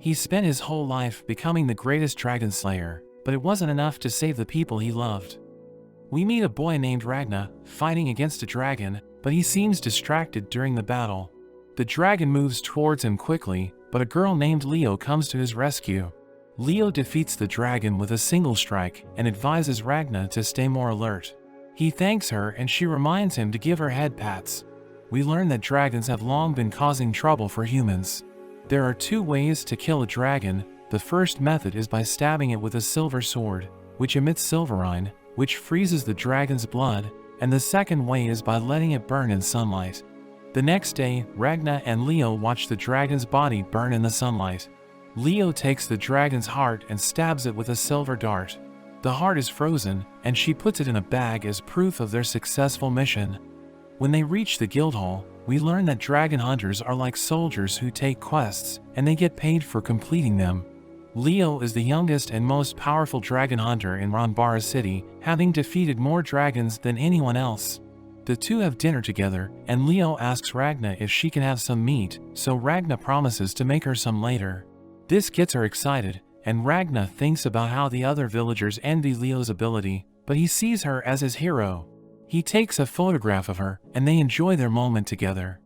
He spent his whole life becoming the greatest dragon slayer, but it wasn't enough to save the people he loved. We meet a boy named Ragna fighting against a dragon, but he seems distracted during the battle. The dragon moves towards him quickly, but a girl named Leo comes to his rescue. Leo defeats the dragon with a single strike and advises Ragna to stay more alert. He thanks her and she reminds him to give her head pats. We learn that dragons have long been causing trouble for humans. There are 2 ways to kill a dragon. The first method is by stabbing it with a silver sword, which emits silverine, which freezes the dragon's blood, and the second way is by letting it burn in sunlight. The next day, Ragna and Leo watch the dragon's body burn in the sunlight. Leo takes the dragon's heart and stabs it with a silver dart. The heart is frozen, and she puts it in a bag as proof of their successful mission. When they reach the Guildhall, we learn that dragon hunters are like soldiers who take quests, and they get paid for completing them. Leo is the youngest and most powerful dragon hunter in Ranbara City, having defeated more dragons than anyone else. The 2 have dinner together, and Leo asks Ragna if she can have some meat, so Ragna promises to make her some later. This gets her excited, and Ragna thinks about how the other villagers envy Leo's ability, but he sees her as his hero. He takes a photograph of her, and they enjoy their moment together.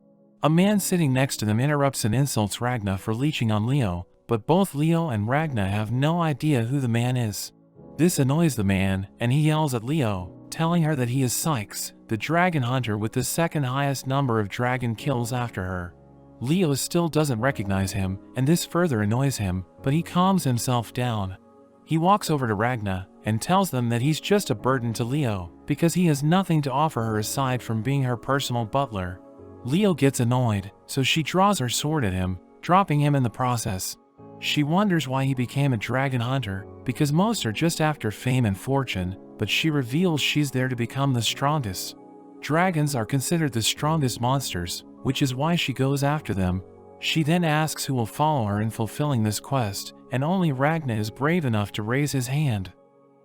A man sitting next to them interrupts and insults Ragna for leeching on Leo, but both Leo and Ragna have no idea who the man is. This annoys the man, and he yells at Leo, telling her that he is Sykes, the dragon hunter with the second highest number of dragon kills after her. Leo still doesn't recognize him, and this further annoys him, but he calms himself down. He walks over to Ragna and tells them that he's just a burden to Leo, because he has nothing to offer her aside from being her personal butler. Leo gets annoyed, so she draws her sword at him, dropping him in the process. She wonders why he became a dragon hunter, because most are just after fame and fortune, but she reveals she's there to become the strongest. Dragons are considered the strongest monsters, which is why she goes after them. She then asks who will follow her in fulfilling this quest, and only Ragna is brave enough to raise his hand.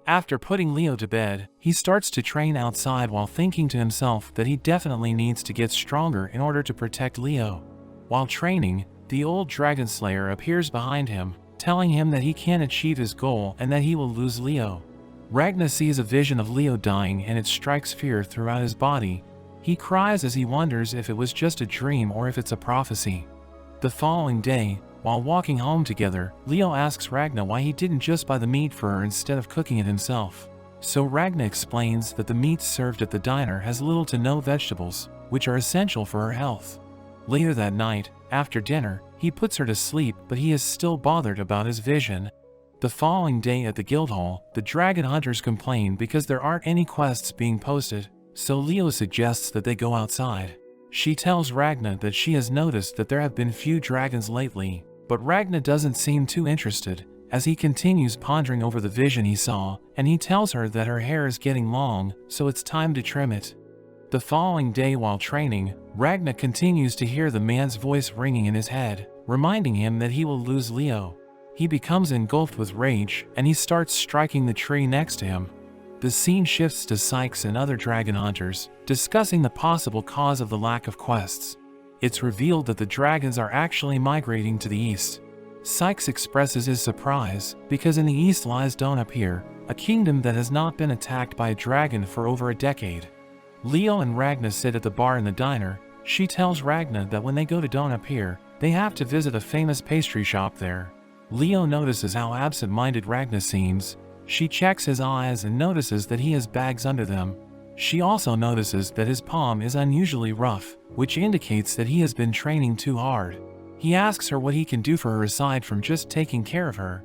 After putting Leo to bed, he starts to train outside while thinking to himself that he definitely needs to get stronger in order to protect Leo. While training, the old dragon slayer appears behind him, telling him that he can't achieve his goal and that he will lose Leo. Ragna sees a vision of Leo dying and it strikes fear throughout his body. He cries as he wonders if it was just a dream or if it's a prophecy. The following day, while walking home together, Leo asks Ragna why he didn't just buy the meat for her instead of cooking it himself. So Ragna explains that the meat served at the diner has little to no vegetables, which are essential for her health. Later that night, after dinner, he puts her to sleep, but he is still bothered about his vision. The following day at the Guildhall, the dragon hunters complain because there aren't any quests being posted, so Leo suggests that they go outside. She tells Ragna that she has noticed that there have been few dragons lately, but Ragna doesn't seem too interested, as he continues pondering over the vision he saw, and he tells her that her hair is getting long, so it's time to trim it. The following day while training, Ragna continues to hear the man's voice ringing in his head, reminding him that he will lose Leo. He becomes engulfed with rage, and he starts striking the tree next to him. The scene shifts to Sykes and other dragon hunters, discussing the possible cause of the lack of quests. It's revealed that the dragons are actually migrating to the east. Sykes expresses his surprise, because in the east lies Donapir, a kingdom that has not been attacked by a dragon for over a decade. Leo and Ragna sit at the bar in the diner. She tells Ragna that when they go to Donapir, they have to visit a famous pastry shop there. Leo notices how absent-minded Ragna seems. She checks his eyes and notices that he has bags under them. She also notices that his palm is unusually rough, which indicates that he has been training too hard. He asks her what he can do for her aside from just taking care of her.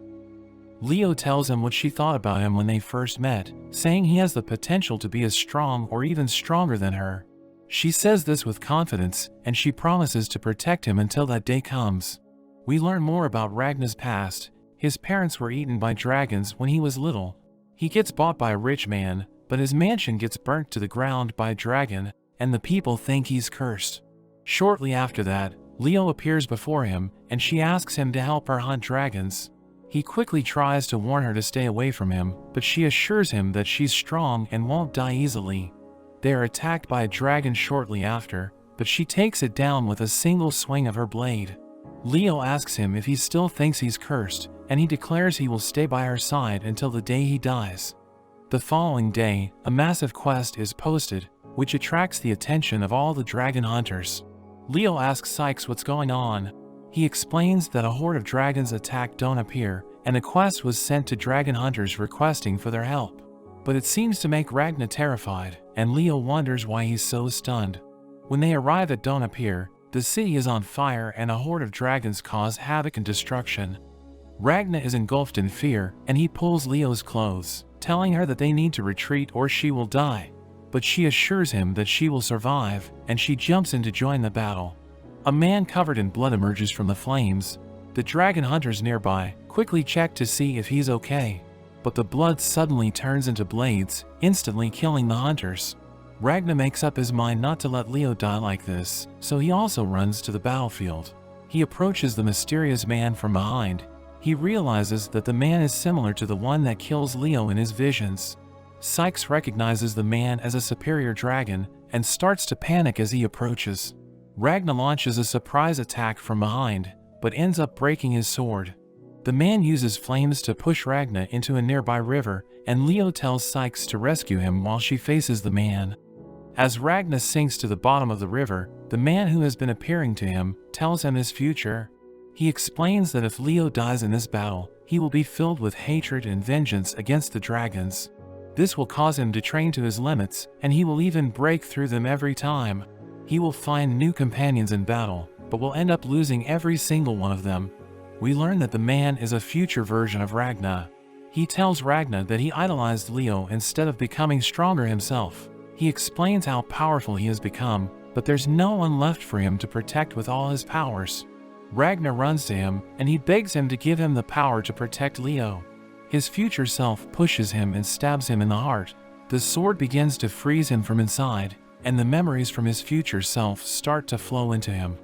Leo tells him what she thought about him when they first met, saying he has the potential to be as strong or even stronger than her. She says this with confidence, and she promises to protect him until that day comes. We learn more about Ragna's past. His parents were eaten by dragons when he was little. He gets bought by a rich man, but his mansion gets burnt to the ground by a dragon, and the people think he's cursed. Shortly after that, Leo appears before him, and she asks him to help her hunt dragons. He quickly tries to warn her to stay away from him, but she assures him that she's strong and won't die easily. They are attacked by a dragon shortly after, but she takes it down with a single swing of her blade. Leo asks him if he still thinks he's cursed, and he declares he will stay by her side until the day he dies. The following day, a massive quest is posted, which attracts the attention of all the dragon hunters. Leo asks Sykes what's going on. He explains that a horde of dragons attacked Don't Appear, and a quest was sent to dragon hunters requesting for their help. But it seems to make Ragna terrified, and Leo wonders why he's so stunned. When they arrive at Don't Appear, the city is on fire and a horde of dragons cause havoc and destruction. Ragna is engulfed in fear, and he pulls Leo's clothes, telling her that they need to retreat or she will die. But she assures him that she will survive, and she jumps in to join the battle. A man covered in blood emerges from the flames. The dragon hunters nearby quickly check to see if he's okay, but the blood suddenly turns into blades, instantly killing the hunters. Ragna makes up his mind not to let Leo die like this, so he also runs to the battlefield. He approaches the mysterious man from behind. He realizes that the man is similar to the one that kills Leo in his visions. Sykes recognizes the man as a superior dragon and starts to panic as he approaches. Ragna launches a surprise attack from behind, but ends up breaking his sword. The man uses flames to push Ragna into a nearby river, and Leo tells Sykes to rescue him while she faces the man. As Ragna sinks to the bottom of the river, the man who has been appearing to him tells him his future. He explains that if Leo dies in this battle, he will be filled with hatred and vengeance against the dragons. This will cause him to train to his limits, and he will even break through them every time. He will find new companions in battle, but will end up losing every single one of them. We learn that the man is a future version of Ragna. He tells Ragna that he idolized Leo instead of becoming stronger himself. He explains how powerful he has become, but there's no one left for him to protect with all his powers. Ragna runs to him, and he begs him to give him the power to protect Leo. His future self pushes him and stabs him in the heart. The sword begins to freeze him from inside, and the memories from his future self start to flow into him.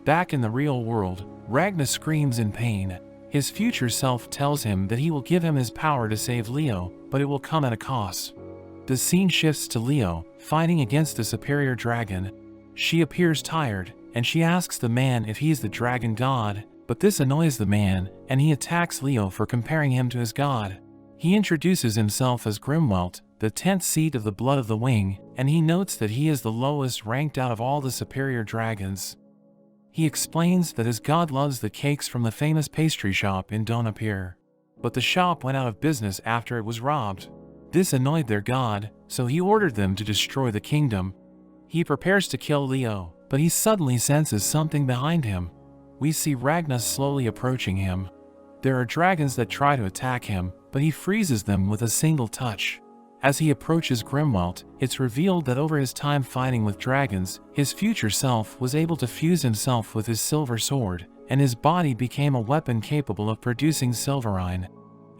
Back in the real world, Ragna screams in pain. His future self tells him that he will give him his power to save Leo, but it will come at a cost. The scene shifts to Leo, fighting against the superior dragon. She appears tired, and she asks the man if he's the dragon god, but this annoys the man, and he attacks Leo for comparing him to his god. He introduces himself as Grimwelt, the 10th seed of the blood of the wing, and he notes that he is the lowest ranked out of all the superior dragons. He explains that his god loves the cakes from the famous pastry shop in Don't Appear, but the shop went out of business after it was robbed. This annoyed their god, so he ordered them to destroy the kingdom. He prepares to kill Leo, but he suddenly senses something behind him. We see Ragna slowly approaching him. There are dragons that try to attack him, but he freezes them with a single touch. As he approaches Grimwelt, it's revealed that over his time fighting with dragons, his future self was able to fuse himself with his silver sword, and his body became a weapon capable of producing silverine.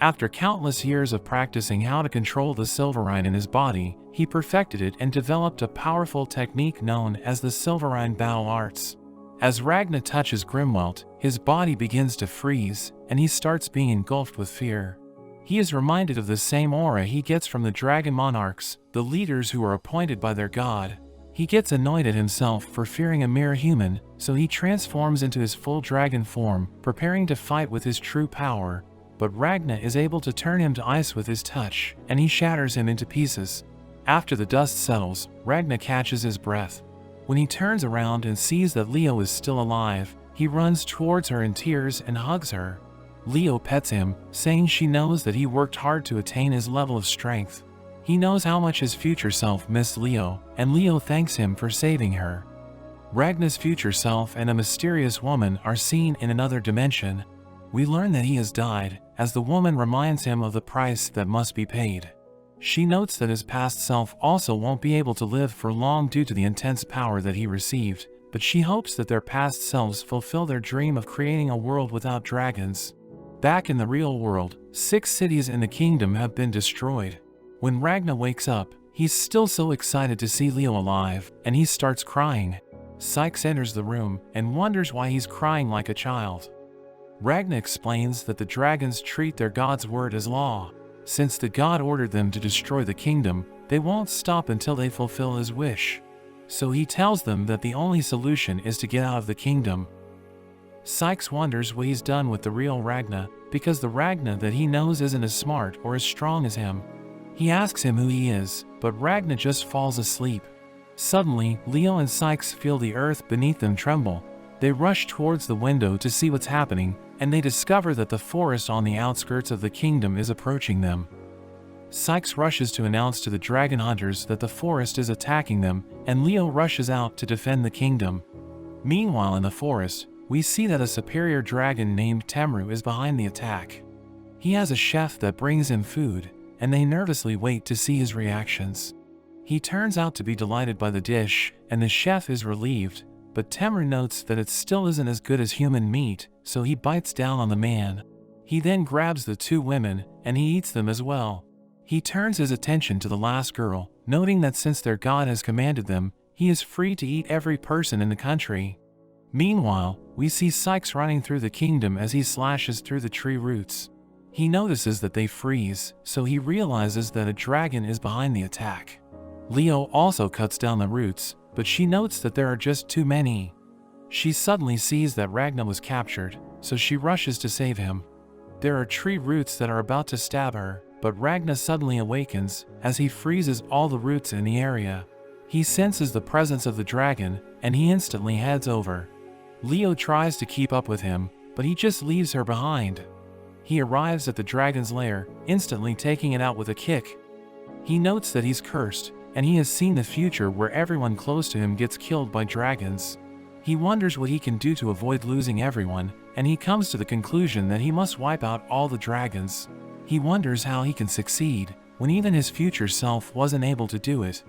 After countless years of practicing how to control the silverine in his body, he perfected it and developed a powerful technique known as the silverine battle arts. As Ragna touches Grimwelt, his body begins to freeze, and he starts being engulfed with fear. He is reminded of the same aura he gets from the dragon monarchs, the leaders who are appointed by their god. He gets annoyed at himself for fearing a mere human, so he transforms into his full dragon form, preparing to fight with his true power. But Ragna is able to turn him to ice with his touch, and he shatters him into pieces. After the dust settles, Ragna catches his breath. When he turns around and sees that Leo is still alive, he runs towards her in tears and hugs her. Leo pets him, saying she knows that he worked hard to attain his level of strength. He knows how much his future self missed Leo, and Leo thanks him for saving her. Ragna's future self and a mysterious woman are seen in another dimension. We learn that he has died, as the woman reminds him of the price that must be paid. She notes that his past self also won't be able to live for long due to the intense power that he received, but she hopes that their past selves fulfill their dream of creating a world without dragons. Back in the real world, 6 cities in the kingdom have been destroyed. When Ragna wakes up, he's still so excited to see Leo alive, and he starts crying. Sykes enters the room and wonders why he's crying like a child. Ragna explains that the dragons treat their god's word as law. Since the god ordered them to destroy the kingdom, they won't stop until they fulfill his wish. So he tells them that the only solution is to get out of the kingdom. Sykes wonders what he's done with the real Ragna, because the Ragna that he knows isn't as smart or as strong as him. He asks him who he is, but Ragna just falls asleep. Suddenly, Leo and Sykes feel the earth beneath them tremble. They rush towards the window to see what's happening, and they discover that the forest on the outskirts of the kingdom is approaching them. Sykes rushes to announce to the dragon hunters that the forest is attacking them, and Leo rushes out to defend the kingdom. Meanwhile, in the forest, we see that a superior dragon named Temru is behind the attack. He has a chef that brings him food, and they nervously wait to see his reactions. He turns out to be delighted by the dish, and the chef is relieved, but Temru notes that it still isn't as good as human meat, so he bites down on the man. He then grabs the two women, and he eats them as well. He turns his attention to the last girl, noting that since their god has commanded them, he is free to eat every person in the country. Meanwhile, we see Sykes running through the kingdom as he slashes through the tree roots. He notices that they freeze, so he realizes that a dragon is behind the attack. Leo also cuts down the roots, but she notes that there are just too many. She suddenly sees that Ragna was captured, so she rushes to save him. There are tree roots that are about to stab her, but Ragna suddenly awakens as he freezes all the roots in the area. He senses the presence of the dragon, and he instantly heads over. Leo tries to keep up with him, but he just leaves her behind. He arrives at the dragon's lair, instantly taking it out with a kick. He notes that he's cursed, and he has seen the future where everyone close to him gets killed by dragons. He wonders what he can do to avoid losing everyone, and he comes to the conclusion that he must wipe out all the dragons. He wonders how he can succeed, when even his future self wasn't able to do it.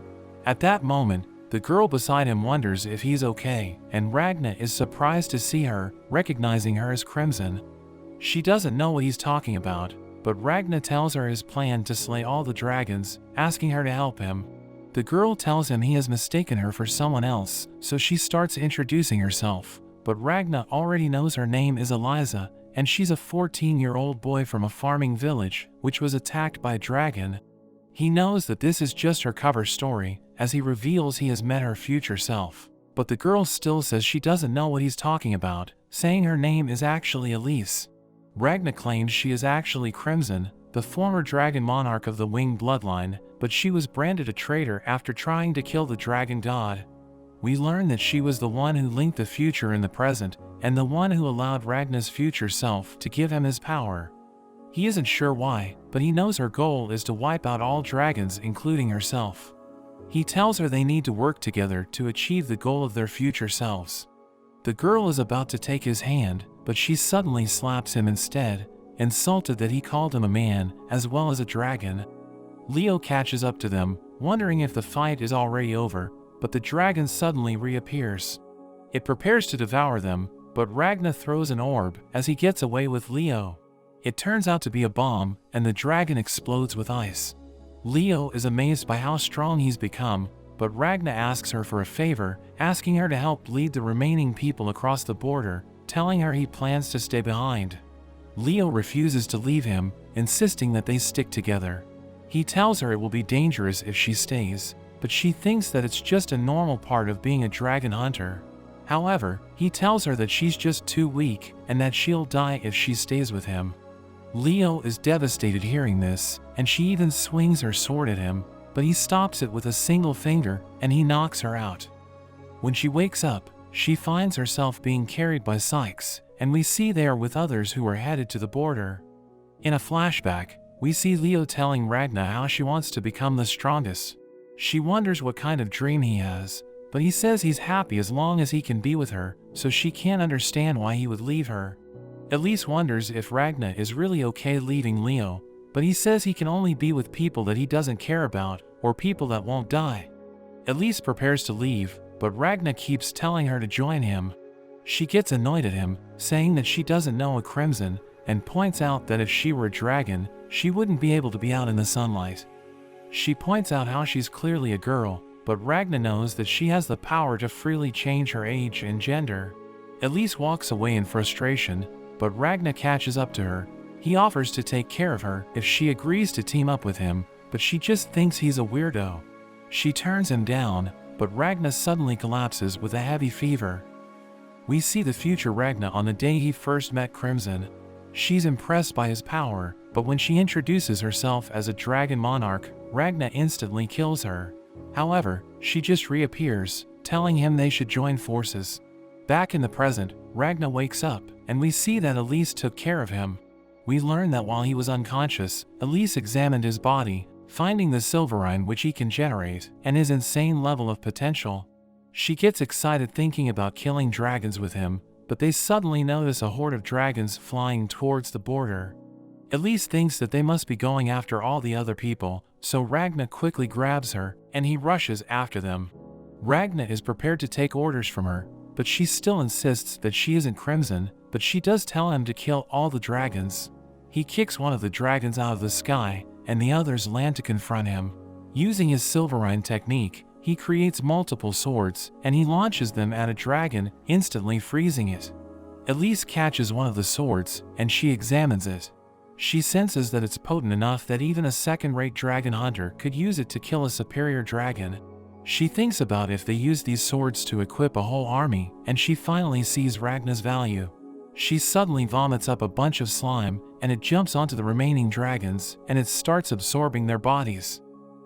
At that moment, the girl beside him wonders if he's okay, and Ragna is surprised to see her, recognizing her as Crimson. She doesn't know what he's talking about, but Ragna tells her his plan to slay all the dragons, asking her to help him. The girl tells him he has mistaken her for someone else, so she starts introducing herself, but Ragna already knows her name is Eliza, and she's a 14-year-old boy from a farming village, which was attacked by a dragon. He knows that this is just her cover story, as he reveals he has met her future self, but the girl still says she doesn't know what he's talking about, saying her name is actually Elise. Ragna claims she is actually Crimson, the former dragon monarch of the winged bloodline, but she was branded a traitor after trying to kill the dragon god. We learn that she was the one who linked the future and the present, and the one who allowed Ragna's future self to give him his power. He isn't sure why, but he knows her goal is to wipe out all dragons, including herself. He tells her they need to work together to achieve the goal of their future selves. The girl is about to take his hand, but she suddenly slaps him instead, insulted that he called him a man as well as a dragon. Leo catches up to them, wondering if the fight is already over, but the dragon suddenly reappears. It prepares to devour them, but Ragna throws an orb as he gets away with Leo. It turns out to be a bomb, and the dragon explodes with ice. Leo is amazed by how strong he's become, but Ragna asks her for a favor, asking her to help lead the remaining people across the border, telling her he plans to stay behind. Leo refuses to leave him, insisting that they stick together. He tells her it will be dangerous if she stays, but she thinks that it's just a normal part of being a dragon hunter. However, he tells her that she's just too weak and that she'll die if she stays with him. Leo is devastated hearing this, and she even swings her sword at him, but he stops it with a single finger and he knocks her out. When she wakes up, she finds herself being carried by Sykes, and we see they are with others who are headed to the border. In a flashback, we see Leo telling Ragna how she wants to become the strongest. She wonders what kind of dream he has, but he says he's happy as long as he can be with her, so she can't understand why he would leave her. Elise wonders if Ragna is really okay leaving Leo, but he says he can only be with people that he doesn't care about, or people that won't die. Elise prepares to leave, but Ragna keeps telling her to join him. She gets annoyed at him, saying that she doesn't know a Crimson, and points out that if she were a dragon, she wouldn't be able to be out in the sunlight. She points out how she's clearly a girl, but Ragna knows that she has the power to freely change her age and gender. Elise walks away in frustration, but Ragna catches up to her. He offers to take care of her if she agrees to team up with him, but she just thinks he's a weirdo. She turns him down, but Ragna suddenly collapses with a heavy fever. We see the future Ragna on the day he first met Crimson. She's impressed by his power, but when she introduces herself as a dragon monarch, Ragna instantly kills her. However, she just reappears, telling him they should join forces. Back in the present, Ragna wakes up, and we see that Elise took care of him. We learn that while he was unconscious, Elise examined his body, finding the silverine which he can generate, and his insane level of potential. She gets excited thinking about killing dragons with him, but they suddenly notice a horde of dragons flying towards the border. Elise thinks that they must be going after all the other people, so Ragna quickly grabs her, and he rushes after them. Ragna is prepared to take orders from her, but she still insists that she isn't Crimson, but she does tell him to kill all the dragons. He kicks one of the dragons out of the sky, and the others land to confront him. Using his silverine technique, he creates multiple swords, and he launches them at a dragon, instantly freezing it. Elise catches one of the swords, and she examines it. She senses that it's potent enough that even a second-rate dragon hunter could use it to kill a superior dragon. She thinks about if they use these swords to equip a whole army, and she finally sees Ragna's value. She suddenly vomits up a bunch of slime, and it jumps onto the remaining dragons, and it starts absorbing their bodies.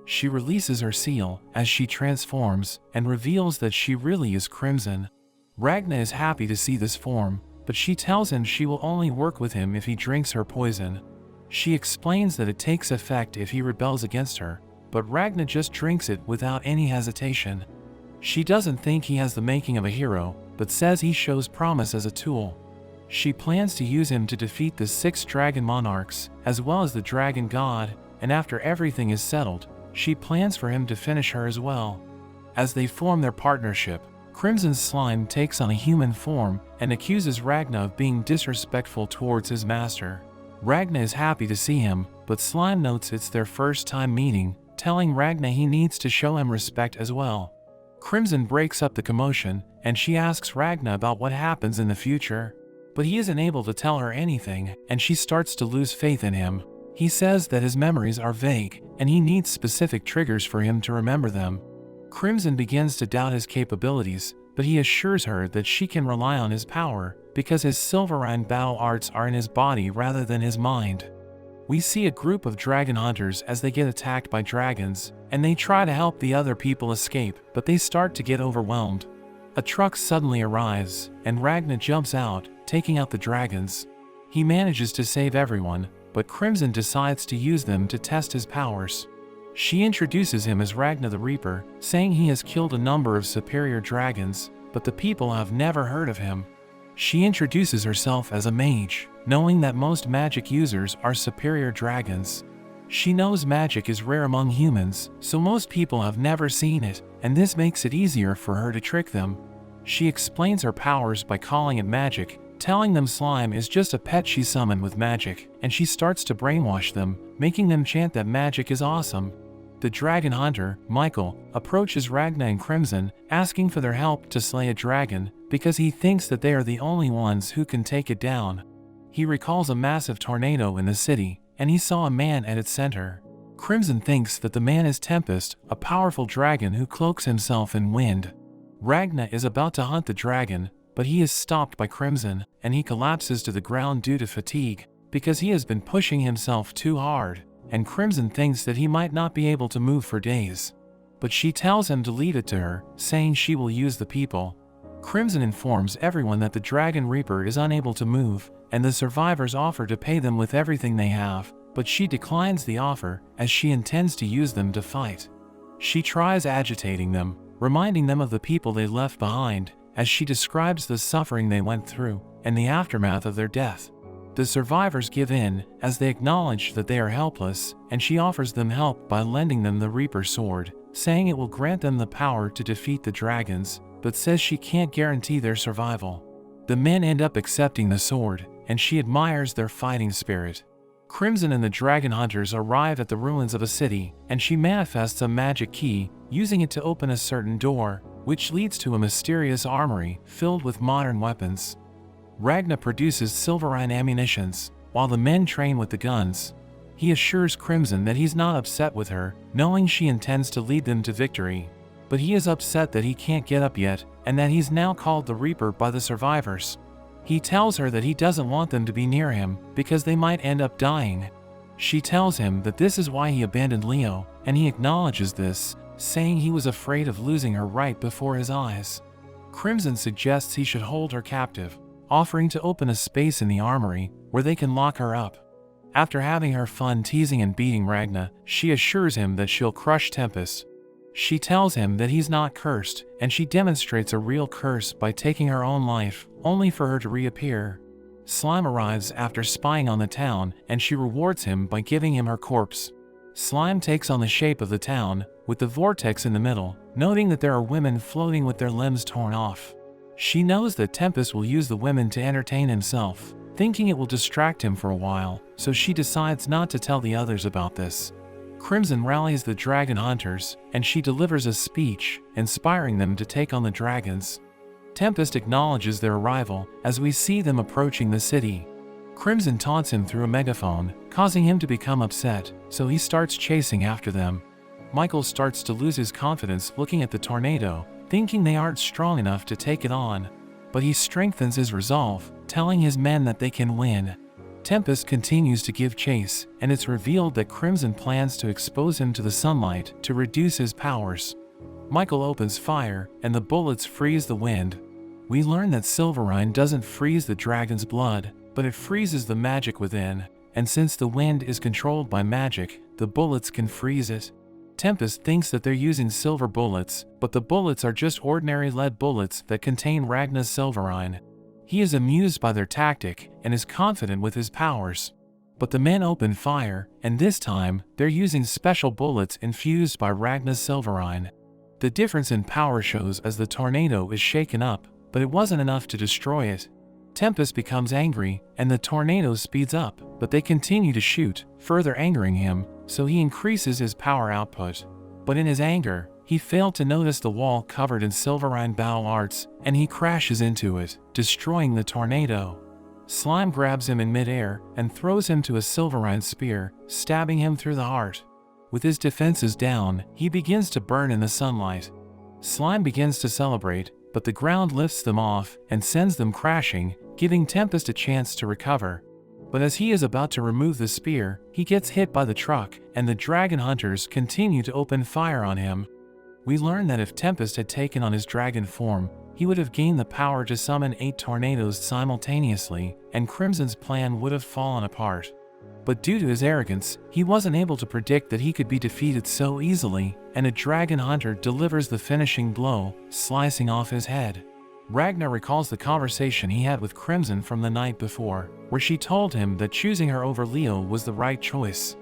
She releases her seal as she transforms, and reveals that she really is Crimson. Ragna is happy to see this form, but she tells him she will only work with him if he drinks her poison. She explains that it takes effect if he rebels against her, but Ragna just drinks it without any hesitation. She doesn't think he has the making of a hero, but says he shows promise as a tool. She plans to use him to defeat the 6 dragon monarchs, as well as the dragon god, and after everything is settled, she plans for him to finish her as well. As they form their partnership, Crimson's slime takes on a human form and accuses Ragna of being disrespectful towards his master. Ragna is happy to see him, but Slime notes it's their first time meeting, telling Ragna he needs to show him respect as well. Crimson breaks up the commotion, and she asks Ragna about what happens in the future. But he isn't able to tell her anything, and she starts to lose faith in him. He says that his memories are vague, and he needs specific triggers for him to remember them. Crimson begins to doubt his capabilities, but he assures her that she can rely on his power, because his silverine battle arts are in his body rather than his mind. We see a group of dragon hunters as they get attacked by dragons, and they try to help the other people escape, but they start to get overwhelmed. A truck suddenly arrives, and Ragna jumps out, taking out the dragons. He manages to save everyone, but Crimson decides to use them to test his powers. She introduces him as Ragna the Reaper, saying he has killed a number of superior dragons, but the people have never heard of him. She introduces herself as a mage, knowing that most magic users are superior dragons. She knows magic is rare among humans, so most people have never seen it, and this makes it easier for her to trick them. She explains her powers by calling it magic, telling them slime is just a pet she summoned with magic, and she starts to brainwash them, making them chant that magic is awesome. The dragon hunter, Michael, approaches Ragna and Crimson, asking for their help to slay a dragon, because he thinks that they are the only ones who can take it down. He recalls a massive tornado in the city, and he saw a man at its center. Crimson thinks that the man is Tempest, a powerful dragon who cloaks himself in wind. Ragna is about to hunt the dragon, but he is stopped by Crimson, and he collapses to the ground due to fatigue, because he has been pushing himself too hard, and Crimson thinks that he might not be able to move for days. But she tells him to leave it to her, saying she will use the people. Crimson informs everyone that the Dragon Reaper is unable to move, and the survivors offer to pay them with everything they have, but she declines the offer, as she intends to use them to fight. She tries agitating them, reminding them of the people they left behind, as she describes the suffering they went through, and the aftermath of their death. The survivors give in, as they acknowledge that they are helpless, and she offers them help by lending them the Reaper sword, saying it will grant them the power to defeat the dragons, but says she can't guarantee their survival. The men end up accepting the sword, and she admires their fighting spirit. Crimson and the dragon hunters arrive at the ruins of a city, and she manifests a magic key, using it to open a certain door, which leads to a mysterious armory filled with modern weapons. Ragna produces silverine ammunitions, while the men train with the guns. He assures Crimson that he's not upset with her, knowing she intends to lead them to victory. but he is upset that he can't get up yet and that he's now called the Reaper by the survivors. He tells her that he doesn't want them to be near him because they might end up dying. She tells him that this is why he abandoned Leo, and he acknowledges this, saying he was afraid of losing her right before his eyes. Crimson suggests he should hold her captive, offering to open a space in the armory where they can lock her up. After having her fun teasing and beating Ragna, she assures him that she'll crush Tempest. She tells him that he's not cursed, and she demonstrates a real curse by taking her own life, only for her to reappear. Slime arrives after spying on the town, and she rewards him by giving him her corpse. Slime takes on the shape of the town, with the vortex in the middle, noting that there are women floating with their limbs torn off. She knows that Tempest will use the women to entertain himself, thinking it will distract him for a while, so she decides not to tell the others about this. Crimson rallies the dragon hunters, and she delivers a speech, inspiring them to take on the dragons. Tempest acknowledges their arrival as we see them approaching the city. Crimson taunts him through a megaphone, causing him to become upset, so he starts chasing after them. Michael starts to lose his confidence looking at the tornado, thinking they aren't strong enough to take it on. But he strengthens his resolve, telling his men that they can win. Tempest continues to give chase, and it's revealed that Crimson plans to expose him to the sunlight to reduce his powers. Michael opens fire, and the bullets freeze the wind. We learn that Silverine doesn't freeze the dragon's blood, but it freezes the magic within, and since the wind is controlled by magic, the bullets can freeze it. Tempest thinks that they're using silver bullets, but the bullets are just ordinary lead bullets that contain Ragna's Silverine. He is amused by their tactic and is confident with his powers. But the men open fire, and this time, they're using special bullets infused by Ragna's Silverine. The difference in power shows as the tornado is shaken up, but it wasn't enough to destroy it. Tempest becomes angry, and the tornado speeds up, but they continue to shoot, further angering him, so he increases his power output. But in his anger, he failed to notice the wall covered in Silverine battle arts, and he crashes into it, destroying the tornado. Slime grabs him in midair and throws him to a Silverine spear, stabbing him through the heart. With his defenses down, he begins to burn in the sunlight. Slime begins to celebrate, but the ground lifts them off and sends them crashing, giving Tempest a chance to recover. But as he is about to remove the spear, he gets hit by the truck, and the dragon hunters continue to open fire on him. We learn that if Tempest had taken on his dragon form, he would have gained the power to summon 8 tornadoes simultaneously, and Crimson's plan would have fallen apart. But due to his arrogance, he wasn't able to predict that he could be defeated so easily, and a dragon hunter delivers the finishing blow, slicing off his head. Ragna recalls the conversation he had with Crimson from the night before, where she told him that choosing her over Leo was the right choice.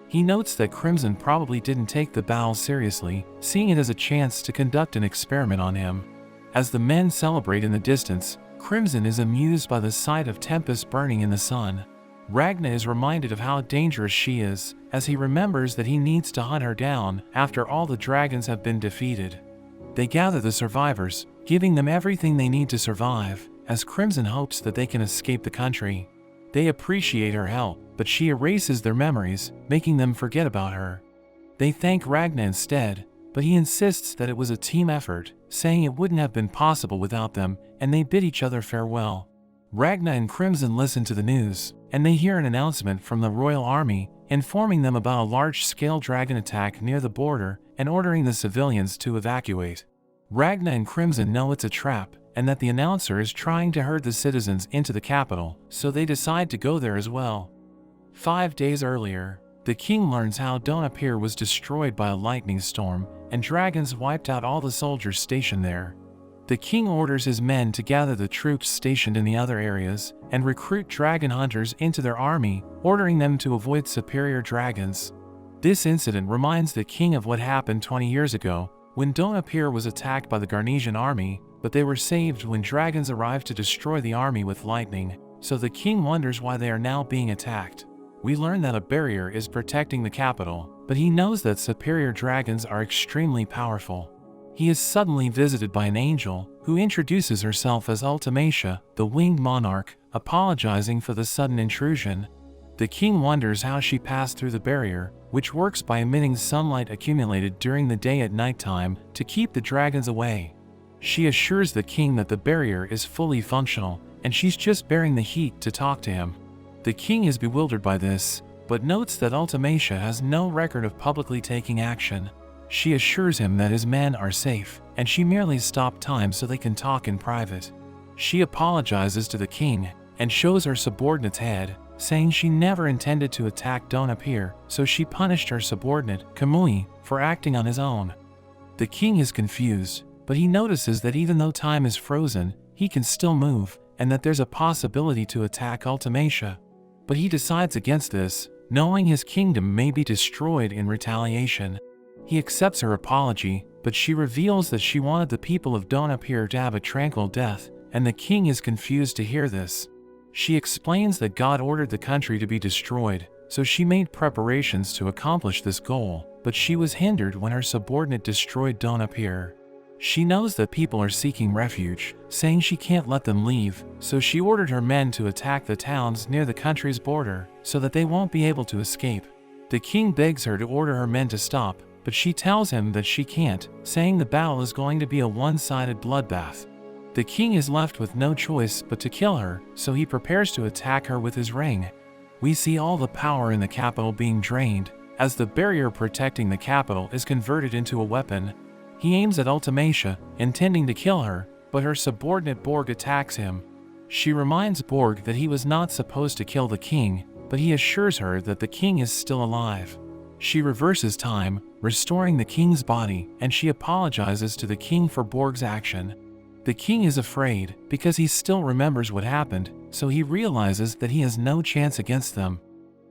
He notes that Crimson probably didn't take the battle seriously, seeing it as a chance to conduct an experiment on him. As the men celebrate in the distance, Crimson is amused by the sight of Tempest burning in the sun. Ragna is reminded of how dangerous she is, as he remembers that he needs to hunt her down after all the dragons have been defeated. They gather the survivors, giving them everything they need to survive, as Crimson hopes that they can escape the country. They appreciate her help, but she erases their memories, making them forget about her. They thank Ragna instead, but he insists that it was a team effort, saying it wouldn't have been possible without them, and they bid each other farewell. Ragna and Crimson listen to the news, and they hear an announcement from the royal army, informing them about a large-scale dragon attack near the border and ordering the civilians to evacuate. Ragna and Crimson know it's a trap, and that the announcer is trying to herd the citizens into the capital, so they decide to go there as well. 5 days earlier, the king learns how Donapir was destroyed by a lightning storm, and dragons wiped out all the soldiers stationed there. The king orders his men to gather the troops stationed in the other areas, and recruit dragon hunters into their army, ordering them to avoid superior dragons. This incident reminds the king of what happened 20 years ago, when Donapir was attacked by the Garnesian army, but they were saved when dragons arrived to destroy the army with lightning, so the king wonders why they are now being attacked. We learn that a barrier is protecting the capital, but he knows that superior dragons are extremely powerful. He is suddenly visited by an angel, who introduces herself as Ultimacia, the winged monarch, apologizing for the sudden intrusion. The king wonders how she passed through the barrier, which works by emitting sunlight accumulated during the day at nighttime to keep the dragons away. She assures the king that the barrier is fully functional, and she's just bearing the heat to talk to him. The king is bewildered by this, but notes that Ultimacia has no record of publicly taking action. She assures him that his men are safe, and she merely stopped time so they can talk in private. She apologizes to the king, and shows her subordinate's head, saying she never intended to attack Donapir, so she punished her subordinate, Kamui, for acting on his own. The king is confused, but he notices that even though time is frozen, he can still move, and that there's a possibility to attack Ultimacia. But he decides against this, knowing his kingdom may be destroyed in retaliation. He accepts her apology, but she reveals that she wanted the people of Donapir to have a tranquil death, and the king is confused to hear this. She explains that God ordered the country to be destroyed, so she made preparations to accomplish this goal, but she was hindered when her subordinate destroyed Donapir. She knows that people are seeking refuge, saying she can't let them leave, so she ordered her men to attack the towns near the country's border, so that they won't be able to escape. The king begs her to order her men to stop, but she tells him that she can't, saying the battle is going to be a one-sided bloodbath. The king is left with no choice but to kill her, so he prepares to attack her with his ring. We see all the power in the capital being drained, as the barrier protecting the capital is converted into a weapon. He aims at Ultimacia, intending to kill her, but her subordinate Borg attacks him. She reminds Borg that he was not supposed to kill the king, but he assures her that the king is still alive. She reverses time, restoring the king's body, and she apologizes to the king for Borg's action. The king is afraid, because he still remembers what happened, so he realizes that he has no chance against them.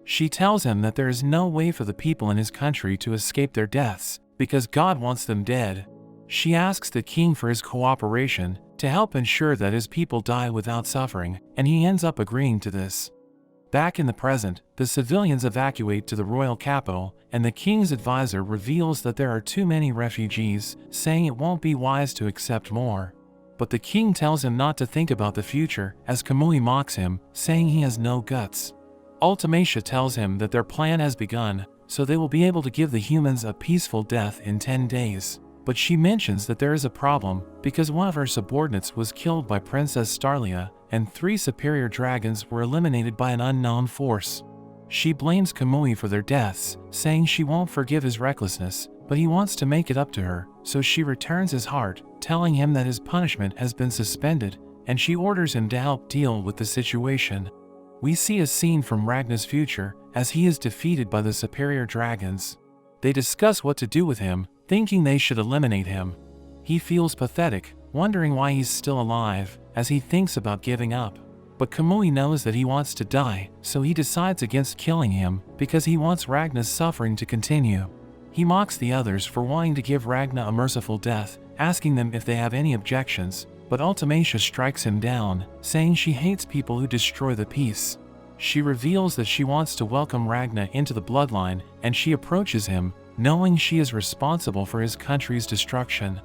She tells him that there is no way for the people in his country to escape their deaths, because God wants them dead. She asks the king for his cooperation to help ensure that his people die without suffering, and he ends up agreeing to this. Back in the present, the civilians evacuate to the royal capital, and the king's advisor reveals that there are too many refugees, saying it won't be wise to accept more. But the king tells him not to think about the future, as Kamui mocks him, saying he has no guts. Ultimacia tells him that their plan has begun, so they will be able to give the humans a peaceful death in 10 days. But she mentions that there is a problem, because one of her subordinates was killed by Princess Starlia, and 3 superior dragons were eliminated by an unknown force. She blames Kamui for their deaths, saying she won't forgive his recklessness, but he wants to make it up to her, so she returns his heart, telling him that his punishment has been suspended, and she orders him to help deal with the situation. We see a scene from Ragna's future, as he is defeated by the superior dragons. They discuss what to do with him, thinking they should eliminate him. He feels pathetic, wondering why he's still alive, as he thinks about giving up. But Kamui knows that he wants to die, so he decides against killing him, because he wants Ragna's suffering to continue. He mocks the others for wanting to give Ragna a merciful death, asking them if they have any objections, but Ultimacia strikes him down, saying she hates people who destroy the peace. She reveals that she wants to welcome Ragna into the bloodline, and she approaches him, knowing she is responsible for his country's destruction.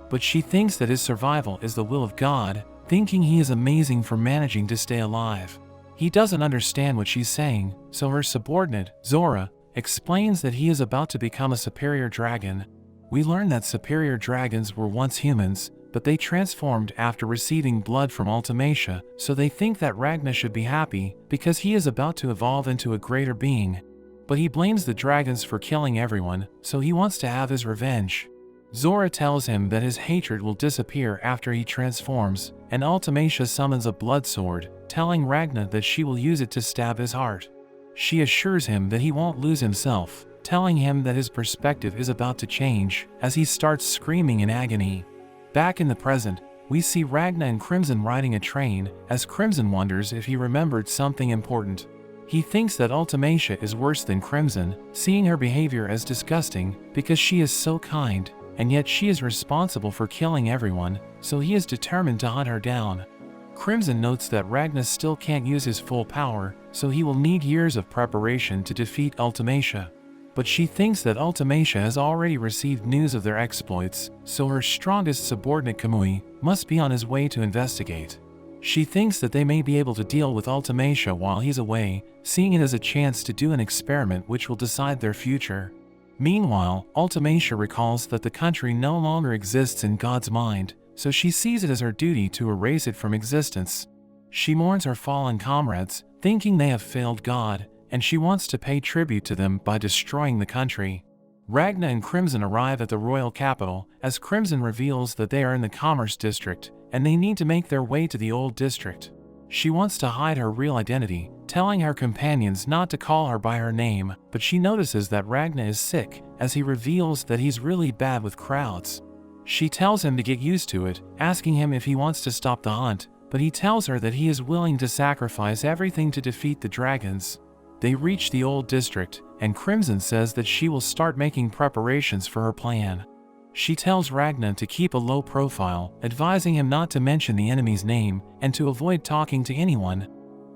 But she thinks that his survival is the will of God, thinking he is amazing for managing to stay alive. He doesn't understand what she's saying, so her subordinate, Zora, explains that he is about to become a superior dragon. We learn that superior dragons were once humans, but they transformed after receiving blood from Ultimacia, so they think that Ragna should be happy because he is about to evolve into a greater being. But he blames the dragons for killing everyone, so he wants to have his revenge. Zora tells him that his hatred will disappear after he transforms, and Ultimacia summons a blood sword, telling Ragna that she will use it to stab his heart. She assures him that he won't lose himself, telling him that his perspective is about to change, as he starts screaming in agony. Back in the present, we see Ragna and Crimson riding a train, as Crimson wonders if he remembered something important. He thinks that Ultimacia is worse than Crimson, seeing her behavior as disgusting, because she is so kind, and yet she is responsible for killing everyone, so he is determined to hunt her down. Crimson notes that Ragna still can't use his full power, so he will need years of preparation to defeat Ultimacia. But she thinks that Ultimacia has already received news of their exploits, so her strongest subordinate Kamui must be on his way to investigate. She thinks that they may be able to deal with Ultimacia while he's away, seeing it as a chance to do an experiment which will decide their future. Meanwhile, Ultimacia recalls that the country no longer exists in God's mind, so she sees it as her duty to erase it from existence. She mourns her fallen comrades, thinking they have failed God, and she wants to pay tribute to them by destroying the country. Ragna and Crimson arrive at the royal capital, as Crimson reveals that they are in the Commerce District, and they need to make their way to the Old District. She wants to hide her real identity, telling her companions not to call her by her name, but she notices that Ragna is sick, as he reveals that he's really bad with crowds. She tells him to get used to it, asking him if he wants to stop the hunt, but he tells her that he is willing to sacrifice everything to defeat the dragons. They reach the Old District, and Crimson says that she will start making preparations for her plan. She tells Ragna to keep a low profile, advising him not to mention the enemy's name and to avoid talking to anyone.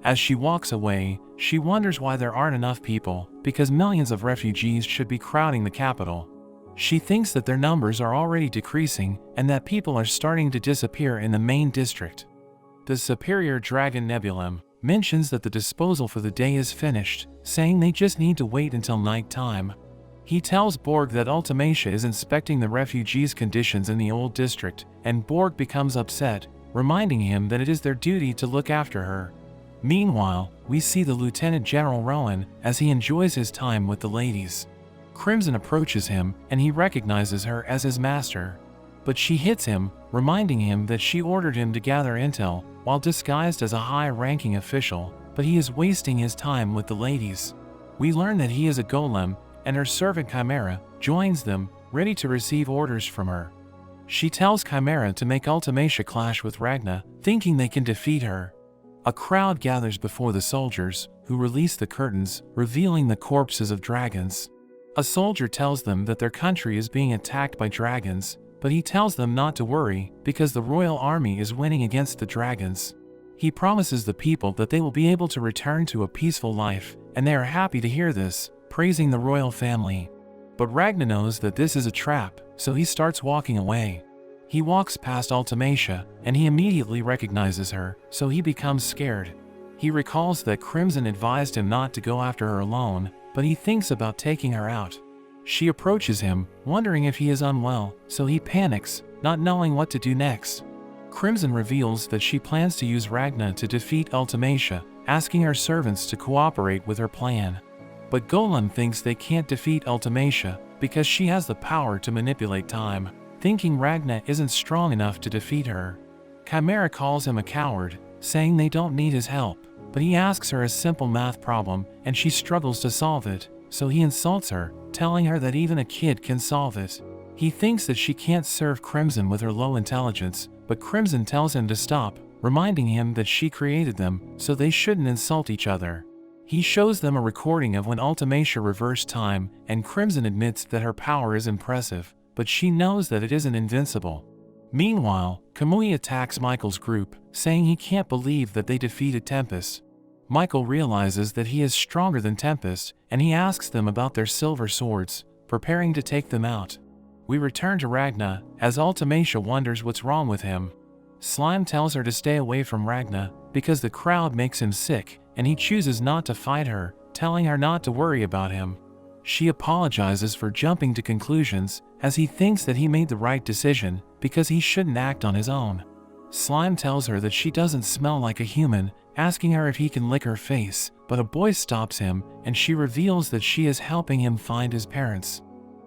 As she walks away, she wonders why there aren't enough people, because millions of refugees should be crowding the capital. She thinks that their numbers are already decreasing and that people are starting to disappear in the main district. The superior dragon Nebulum mentions that the disposal for the day is finished, saying they just need to wait until night time. He tells Borg that Ultimacia is inspecting the refugees' conditions in the Old District, and Borg becomes upset, reminding him that it is their duty to look after her. Meanwhile, we see the Lieutenant General Rowan as he enjoys his time with the ladies. Crimson approaches him, and he recognizes her as his master. But she hits him, reminding him that she ordered him to gather intel, while disguised as a high-ranking official, but he is wasting his time with the ladies. We learn that he is a golem, and her servant Chimera joins them, ready to receive orders from her. She tells Chimera to make Ultimacia clash with Ragna, thinking they can defeat her. A crowd gathers before the soldiers, who release the curtains, revealing the corpses of dragons. A soldier tells them that their country is being attacked by dragons, but he tells them not to worry because the royal army is winning against the dragons. He promises the people that they will be able to return to a peaceful life, and they are happy to hear this, praising the royal family. But Ragna knows that this is a trap, so he starts walking away. He walks past Ultimacia, and he immediately recognizes her, so he becomes scared. He recalls that Crimson advised him not to go after her alone, but he thinks about taking her out. She approaches him, wondering if he is unwell, so he panics, not knowing what to do next. Crimson reveals that she plans to use Ragna to defeat Ultimacia, asking her servants to cooperate with her plan. But Golem thinks they can't defeat Ultimacia because she has the power to manipulate time, thinking Ragna isn't strong enough to defeat her. Chimera calls him a coward, saying they don't need his help, but he asks her a simple math problem and she struggles to solve it, so he insults her, telling her that even a kid can solve it. He thinks that she can't serve Crimson with her low intelligence, but Crimson tells him to stop, reminding him that she created them, so they shouldn't insult each other. He shows them a recording of when Ultimacia reversed time, and Crimson admits that her power is impressive, but she knows that it isn't invincible. Meanwhile, Kamui attacks Michael's group, saying he can't believe that they defeated Tempest. Michael realizes that he is stronger than Tempest, and he asks them about their silver swords, preparing to take them out. We return to Ragna, as Ultimacia wonders what's wrong with him. Slime tells her to stay away from Ragna, because the crowd makes him sick, and he chooses not to fight her, telling her not to worry about him. She apologizes for jumping to conclusions, as he thinks that he made the right decision, because he shouldn't act on his own. Slime tells her that she doesn't smell like a human, asking her if he can lick her face, but a boy stops him, and she reveals that she is helping him find his parents.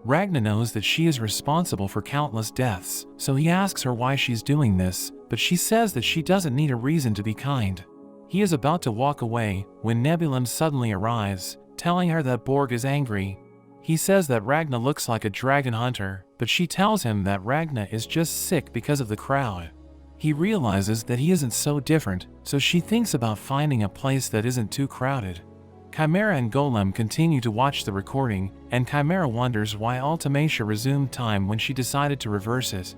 Ragna knows that she is responsible for countless deaths, so he asks her why she's doing this, but she says that she doesn't need a reason to be kind. He is about to walk away, when Nebulum suddenly arrives, telling her that Borg is angry. He says that Ragna looks like a dragon hunter, but she tells him that Ragna is just sick because of the crowd. He realizes that he isn't so different, so she thinks about finding a place that isn't too crowded. Chimera and Golem continue to watch the recording, and Chimera wonders why Ultimacia resumed time when she decided to reverse it.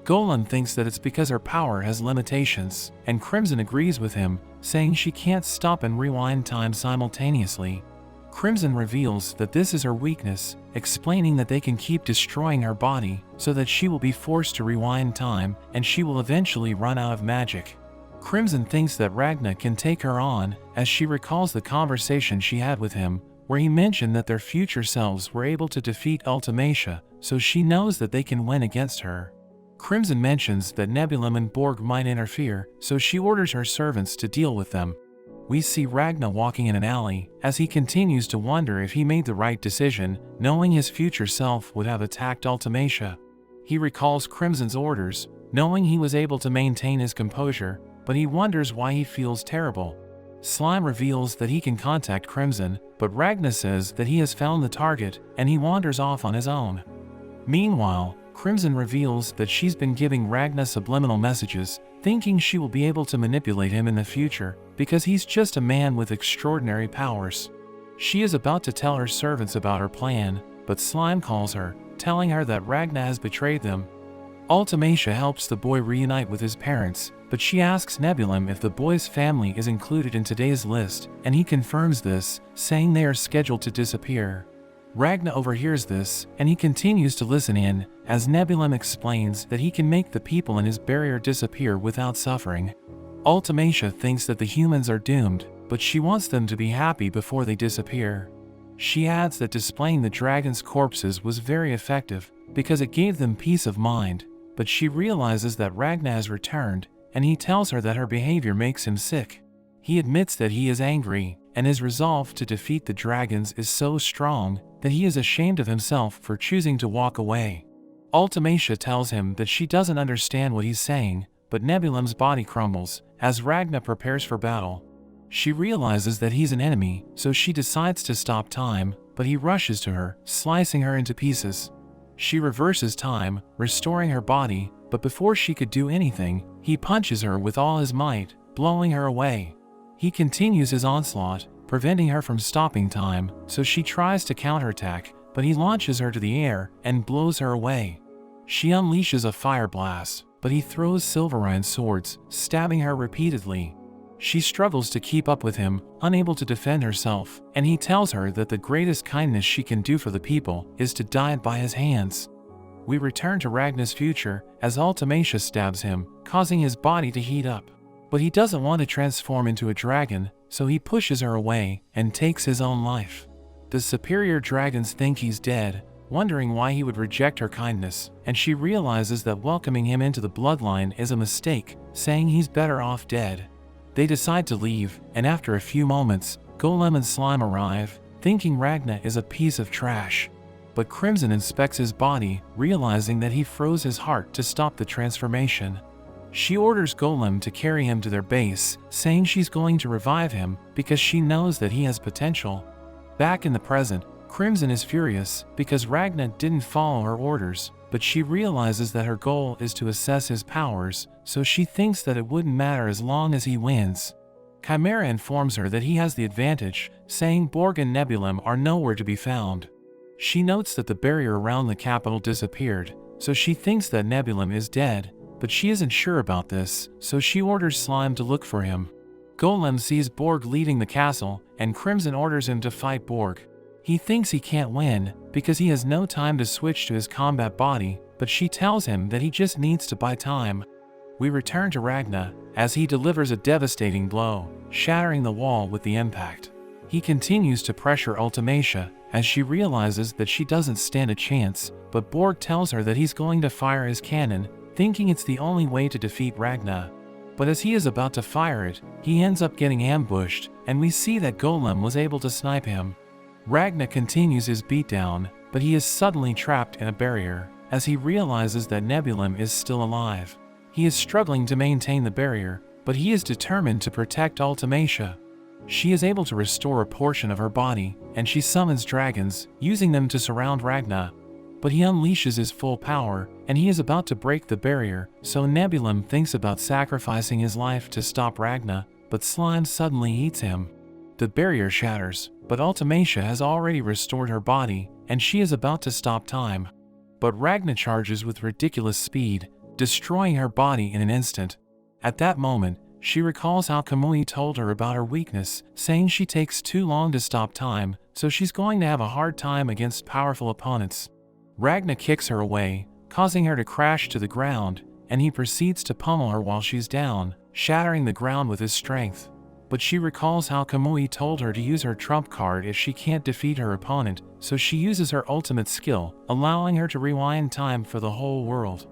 Golem thinks that it's because her power has limitations, and Crimson agrees with him, saying she can't stop and rewind time simultaneously. Crimson reveals that this is her weakness, explaining that they can keep destroying her body, so that she will be forced to rewind time, and she will eventually run out of magic. Crimson thinks that Ragna can take her on, as she recalls the conversation she had with him, where he mentioned that their future selves were able to defeat Ultimacia, so she knows that they can win against her. Crimson mentions that Nebulum and Borg might interfere, so she orders her servants to deal with them. We see Ragna walking in an alley, as he continues to wonder if he made the right decision, knowing his future self would have attacked Ultimacia. He recalls Crimson's orders, knowing he was able to maintain his composure, but he wonders why he feels terrible. Slime reveals that he can contact Crimson, but Ragna says that he has found the target, and he wanders off on his own. Meanwhile, Crimson reveals that she's been giving Ragna subliminal messages, thinking she will be able to manipulate him in the future, because he's just a man with extraordinary powers. She is about to tell her servants about her plan, but Slime calls her, telling her that Ragna has betrayed them. Ultimacia helps the boy reunite with his parents, but she asks Nebulum if the boy's family is included in today's list, and he confirms this, saying they are scheduled to disappear. Ragna overhears this, and he continues to listen in, as Nebulum explains that he can make the people in his barrier disappear without suffering. Ultimacia thinks that the humans are doomed, but she wants them to be happy before they disappear. She adds that displaying the dragon's corpses was very effective, because it gave them peace of mind, but she realizes that Ragna has returned, and he tells her that her behavior makes him sick. He admits that he is angry, and his resolve to defeat the dragons is so strong that he is ashamed of himself for choosing to walk away. Ultimacia tells him that she doesn't understand what he's saying, but Nebulum's body crumbles as Ragna prepares for battle. She realizes that he's an enemy, so she decides to stop time, but he rushes to her, slicing her into pieces. She reverses time, restoring her body, but before she could do anything, he punches her with all his might, blowing her away. He continues his onslaught, preventing her from stopping time, so she tries to counterattack, but he launches her to the air and blows her away. She unleashes a fire blast, but he throws Silverine swords, stabbing her repeatedly. She struggles to keep up with him, unable to defend herself, and he tells her that the greatest kindness she can do for the people is to die by his hands. We return to Ragna's future, as Ultimacia stabs him, causing his body to heat up. But he doesn't want to transform into a dragon, so he pushes her away and takes his own life. The superior dragons think he's dead, wondering why he would reject her kindness, and she realizes that welcoming him into the bloodline is a mistake, saying he's better off dead. They decide to leave, and after a few moments, Golem and Slime arrive, thinking Ragna is a piece of trash. But Crimson inspects his body, realizing that he froze his heart to stop the transformation. She orders Golem to carry him to their base, saying she's going to revive him because she knows that he has potential. Back in the present, Crimson is furious because Ragna didn't follow her orders, but she realizes that her goal is to assess his powers, so she thinks that it wouldn't matter as long as he wins. Chimera informs her that he has the advantage, saying Borg and Nebulum are nowhere to be found. She notes that the barrier around the capital disappeared, so she thinks that Nebulum is dead, but she isn't sure about this, so she orders Slime to look for him. Golem sees Borg leaving the castle, and Crimson orders him to fight Borg. He thinks he can't win, because he has no time to switch to his combat body, but she tells him that he just needs to buy time. We return to Ragna, as he delivers a devastating blow, shattering the wall with the impact. He continues to pressure Ultimacia, as she realizes that she doesn't stand a chance, but Borg tells her that he's going to fire his cannon, thinking it's the only way to defeat Ragna. But as he is about to fire it, he ends up getting ambushed, and we see that Golem was able to snipe him. Ragna continues his beatdown, but he is suddenly trapped in a barrier, as he realizes that Nebulum is still alive. He is struggling to maintain the barrier, but he is determined to protect Ultimacia. She is able to restore a portion of her body, and she summons dragons, using them to surround Ragna. But he unleashes his full power, and he is about to break the barrier, so Nebulum thinks about sacrificing his life to stop Ragna, but Slime suddenly eats him. The barrier shatters, but Ultimacia has already restored her body, and she is about to stop time. But Ragna charges with ridiculous speed, destroying her body in an instant. At that moment, she recalls how Kamui told her about her weakness, saying she takes too long to stop time, so she's going to have a hard time against powerful opponents. Ragna kicks her away, causing her to crash to the ground, and he proceeds to pummel her while she's down, shattering the ground with his strength. But she recalls how Kamui told her to use her trump card if she can't defeat her opponent, so she uses her ultimate skill, allowing her to rewind time for the whole world.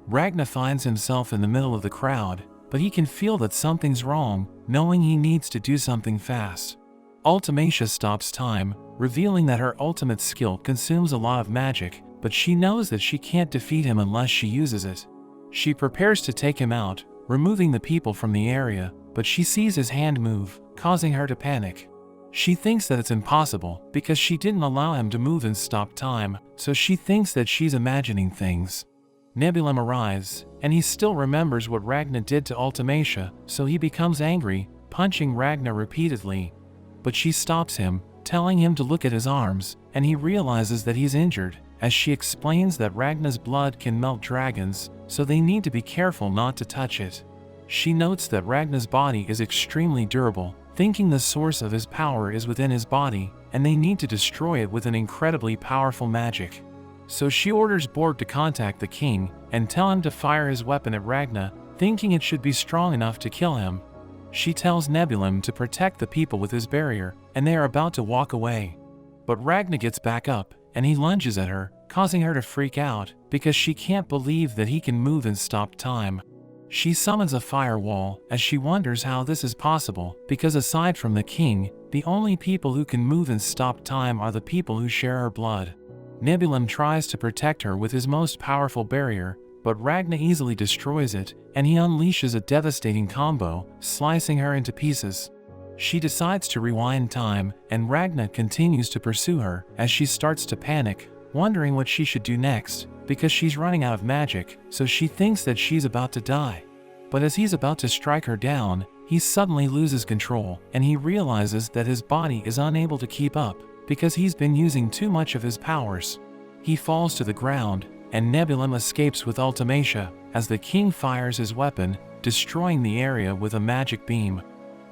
Ragna finds himself in the middle of the crowd, but he can feel that something's wrong, knowing he needs to do something fast. Ultimacia stops time, revealing that her ultimate skill consumes a lot of magic, but she knows that she can't defeat him unless she uses it. She prepares to take him out, removing the people from the area, but she sees his hand move, causing her to panic. She thinks that it's impossible because she didn't allow him to move and stop time, so she thinks that she's imagining things. Nebulum arrives, and he still remembers what Ragna did to Ultimacia, so he becomes angry, punching Ragna repeatedly. But she stops him, telling him to look at his arms, and he realizes that he's injured, as she explains that Ragna's blood can melt dragons, so they need to be careful not to touch it. She notes that Ragna's body is extremely durable, thinking the source of his power is within his body, and they need to destroy it with an incredibly powerful magic. So she orders Borg to contact the king and tell him to fire his weapon at Ragna, thinking it should be strong enough to kill him. She tells Nebulum to protect the people with his barrier, and they are about to walk away. But Ragna gets back up, and he lunges at her, causing her to freak out because she can't believe that he can move and stop time. She summons a firewall as she wonders how this is possible because aside from the king, the only people who can move and stop time are the people who share her blood. Nebulum tries to protect her with his most powerful barrier, but Ragna easily destroys it, and he unleashes a devastating combo, slicing her into pieces. She decides to rewind time, and Ragna continues to pursue her as she starts to panic, wondering what she should do next, because she's running out of magic, so she thinks that she's about to die. But as he's about to strike her down, he suddenly loses control, and he realizes that his body is unable to keep up, because he's been using too much of his powers. He falls to the ground, and Nebulum escapes with Ultimacia, as the king fires his weapon, destroying the area with a magic beam.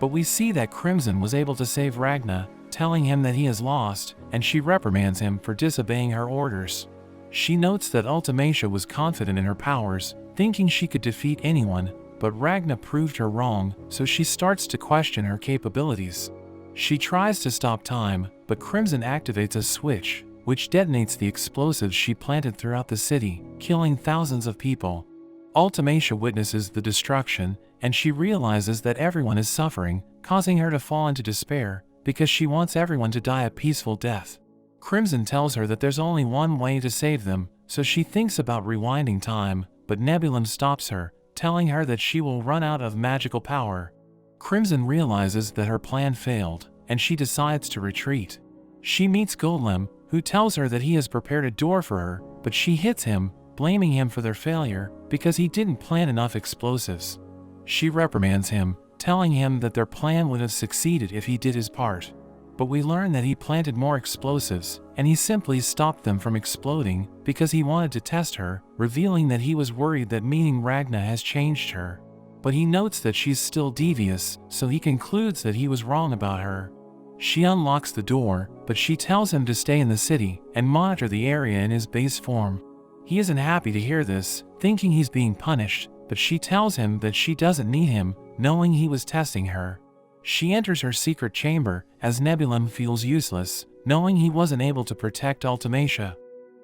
But we see that Crimson was able to save Ragna, telling him that he has lost, and she reprimands him for disobeying her orders. She notes that Ultimacia was confident in her powers, thinking she could defeat anyone, but Ragna proved her wrong, so she starts to question her capabilities. She tries to stop time, but Crimson activates a switch, which detonates the explosives she planted throughout the city, killing thousands of people. Ultimacia witnesses the destruction, and she realizes that everyone is suffering, causing her to fall into despair, because she wants everyone to die a peaceful death. Crimson tells her that there's only one way to save them, so she thinks about rewinding time, but Nebulum stops her, telling her that she will run out of magical power. Crimson realizes that her plan failed, and she decides to retreat. She meets Golem, who tells her that he has prepared a door for her, but she hits him, blaming him for their failure because he didn't plant enough explosives. She reprimands him, telling him that their plan would have succeeded if he did his part. But we learn that he planted more explosives, and he simply stopped them from exploding because he wanted to test her, revealing that he was worried that meeting Ragna has changed her. But he notes that she's still devious, so he concludes that he was wrong about her. She unlocks the door, but she tells him to stay in the city and monitor the area in his base form. He isn't happy to hear this, thinking he's being punished, but she tells him that she doesn't need him, knowing he was testing her. She enters her secret chamber, as Nebulum feels useless, knowing he wasn't able to protect Ultimacia.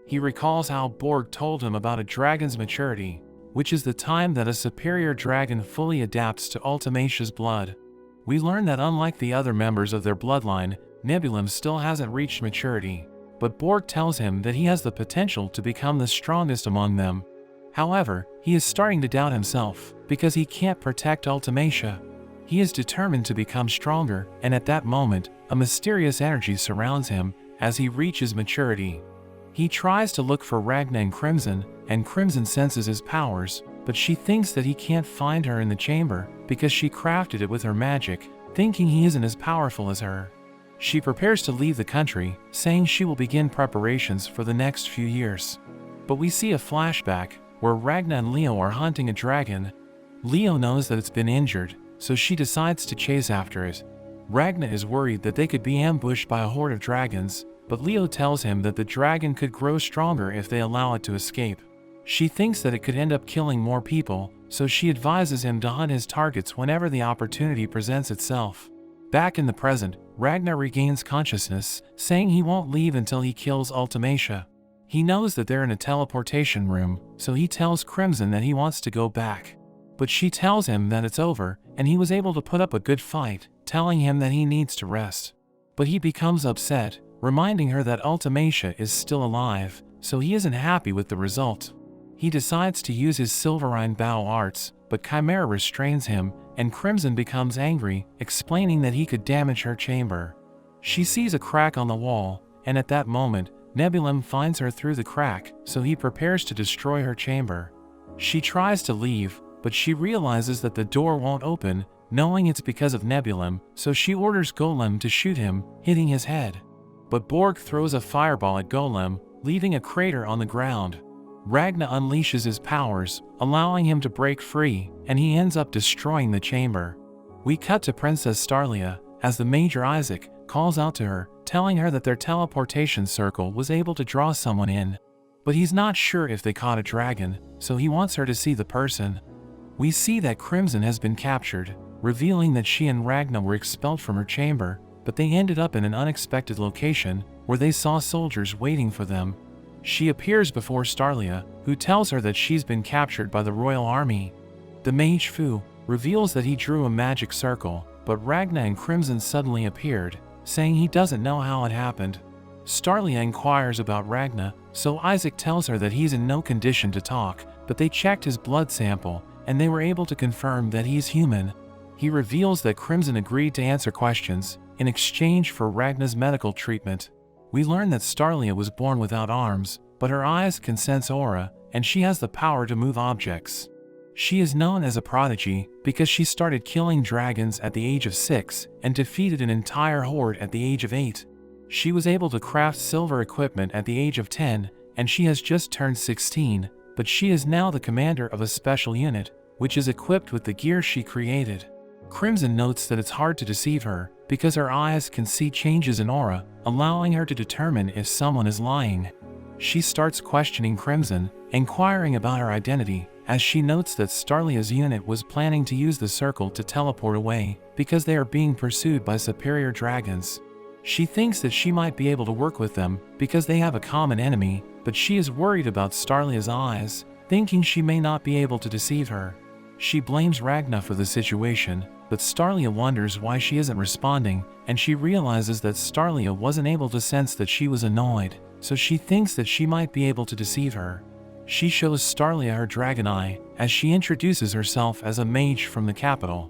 He recalls how Borg told him about a dragon's maturity, which is the time that a superior dragon fully adapts to Ultimacia's blood. We learn that unlike the other members of their bloodline, Nebulum still hasn't reached maturity, but Borg tells him that he has the potential to become the strongest among them. However, he is starting to doubt himself, because he can't protect Ultimacia. He is determined to become stronger, and at that moment, a mysterious energy surrounds him as he reaches maturity. He tries to look for Ragna and Crimson senses his powers, but she thinks that he can't find her in the chamber because she crafted it with her magic, thinking he isn't as powerful as her. She prepares to leave the country, saying she will begin preparations for the next few years. But we see a flashback where Ragna and Leo are hunting a dragon. Leo knows that it's been injured, so she decides to chase after it. Ragna is worried that they could be ambushed by a horde of dragons, but Leo tells him that the dragon could grow stronger if they allow it to escape. She thinks that it could end up killing more people, so she advises him to hunt his targets whenever the opportunity presents itself. Back in the present, Ragna regains consciousness, saying he won't leave until he kills Ultimacia. He knows that they're in a teleportation room, so he tells Crimson that he wants to go back. But she tells him that it's over, and he was able to put up a good fight, telling him that he needs to rest. But he becomes upset, reminding her that Ultimacia is still alive, so he isn't happy with the result. He decides to use his Silverine Bow arts, but Chimera restrains him, and Crimson becomes angry, explaining that he could damage her chamber. She sees a crack on the wall, and at that moment, Nebulum finds her through the crack, so he prepares to destroy her chamber. She tries to leave, but she realizes that the door won't open, knowing it's because of Nebulum, so she orders Golem to shoot him, hitting his head. But Borg throws a fireball at Golem, leaving a crater on the ground. Ragna unleashes his powers, allowing him to break free, and he ends up destroying the chamber. We cut to Princess Starlia, as the Major Isaac calls out to her, telling her that their teleportation circle was able to draw someone in. But he's not sure if they caught a dragon, so he wants her to see the person. We see that Crimson has been captured, revealing that she and Ragna were expelled from her chamber, but they ended up in an unexpected location, where they saw soldiers waiting for them. She appears before Starlia, who tells her that she's been captured by the royal army. The Mage Fu reveals that he drew a magic circle, but Ragna and Crimson suddenly appeared, saying he doesn't know how it happened. Starlia inquires about Ragna, so Isaac tells her that he's in no condition to talk, but they checked his blood sample, and they were able to confirm that he's human. He reveals that Crimson agreed to answer questions, in exchange for Ragna's medical treatment. We learn that Starlia was born without arms, but her eyes can sense aura, and she has the power to move objects. She is known as a prodigy because she started killing dragons at the age of 6 and defeated an entire horde at the age of 8. She was able to craft silver equipment at the age of 10, and she has just turned 16, but she is now the commander of a special unit, which is equipped with the gear she created. Crimson notes that it's hard to deceive her, because her eyes can see changes in aura, allowing her to determine if someone is lying. She starts questioning Crimson, inquiring about her identity, as she notes that Starlia's unit was planning to use the circle to teleport away, because they are being pursued by superior dragons. She thinks that she might be able to work with them, because they have a common enemy, but she is worried about Starlia's eyes, thinking she may not be able to deceive her. She blames Ragna for the situation, but Starlia wonders why she isn't responding, and she realizes that Starlia wasn't able to sense that she was annoyed, so she thinks that she might be able to deceive her. She shows Starlia her dragon eye, as she introduces herself as a mage from the capital.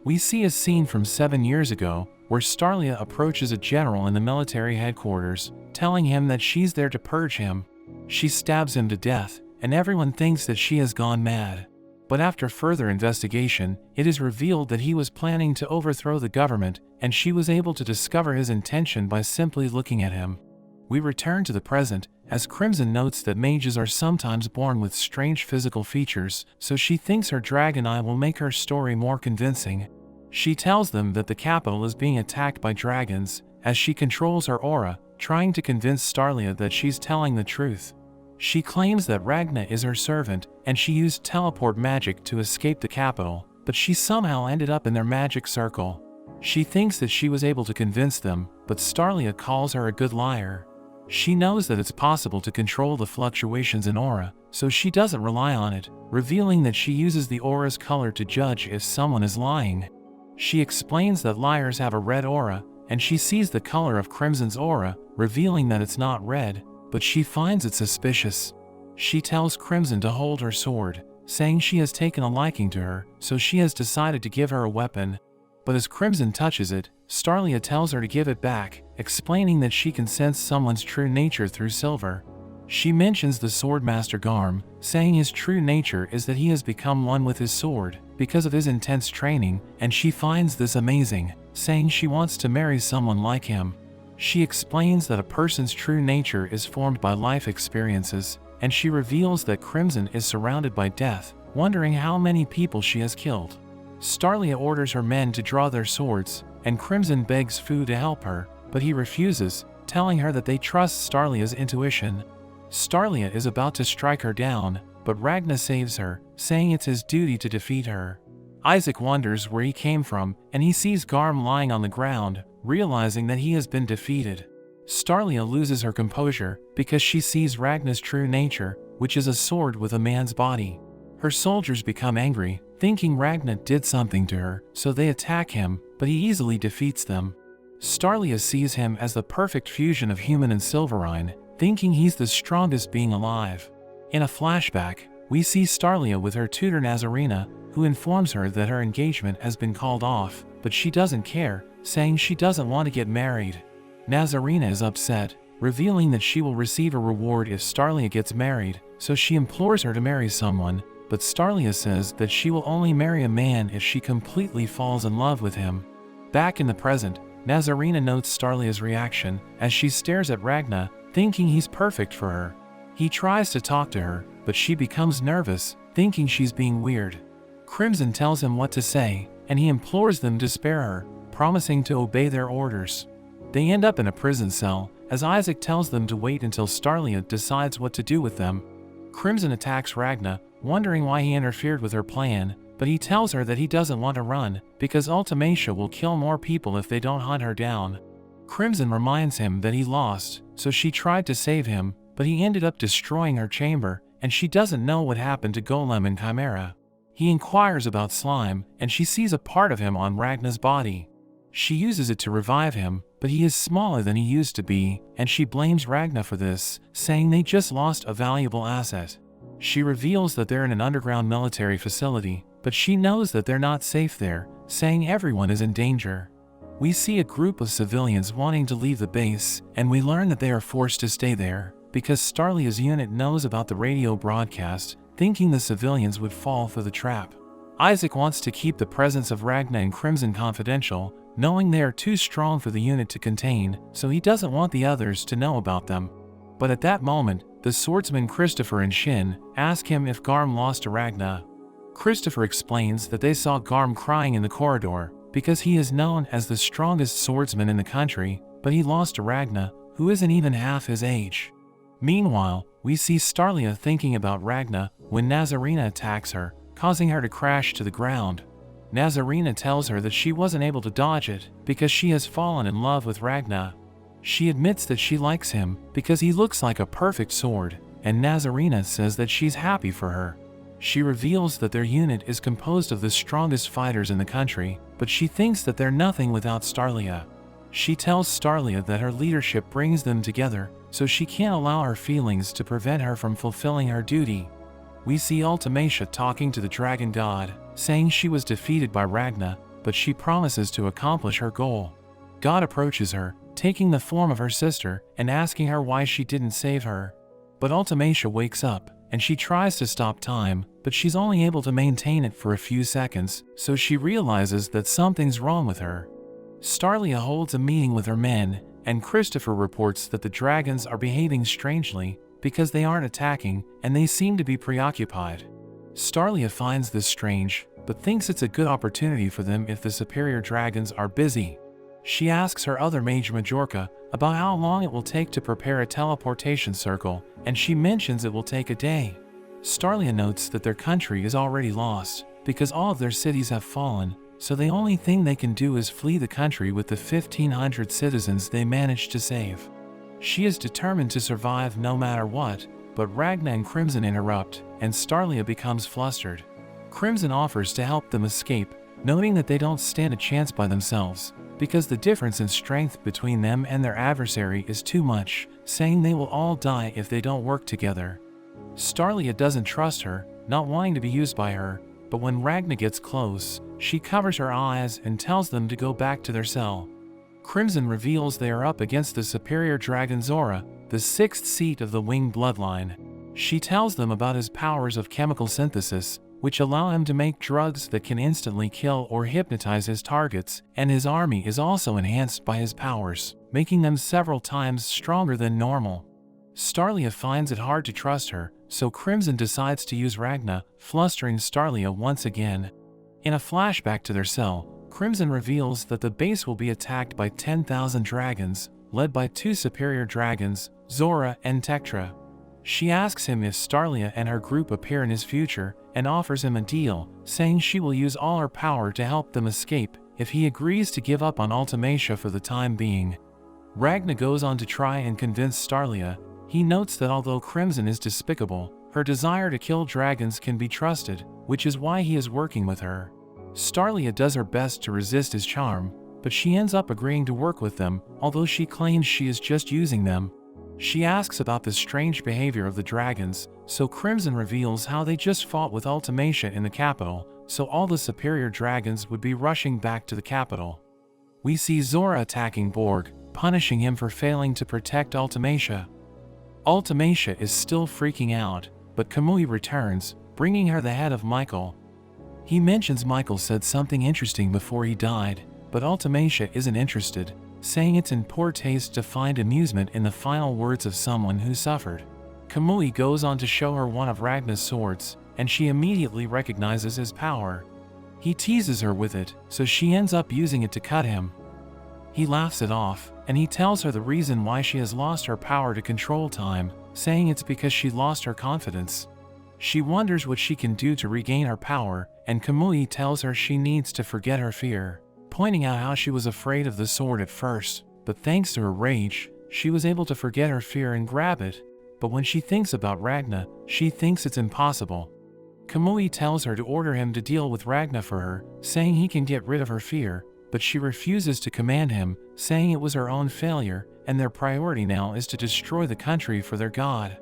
We see a scene from 7 years ago, where Starlia approaches a general in the military headquarters, telling him that she's there to purge him. She stabs him to death, and everyone thinks that she has gone mad. But after further investigation, it is revealed that he was planning to overthrow the government, and she was able to discover his intention by simply looking at him. We return to the present, as Crimson notes that mages are sometimes born with strange physical features, so she thinks her dragon eye will make her story more convincing. She tells them that the capital is being attacked by dragons, as she controls her aura, trying to convince Starlia that she's telling the truth. She claims that Ragna is her servant, and she used teleport magic to escape the capital, but she somehow ended up in their magic circle. She thinks that she was able to convince them, but Starlia calls her a good liar. She knows that it's possible to control the fluctuations in aura, so she doesn't rely on it, revealing that she uses the aura's color to judge if someone is lying. She explains that liars have a red aura, and she sees the color of Crimson's aura, revealing that it's not red, but she finds it suspicious. She tells Crimson to hold her sword, saying she has taken a liking to her, so she has decided to give her a weapon. But as Crimson touches it, Starlia tells her to give it back, explaining that she can sense someone's true nature through silver. She mentions the Swordmaster Garm, saying his true nature is that he has become one with his sword, because of his intense training, and she finds this amazing, saying she wants to marry someone like him. She explains that a person's true nature is formed by life experiences, and she reveals that Crimson is surrounded by death, wondering how many people she has killed. Starlia orders her men to draw their swords, and Crimson begs Fu to help her, but he refuses, telling her that they trust Starlia's intuition. Starlia is about to strike her down, but Ragna saves her, saying it's his duty to defeat her. Isaac wonders where he came from, and he sees Garm lying on the ground, realizing that he has been defeated. Starlia loses her composure because she sees Ragna's true nature, which is a sword with a man's body. Her soldiers become angry, thinking Ragna did something to her, so they attack him, but he easily defeats them. Starlia sees him as the perfect fusion of human and Silverine, thinking he's the strongest being alive. In a flashback, we see Starlia with her tutor Nazarena, who informs her that her engagement has been called off, but she doesn't care, saying she doesn't want to get married. Nazarena is upset, revealing that she will receive a reward if Starlia gets married, so she implores her to marry someone, but Starlia says that she will only marry a man if she completely falls in love with him. Back in the present, Nazarena notes Starlia's reaction as she stares at Ragna, thinking he's perfect for her. He tries to talk to her, but she becomes nervous, thinking she's being weird. Crimson tells him what to say, and he implores them to spare her, promising to obey their orders. They end up in a prison cell, as Isaac tells them to wait until Starlia decides what to do with them. Crimson attacks Ragna, wondering why he interfered with her plan, but he tells her that he doesn't want to run, because Ultimacia will kill more people if they don't hunt her down. Crimson reminds him that he lost, so she tried to save him, but he ended up destroying her chamber, and she doesn't know what happened to Golem and Chimera. He inquires about Slime, and she sees a part of him on Ragna's body. She uses it to revive him, but he is smaller than he used to be, and she blames Ragna for this, saying they just lost a valuable asset. She reveals that they're in an underground military facility, but she knows that they're not safe there, saying everyone is in danger. We see a group of civilians wanting to leave the base, and we learn that they are forced to stay there, because Starlia's unit knows about the radio broadcast, thinking the civilians would fall for the trap. Isaac wants to keep the presence of Ragna and Crimson confidential, knowing they are too strong for the unit to contain, so he doesn't want the others to know about them. But at that moment, the swordsmen Christopher and Shin ask him if Garm lost to Ragna. Christopher explains that they saw Garm crying in the corridor, because he is known as the strongest swordsman in the country, but he lost to Ragna, who isn't even half his age. Meanwhile, we see Starlia thinking about Ragna when Nazarena attacks her, causing her to crash to the ground. Nazarena tells her that she wasn't able to dodge it because she has fallen in love with Ragna. She admits that she likes him because he looks like a perfect sword, and Nazarena says that she's happy for her. She reveals that their unit is composed of the strongest fighters in the country, but she thinks that they're nothing without Starlia. She tells Starlia that her leadership brings them together, so she can't allow her feelings to prevent her from fulfilling her duty. We see Ultimacia talking to the dragon god, saying she was defeated by Ragna, but she promises to accomplish her goal. God approaches her, taking the form of her sister, and asking her why she didn't save her. But Ultimacia wakes up, and she tries to stop time, but she's only able to maintain it for a few seconds, so she realizes that something's wrong with her. Starlia holds a meeting with her men, and Christopher reports that the dragons are behaving strangely because they aren't attacking and they seem to be preoccupied. Starlia finds this strange, but thinks it's a good opportunity for them if the superior dragons are busy. She asks her other mage Majorca about how long it will take to prepare a teleportation circle, and she mentions it will take a day. Starlia notes that their country is already lost because all of their cities have fallen, so the only thing they can do is flee the country with the 1,500 citizens they managed to save. She is determined to survive no matter what, but Ragna and Crimson interrupt, and Starlia becomes flustered. Crimson offers to help them escape, noting that they don't stand a chance by themselves, because the difference in strength between them and their adversary is too much, saying they will all die if they don't work together. Starlia doesn't trust her, not wanting to be used by her, but when Ragna gets close, she covers her eyes and tells them to go back to their cell. Crimson reveals they are up against the superior dragon Zora, the 6th seat of the Winged bloodline. She tells them about his powers of chemical synthesis, which allow him to make drugs that can instantly kill or hypnotize his targets, and his army is also enhanced by his powers, making them several times stronger than normal. Starlia finds it hard to trust her, so Crimson decides to use Ragna, flustering Starlia once again. In a flashback to their cell, Crimson reveals that the base will be attacked by 10,000 dragons, led by 2 superior dragons, Zora and Tectra. She asks him if Starlia and her group appear in his future and offers him a deal, saying she will use all her power to help them escape if he agrees to give up on Ultimacia for the time being. Ragna goes on to try and convince Starlia. He notes that although Crimson is despicable, her desire to kill dragons can be trusted, which is why he is working with her. Starlia does her best to resist his charm, but she ends up agreeing to work with them, although she claims she is just using them. She asks about the strange behavior of the dragons, so Crimson reveals how they just fought with Ultimacia in the capital, so all the superior dragons would be rushing back to the capital. We see Zora attacking Borg, punishing him for failing to protect Ultimacia. Ultimacia is still freaking out, but Kamui returns, bringing her the head of Michael. He mentions Michael said something interesting before he died, but Ultimacia isn't interested, saying it's in poor taste to find amusement in the final words of someone who suffered. Kamui goes on to show her one of Ragna's swords, and she immediately recognizes his power. He teases her with it, so she ends up using it to cut him. He laughs it off, and he tells her the reason why she has lost her power to control time, saying it's because she lost her confidence. She wonders what she can do to regain her power, and Kamui tells her she needs to forget her fear, pointing out how she was afraid of the sword at first, but thanks to her rage, she was able to forget her fear and grab it. But when she thinks about Ragna, she thinks it's impossible. Kamui tells her to order him to deal with Ragna for her, saying he can get rid of her fear, but she refuses to command him, saying it was her own failure, and their priority now is to destroy the country for their god.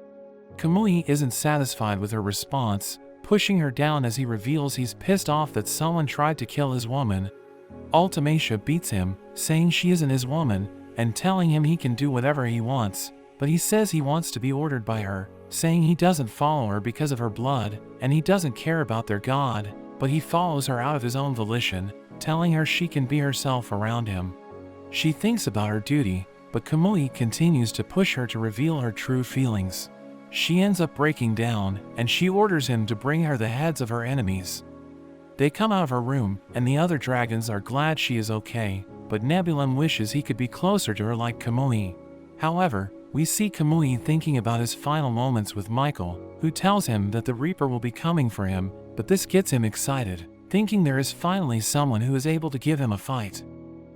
Kamui isn't satisfied with her response, pushing her down as he reveals he's pissed off that someone tried to kill his woman. Ultimacia beats him, saying she isn't his woman, and telling him he can do whatever he wants, but he says he wants to be ordered by her, saying he doesn't follow her because of her blood, and he doesn't care about their god, but he follows her out of his own volition, telling her she can be herself around him. She thinks about her duty, but Kamui continues to push her to reveal her true feelings. She ends up breaking down, and she orders him to bring her the heads of her enemies. They come out of her room, and the other dragons are glad she is okay, but Nebulum wishes he could be closer to her like Kamui. However, we see Kamui thinking about his final moments with Michael, who tells him that the Reaper will be coming for him, but this gets him excited, thinking there is finally someone who is able to give him a fight.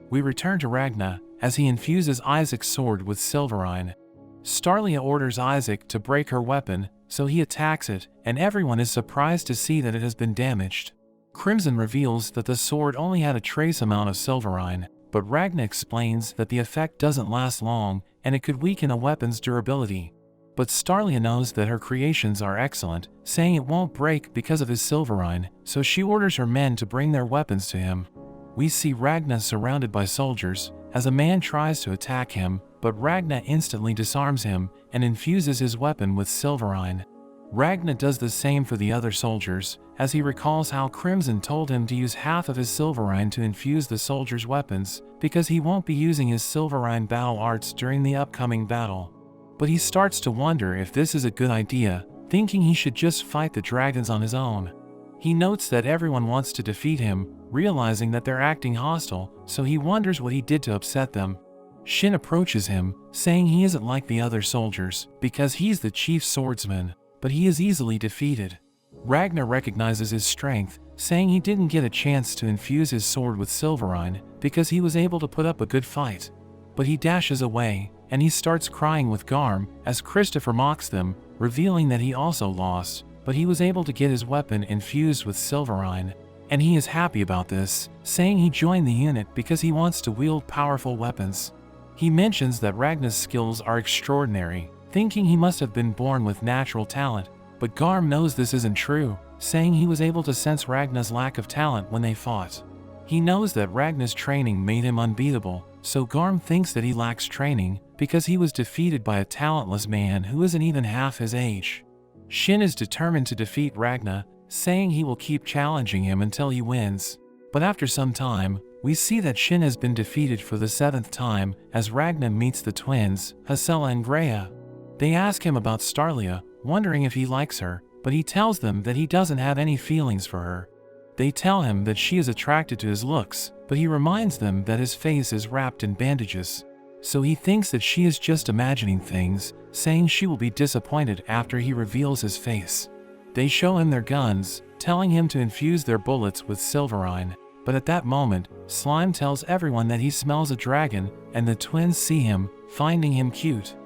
We return to Ragna, as he infuses Isaac's sword with Silverine. Starlia orders Isaac to break her weapon, so he attacks it, and everyone is surprised to see that it has been damaged. Crimson reveals that the sword only had a trace amount of Silverine, but Ragna explains that the effect doesn't last long, and it could weaken a weapon's durability. But Starlia knows that her creations are excellent, saying it won't break because of his Silverine, so she orders her men to bring their weapons to him. We see Ragna surrounded by soldiers, as a man tries to attack him, but Ragna instantly disarms him and infuses his weapon with Silverine. Ragna does the same for the other soldiers, as he recalls how Crimson told him to use half of his Silverine to infuse the soldiers' weapons, because he won't be using his Silverine battle arts during the upcoming battle. But he starts to wonder if this is a good idea, thinking he should just fight the dragons on his own. He notes that everyone wants to defeat him, realizing that they're acting hostile, so he wonders what he did to upset them. Shin approaches him, saying he isn't like the other soldiers, because he's the chief swordsman, but he is easily defeated. Ragna recognizes his strength, saying he didn't get a chance to infuse his sword with Silverine, because he was able to put up a good fight. But he dashes away, and he starts crying with Garm, as Christopher mocks them, revealing that he also lost, but he was able to get his weapon infused with Silverine. And he is happy about this, saying he joined the unit because he wants to wield powerful weapons. He mentions that Ragna's skills are extraordinary, thinking he must have been born with natural talent, but Garm knows this isn't true, saying he was able to sense Ragna's lack of talent when they fought. He knows that Ragna's training made him unbeatable, so Garm thinks that he lacks training because he was defeated by a talentless man who isn't even half his age. Shin is determined to defeat Ragna, saying he will keep challenging him until he wins. But after some time, we see that Shin has been defeated for the 7th time as Ragna meets the twins, Hasela and Greya. They ask him about Starlia, wondering if he likes her, but he tells them that he doesn't have any feelings for her. They tell him that she is attracted to his looks, but he reminds them that his face is wrapped in bandages. so he thinks that she is just imagining things, saying she will be disappointed after he reveals his face. They show him their guns, telling him to infuse their bullets with silverine, but at that moment, Slime tells everyone that he smells a dragon, and the twins see him, finding him cute.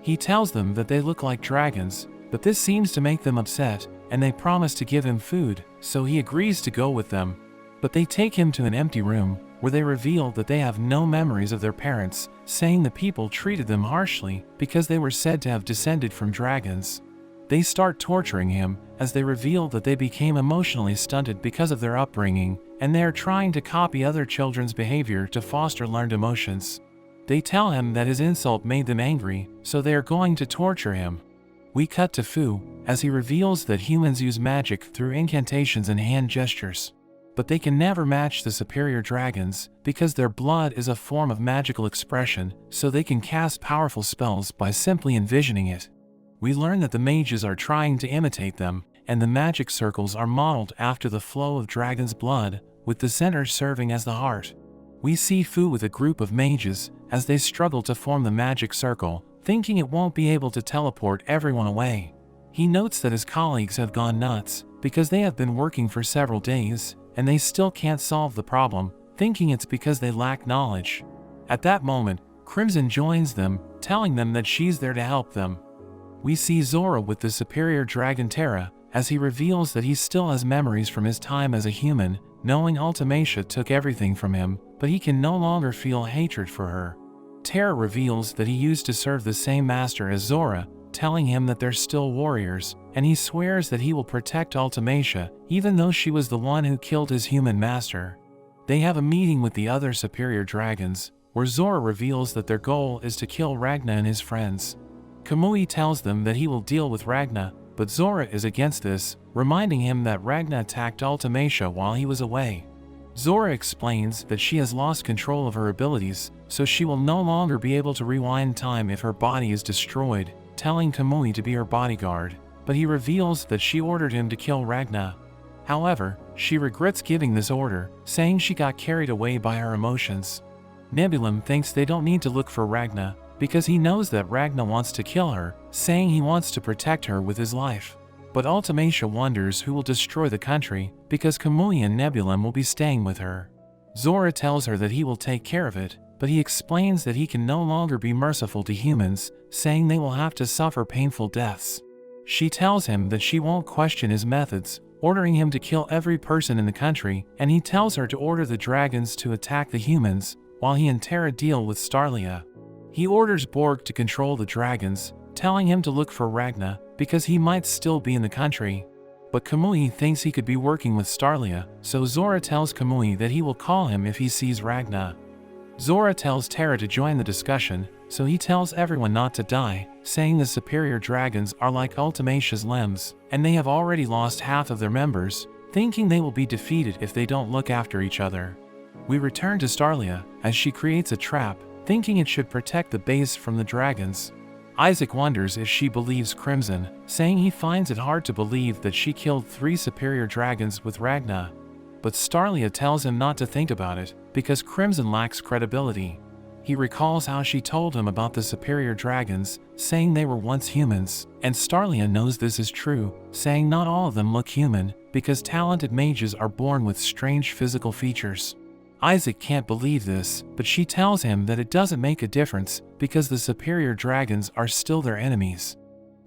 He tells them that they look like dragons, but this seems to make them upset, and they promise to give him food, so he agrees to go with them. But they take him to an empty room, where they reveal that they have no memories of their parents, saying the people treated them harshly because they were said to have descended from dragons. They start torturing him, as they reveal that they became emotionally stunted because of their upbringing, and they are trying to copy other children's behavior to foster learned emotions. They tell him that his insult made them angry, so they are going to torture him. We cut to Fu, as he reveals that humans use magic through incantations and hand gestures. But they can never match the superior dragons, because their blood is a form of magical expression, so they can cast powerful spells by simply envisioning it. We learn that the mages are trying to imitate them, and the magic circles are modeled after the flow of dragon's blood, with the center serving as the heart. We see Fu with a group of mages, as they struggle to form the magic circle, thinking it won't be able to teleport everyone away. He notes that his colleagues have gone nuts, because they have been working for several days, and they still can't solve the problem, thinking it's because they lack knowledge. At that moment, Crimson joins them, telling them that she's there to help them. We see Zora with the superior dragon Terra, as he reveals that he still has memories from his time as a human, knowing Ultimacia took everything from him, but he can no longer feel hatred for her. Terra reveals that he used to serve the same master as Zora, telling him that they're still warriors, and he swears that he will protect Ultimacia, even though she was the one who killed his human master. They have a meeting with the other superior dragons, where Zora reveals that their goal is to kill Ragna and his friends. Kamui tells them that he will deal with Ragna, but Zora is against this, reminding him that Ragna attacked Ultimacia while he was away. Zora explains that she has lost control of her abilities, so she will no longer be able to rewind time if her body is destroyed, telling Kamui to be her bodyguard, but he reveals that she ordered him to kill Ragna. However, she regrets giving this order, saying she got carried away by her emotions. Nebulum thinks they don't need to look for Ragna, because he knows that Ragna wants to kill her, saying he wants to protect her with his life. But Ultimacia wonders who will destroy the country, because Kamui and Nebulum will be staying with her. Zora tells her that he will take care of it, but he explains that he can no longer be merciful to humans, saying they will have to suffer painful deaths. She tells him that she won't question his methods, ordering him to kill every person in the country, and he tells her to order the dragons to attack the humans, while he and Terra deal with Starlia. He orders Borg to control the dragons, telling him to look for Ragna, because he might still be in the country. But Kamui thinks he could be working with Starlia, so Zora tells Kamui that he will call him if he sees Ragna. Zora tells Terra to join the discussion, so he tells everyone not to die, saying the superior dragons are like Ultimacia's limbs, and they have already lost half of their members, thinking they will be defeated if they don't look after each other. We return to Starlia, as she creates a trap, thinking it should protect the base from the dragons. Isaac wonders if she believes Crimson, saying he finds it hard to believe that she killed 3 superior dragons with Ragna. But Starlia tells him not to think about it, because Crimson lacks credibility. He recalls how she told him about the superior dragons, saying they were once humans, and Starlia knows this is true, saying not all of them look human, because talented mages are born with strange physical features. Isaac can't believe this, but she tells him that it doesn't make a difference, because the superior dragons are still their enemies.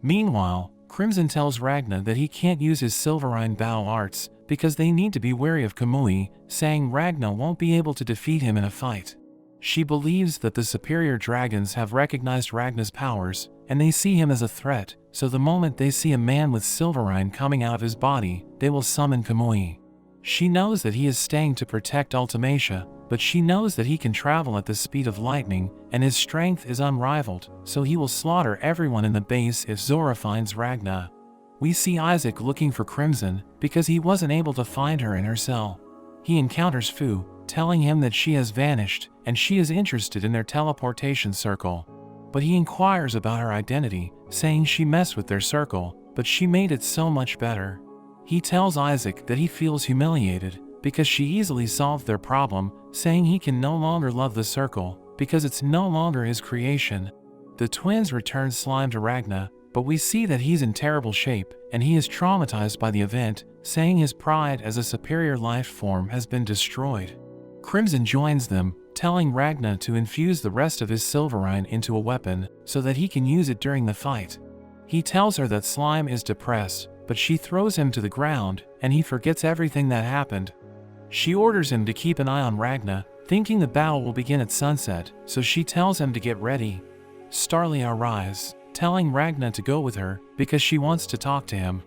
Meanwhile, Crimson tells Ragna that he can't use his Silverine Bow arts, because they need to be wary of Kamui, saying Ragna won't be able to defeat him in a fight. She believes that the superior dragons have recognized Ragna's powers, and they see him as a threat, so the moment they see a man with Silverine coming out of his body, they will summon Kamui. She knows that he is staying to protect Ultimacia, but she knows that he can travel at the speed of lightning, and his strength is unrivaled, so he will slaughter everyone in the base if Zora finds Ragna. We see Isaac looking for Crimson, because he wasn't able to find her in her cell. He encounters Fu, telling him that she has vanished, and she is interested in their teleportation circle. But he inquires about her identity, saying she messed with their circle, but she made it so much better. He tells Isaac that he feels humiliated, because she easily solved their problem, saying he can no longer love the circle, because it's no longer his creation. The twins return slime to Ragna, but we see that he's in terrible shape, and he is traumatized by the event, saying his pride as a superior life form has been destroyed. Crimson joins them, telling Ragna to infuse the rest of his silverine into a weapon, so that he can use it during the fight. He tells her that Slime is depressed, but she throws him to the ground, and he forgets everything that happened. She orders him to keep an eye on Ragna, thinking the battle will begin at sunset, so she tells him to get ready. Starlia arrives, telling Ragna to go with her, because she wants to talk to him.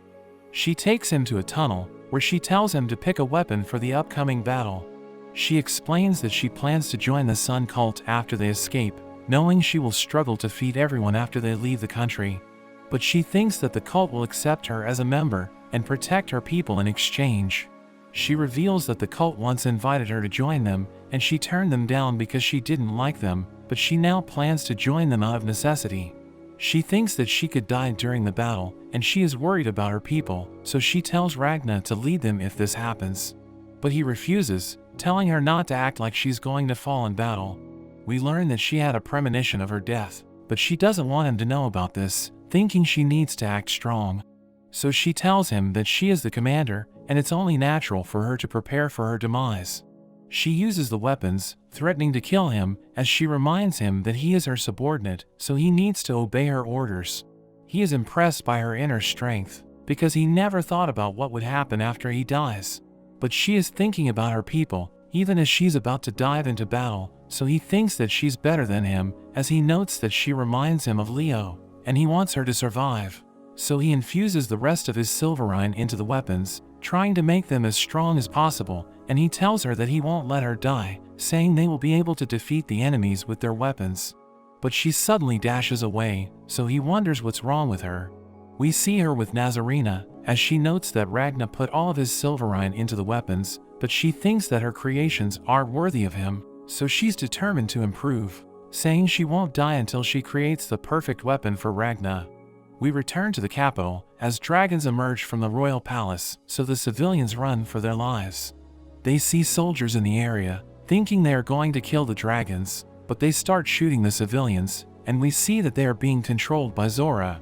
She takes him to a tunnel, where she tells him to pick a weapon for the upcoming battle. She explains that she plans to join the Sun Cult after they escape, knowing she will struggle to feed everyone after they leave the country. But she thinks that the cult will accept her as a member, and protect her people in exchange. She reveals that the cult once invited her to join them, and she turned them down because she didn't like them, but she now plans to join them out of necessity. She thinks that she could die during the battle, and she is worried about her people, so she tells Ragna to lead them if this happens. But he refuses, telling her not to act like she's going to fall in battle. We learn that she had a premonition of her death, but she doesn't want him to know about this, thinking she needs to act strong. So she tells him that she is the commander, and it's only natural for her to prepare for her demise. She uses the weapons, threatening to kill him, as she reminds him that he is her subordinate, so he needs to obey her orders. He is impressed by her inner strength, because he never thought about what would happen after he dies. But she is thinking about her people, even as she's about to dive into battle, so he thinks that she's better than him, as he notes that she reminds him of Leo, and he wants her to survive. So he infuses the rest of his silverine into the weapons, trying to make them as strong as possible, and he tells her that he won't let her die, saying they will be able to defeat the enemies with their weapons. But she suddenly dashes away, so he wonders what's wrong with her. We see her with Nazarena, as she notes that Ragna put all of his silverine into the weapons, but she thinks that her creations aren't worthy of him, so she's determined to improve, saying she won't die until she creates the perfect weapon for Ragna. We return to the capital, as dragons emerge from the royal palace, so the civilians run for their lives. They see soldiers in the area, thinking they are going to kill the dragons, but they start shooting the civilians, and we see that they are being controlled by Zora.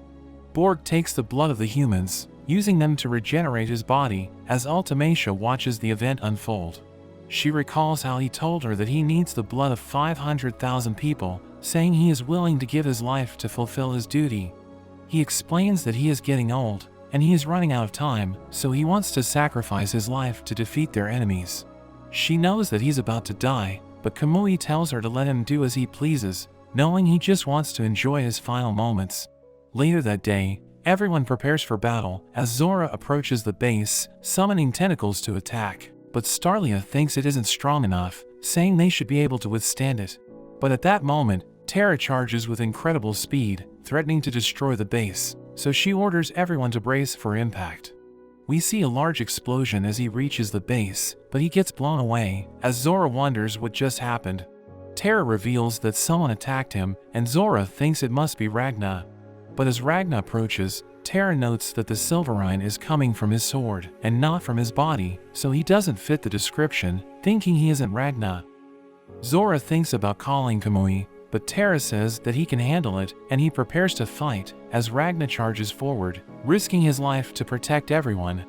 Borg takes the blood of the humans, using them to regenerate his body, as Ultimacia watches the event unfold. She recalls how he told her that he needs the blood of 500,000 people, saying he is willing to give his life to fulfill his duty. He explains that he is getting old, and he is running out of time, so he wants to sacrifice his life to defeat their enemies. She knows that he's about to die, but Kamui tells her to let him do as he pleases, knowing he just wants to enjoy his final moments. Later that day, everyone prepares for battle, as Zora approaches the base, summoning tentacles to attack, but Starlia thinks it isn't strong enough, saying they should be able to withstand it. But at that moment, Terra charges with incredible speed, threatening to destroy the base, so she orders everyone to brace for impact. We see a large explosion as he reaches the base, but he gets blown away, as Zora wonders what just happened. Terra reveals that someone attacked him, and Zora thinks it must be Ragna. But as Ragna approaches, Terra notes that the silverine is coming from his sword, and not from his body, so he doesn't fit the description, thinking he isn't Ragna. Zora thinks about calling Kamui, but Terra says that he can handle it, and he prepares to fight, as Ragna charges forward, risking his life to protect everyone.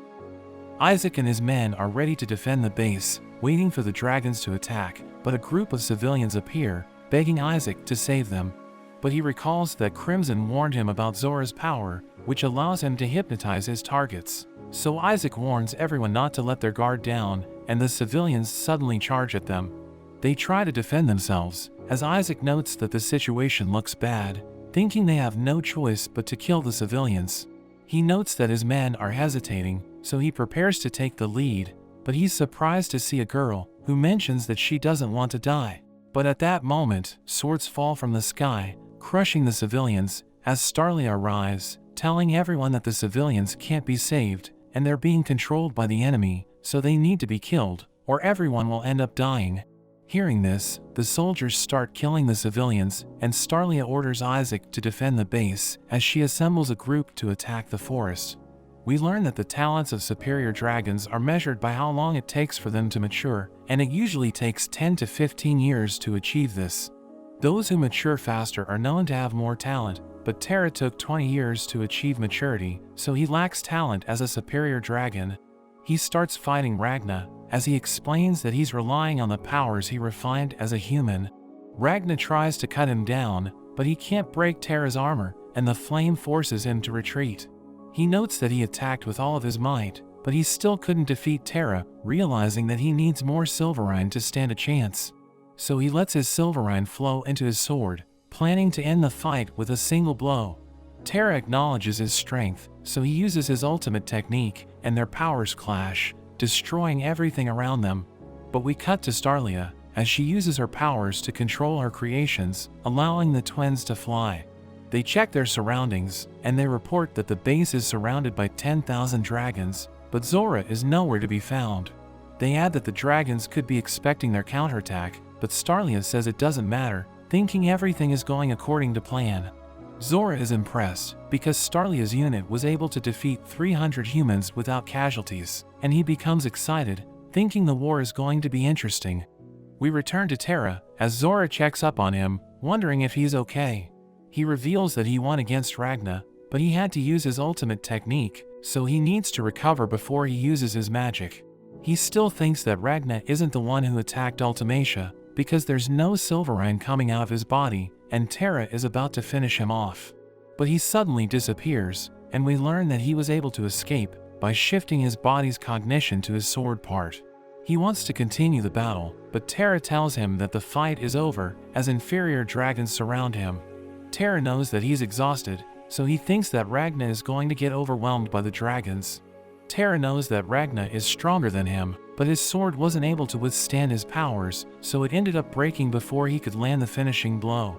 Isaac and his men are ready to defend the base, waiting for the dragons to attack, but a group of civilians appear, begging Isaac to save them. But he recalls that Crimson warned him about Zora's power, which allows him to hypnotize his targets. So Isaac warns everyone not to let their guard down, and the civilians suddenly charge at them. They try to defend themselves, as Isaac notes that the situation looks bad, thinking they have no choice but to kill the civilians. He notes that his men are hesitating, so he prepares to take the lead, but he's surprised to see a girl, who mentions that she doesn't want to die. But at that moment, swords fall from the sky, crushing the civilians, as Starlia arrives, telling everyone that the civilians can't be saved, and they're being controlled by the enemy, so they need to be killed, or everyone will end up dying. Hearing this, the soldiers start killing the civilians, and Starlia orders Isaac to defend the base, as she assembles a group to attack the forest. We learn that the talents of superior dragons are measured by how long it takes for them to mature, and it usually takes 10 to 15 years to achieve this. Those who mature faster are known to have more talent, but Terra took 20 years to achieve maturity, so he lacks talent as a superior dragon. He starts fighting Ragna, as he explains that he's relying on the powers he refined as a human. Ragna tries to cut him down, but he can't break Terra's armor, and the flame forces him to retreat. He notes that he attacked with all of his might, but he still couldn't defeat Terra, realizing that he needs more Silverine to stand a chance. So he lets his Silverine flow into his sword, planning to end the fight with a single blow. Terra acknowledges his strength, so he uses his ultimate technique, and their powers clash, destroying everything around them. But we cut to Starlia, as she uses her powers to control her creations, allowing the twins to fly. They check their surroundings, and they report that the base is surrounded by 10,000 dragons, but Zora is nowhere to be found. They add that the dragons could be expecting their counterattack, but Starlia says it doesn't matter, thinking everything is going according to plan. Zora is impressed, because Starlia's unit was able to defeat 300 humans without casualties, and he becomes excited, thinking the war is going to be interesting. We return to Terra, as Zora checks up on him, wondering if he's okay. He reveals that he won against Ragna, but he had to use his ultimate technique, so he needs to recover before he uses his magic. He still thinks that Ragna isn't the one who attacked Ultimacia, because there's no Silverine coming out of his body, and Terra is about to finish him off. But he suddenly disappears, and we learn that he was able to escape by shifting his body's cognition to his sword part. He wants to continue the battle, but Terra tells him that the fight is over, as inferior dragons surround him. Terra knows that he's exhausted, so he thinks that Ragna is going to get overwhelmed by the dragons. Terra knows that Ragna is stronger than him, but his sword wasn't able to withstand his powers, so it ended up breaking before he could land the finishing blow.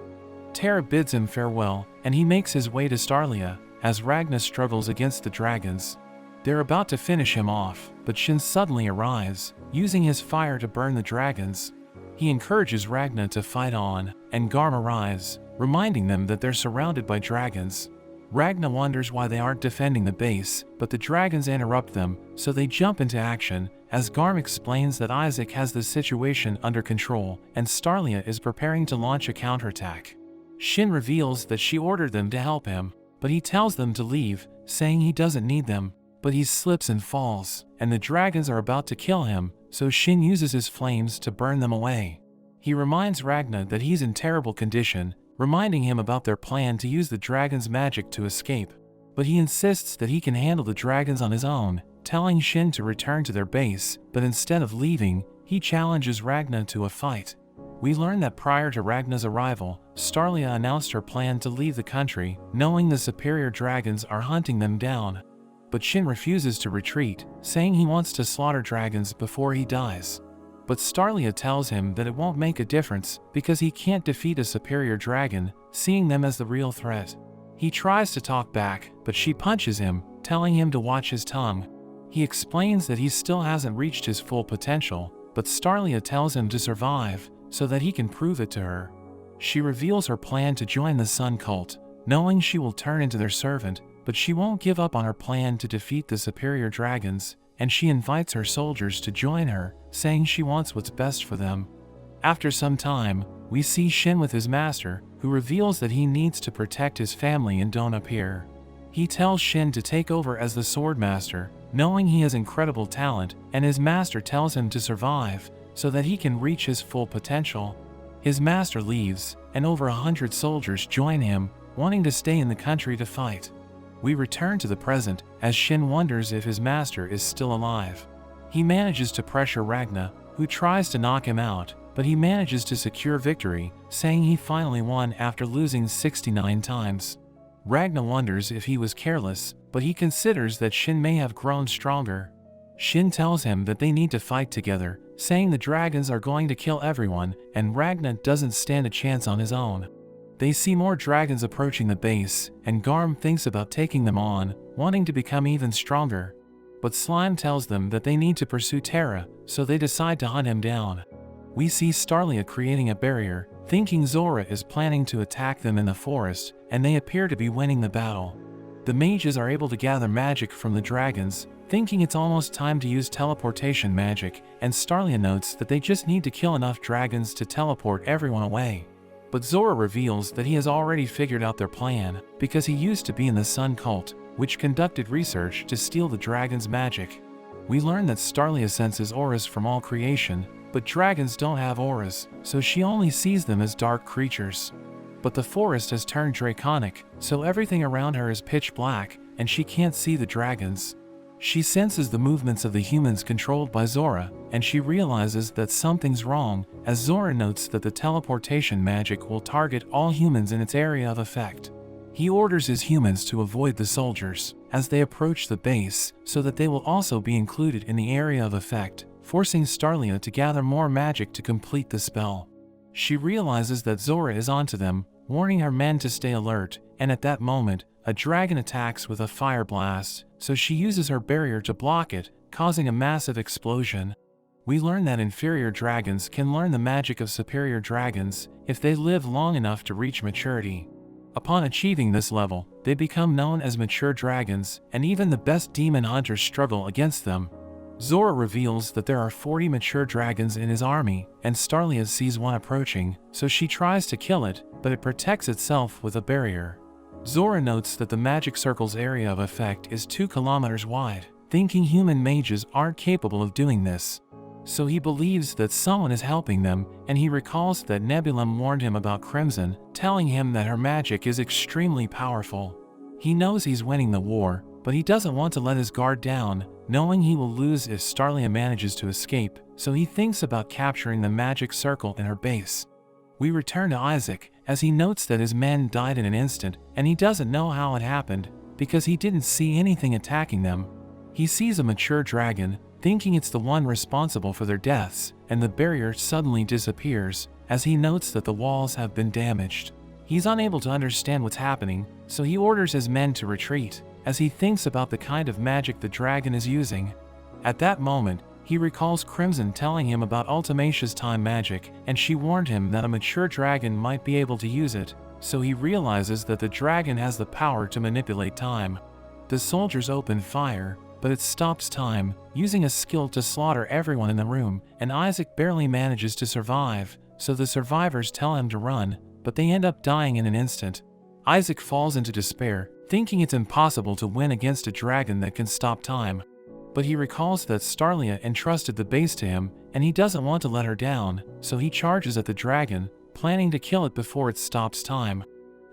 Terra bids him farewell, and he makes his way to Starlia, as Ragna struggles against the dragons. They're about to finish him off, but Shin suddenly arrives, using his fire to burn the dragons. He encourages Ragna to fight on, and Garm arrives, reminding them that they're surrounded by dragons. Ragna wonders why they aren't defending the base, but the dragons interrupt them, so they jump into action, as Garm explains that Isaac has the situation under control, and Starlia is preparing to launch a counterattack. Shin reveals that she ordered them to help him, but he tells them to leave, saying he doesn't need them, but he slips and falls, and the dragons are about to kill him, so Shin uses his flames to burn them away. He reminds Ragna that he's in terrible condition, reminding him about their plan to use the dragon's magic to escape. But he insists that he can handle the dragons on his own, telling Shin to return to their base, but instead of leaving, he challenges Ragna to a fight. We learn that prior to Ragna's arrival, Starlia announced her plan to leave the country, knowing the superior dragons are hunting them down. But Shin refuses to retreat, saying he wants to slaughter dragons before he dies. But Starlia tells him that it won't make a difference because he can't defeat a superior dragon, seeing them as the real threat. He tries to talk back, but she punches him, telling him to watch his tongue. He explains that he still hasn't reached his full potential, but Starlia tells him to survive, so that he can prove it to her. She reveals her plan to join the Sun Cult, knowing she will turn into their servant, but she won't give up on her plan to defeat the superior dragons, and she invites her soldiers to join her, saying she wants what's best for them. After some time, we see Shin with his master, who reveals that he needs to protect his family and don't appear. He tells Shin to take over as the sword master, knowing he has incredible talent, and his master tells him to survive, so that he can reach his full potential. His master leaves, and over 100 soldiers join him, wanting to stay in the country to fight. We return to the present, as Shin wonders if his master is still alive. He manages to pressure Ragna, who tries to knock him out, but he manages to secure victory, saying he finally won after losing 69 times. Ragna wonders if he was careless, but he considers that Shin may have grown stronger. Shin tells him that they need to fight together, saying the dragons are going to kill everyone, and Ragna doesn't stand a chance on his own. They see more dragons approaching the base, and Garm thinks about taking them on, wanting to become even stronger. But Slime tells them that they need to pursue Terra, so they decide to hunt him down. We see Starlia creating a barrier, thinking Zora is planning to attack them in the forest, and they appear to be winning the battle. The mages are able to gather magic from the dragons, thinking it's almost time to use teleportation magic, and Starlia notes that they just need to kill enough dragons to teleport everyone away. But Zora reveals that he has already figured out their plan, because he used to be in the Sun Cult, which conducted research to steal the dragon's magic. We learn that Starlia senses auras from all creation, but dragons don't have auras, so she only sees them as dark creatures. But the forest has turned draconic, so everything around her is pitch black, and she can't see the dragons. She senses the movements of the humans controlled by Zora, and she realizes that something's wrong, as Zora notes that the teleportation magic will target all humans in its area of effect. He orders his humans to avoid the soldiers as they approach the base, so that they will also be included in the area of effect, forcing Starlia to gather more magic to complete the spell. She realizes that Zora is onto them, warning her men to stay alert, and at that moment, a dragon attacks with a fire blast, so she uses her barrier to block it, causing a massive explosion. We learn that inferior dragons can learn the magic of superior dragons if they live long enough to reach maturity. Upon achieving this level, they become known as mature dragons, and even the best demon hunters struggle against them. Zora reveals that there are 40 mature dragons in his army, and Starlia sees one approaching, so she tries to kill it, but it protects itself with a barrier. Zora notes that the magic circle's area of effect is 2 kilometers wide, thinking human mages aren't capable of doing this. So he believes that someone is helping them, and he recalls that Nebulum warned him about Crimson, telling him that her magic is extremely powerful. He knows he's winning the war, but he doesn't want to let his guard down, knowing he will lose if Starlia manages to escape, so he thinks about capturing the magic circle in her base. We return to Isaac, as he notes that his men died in an instant, and he doesn't know how it happened, because he didn't see anything attacking them. He sees a mature dragon, thinking it's the one responsible for their deaths, and the barrier suddenly disappears, as he notes that the walls have been damaged. He's unable to understand what's happening, so he orders his men to retreat, as he thinks about the kind of magic the dragon is using. At that moment, he recalls Crimson telling him about Ultimatia's time magic, and she warned him that a mature dragon might be able to use it, so he realizes that the dragon has the power to manipulate time. The soldiers open fire, but it stops time, using a skill to slaughter everyone in the room, and Isaac barely manages to survive, so the survivors tell him to run, but they end up dying in an instant. Isaac falls into despair, thinking it's impossible to win against a dragon that can stop time. But he recalls that Starlia entrusted the base to him, and he doesn't want to let her down, so he charges at the dragon, planning to kill it before it stops time.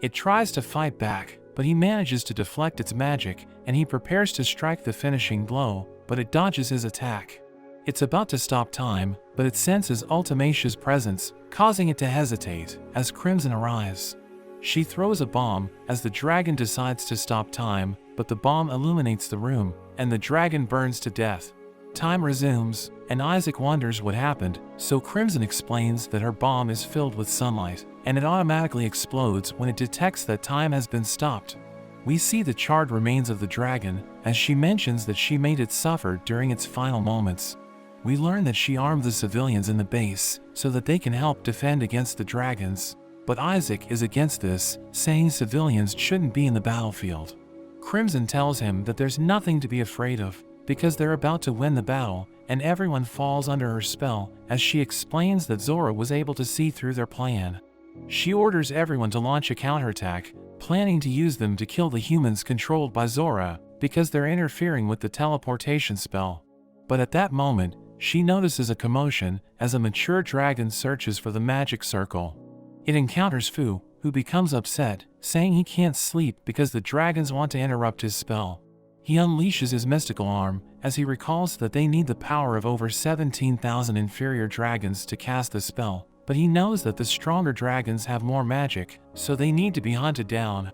It tries to fight back, but he manages to deflect its magic, and he prepares to strike the finishing blow, but it dodges his attack. It's about to stop time, but it senses Ultimatia's presence, causing it to hesitate, as Crimson arrives. She throws a bomb, as the dragon decides to stop time, but the bomb illuminates the room, and the dragon burns to death. Time resumes, and Isaac wonders what happened, so Crimson explains that her bomb is filled with sunlight, and it automatically explodes when it detects that time has been stopped. We see the charred remains of the dragon, as she mentions that she made it suffer during its final moments. We learn that she armed the civilians in the base, so that they can help defend against the dragons. But Isaac is against this, saying civilians shouldn't be in the battlefield. Crimson tells him that there's nothing to be afraid of, because they're about to win the battle, and everyone falls under her spell, as she explains that Zora was able to see through their plan. She orders everyone to launch a counterattack, planning to use them to kill the humans controlled by Zora, because they're interfering with the teleportation spell. But at that moment, she notices a commotion, as a mature dragon searches for the magic circle. It encounters Fu, who becomes upset, saying he can't sleep because the dragons want to interrupt his spell. He unleashes his mystical arm, as he recalls that they need the power of over 17,000 inferior dragons to cast the spell, but he knows that the stronger dragons have more magic, so they need to be hunted down.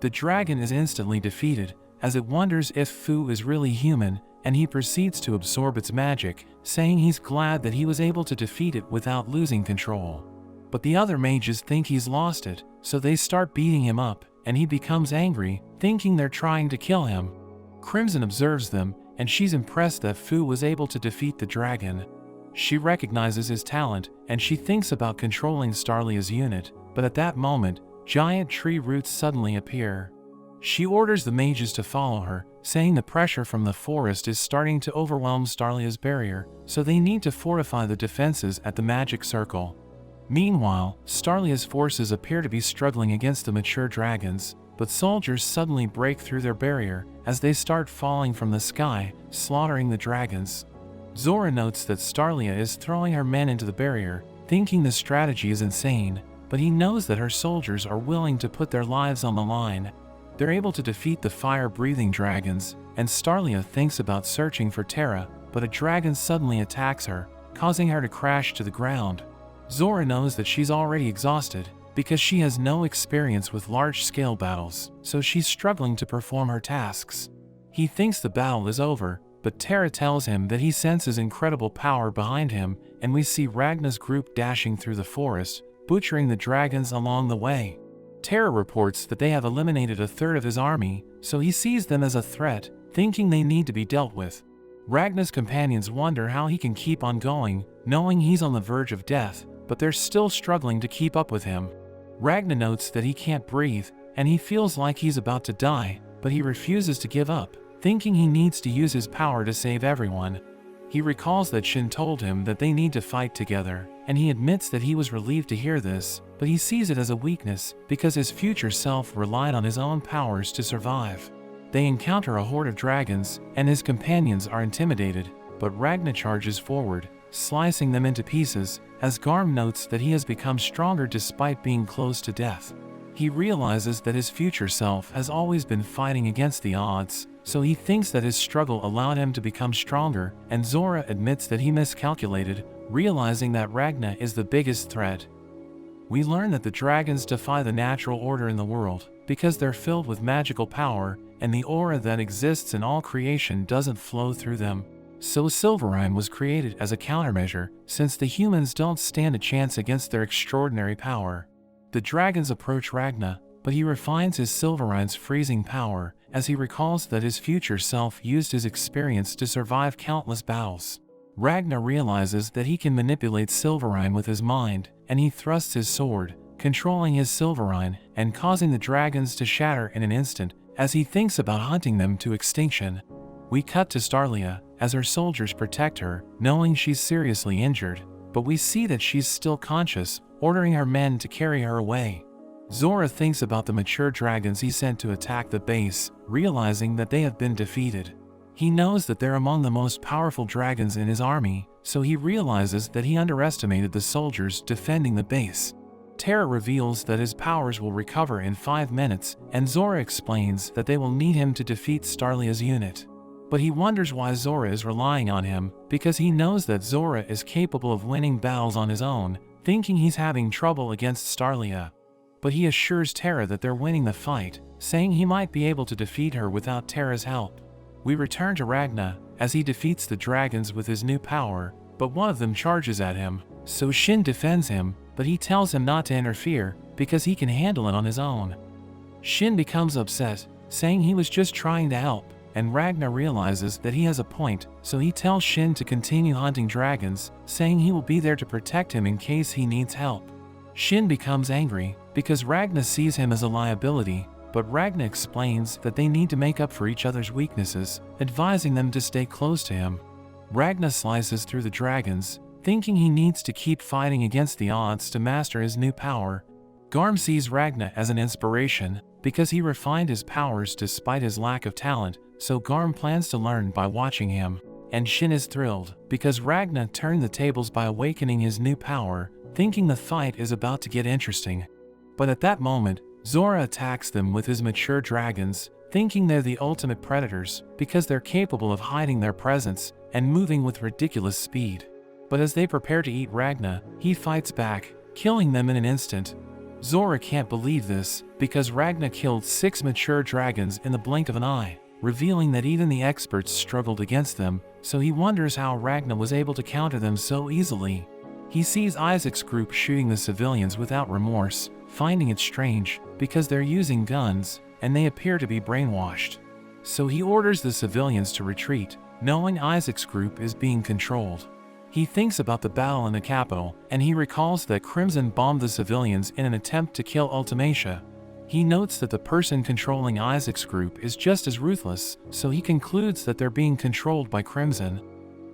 The dragon is instantly defeated, as it wonders if Fu is really human, and he proceeds to absorb its magic, saying he's glad that he was able to defeat it without losing control. But the other mages think he's lost it, so they start beating him up, and he becomes angry, thinking they're trying to kill him. Crimson observes them, and she's impressed that Fu was able to defeat the dragon. She recognizes his talent, and she thinks about controlling Starlia's unit, but at that moment, giant tree roots suddenly appear. She orders the mages to follow her, saying the pressure from the forest is starting to overwhelm Starlia's barrier, so they need to fortify the defenses at the magic circle. Meanwhile, Starlia's forces appear to be struggling against the mature dragons, but soldiers suddenly break through their barrier as they start falling from the sky, slaughtering the dragons. Zora notes that Starlia is throwing her men into the barrier, thinking the strategy is insane, but he knows that her soldiers are willing to put their lives on the line. They're able to defeat the fire-breathing dragons, and Starlia thinks about searching for Terra, but a dragon suddenly attacks her, causing her to crash to the ground. Zora knows that she's already exhausted, because she has no experience with large-scale battles, so she's struggling to perform her tasks. He thinks the battle is over, but Terra tells him that he senses incredible power behind him, and we see Ragna's group dashing through the forest, butchering the dragons along the way. Terra reports that they have eliminated a third of his army, so he sees them as a threat, thinking they need to be dealt with. Ragna's companions wonder how he can keep on going, knowing he's on the verge of death, but they're still struggling to keep up with him. Ragna notes that he can't breathe, and he feels like he's about to die, but he refuses to give up, thinking he needs to use his power to save everyone. He recalls that Shin told him that they need to fight together, and he admits that he was relieved to hear this, but he sees it as a weakness because his future self relied on his own powers to survive. They encounter a horde of dragons, and his companions are intimidated, but Ragna charges forward, slicing them into pieces, as Garm notes that he has become stronger despite being close to death. He realizes that his future self has always been fighting against the odds, so he thinks that his struggle allowed him to become stronger, and Zora admits that he miscalculated, realizing that Ragna is the biggest threat. We learn that the dragons defy the natural order in the world, because they're filled with magical power, and the aura that exists in all creation doesn't flow through them. So Silverine was created as a countermeasure, since the humans don't stand a chance against their extraordinary power. The dragons approach Ragna, but he refines his Silverine's freezing power, as he recalls that his future self used his experience to survive countless battles. Ragna realizes that he can manipulate Silverine with his mind, and he thrusts his sword, controlling his Silverine and causing the dragons to shatter in an instant, as he thinks about hunting them to extinction. We cut to Starlia, as her soldiers protect her, knowing she's seriously injured, but we see that she's still conscious, ordering her men to carry her away. Zora thinks about the mature dragons he sent to attack the base, realizing that they have been defeated. He knows that they're among the most powerful dragons in his army, so he realizes that he underestimated the soldiers defending the base. Terra reveals that his powers will recover in 5 minutes, and Zora explains that they will need him to defeat Starlia's unit. But he wonders why Zora is relying on him, because he knows that Zora is capable of winning battles on his own, thinking he's having trouble against Starlia. But he assures Terra that they're winning the fight, saying he might be able to defeat her without Terra's help. We return to Ragna, as he defeats the dragons with his new power, but one of them charges at him, so Shin defends him, but he tells him not to interfere, because he can handle it on his own. Shin becomes upset, saying he was just trying to help, and Ragna realizes that he has a point, so he tells Shin to continue hunting dragons, saying he will be there to protect him in case he needs help. Shin becomes angry, because Ragna sees him as a liability, but Ragna explains that they need to make up for each other's weaknesses, advising them to stay close to him. Ragna slices through the dragons, thinking he needs to keep fighting against the odds to master his new power. Garm sees Ragna as an inspiration, because he refined his powers despite his lack of talent, so Garm plans to learn by watching him. And Shin is thrilled, because Ragna turned the tables by awakening his new power, thinking the fight is about to get interesting. But at that moment, Zora attacks them with his mature dragons, thinking they're the ultimate predators, because they're capable of hiding their presence and moving with ridiculous speed. But as they prepare to eat Ragna, he fights back, killing them in an instant. Zora can't believe this, because Ragna killed 6 mature dragons in the blink of an eye, revealing that even the experts struggled against them, so he wonders how Ragna was able to counter them so easily. He sees Isaac's group shooting the civilians without remorse, finding it strange, because they're using guns, and they appear to be brainwashed. So he orders the civilians to retreat, knowing Isaac's group is being controlled. He thinks about the battle in the capital, and he recalls that Crimson bombed the civilians in an attempt to kill Ultimacia. He notes that the person controlling Isaac's group is just as ruthless, so he concludes that they're being controlled by Crimson.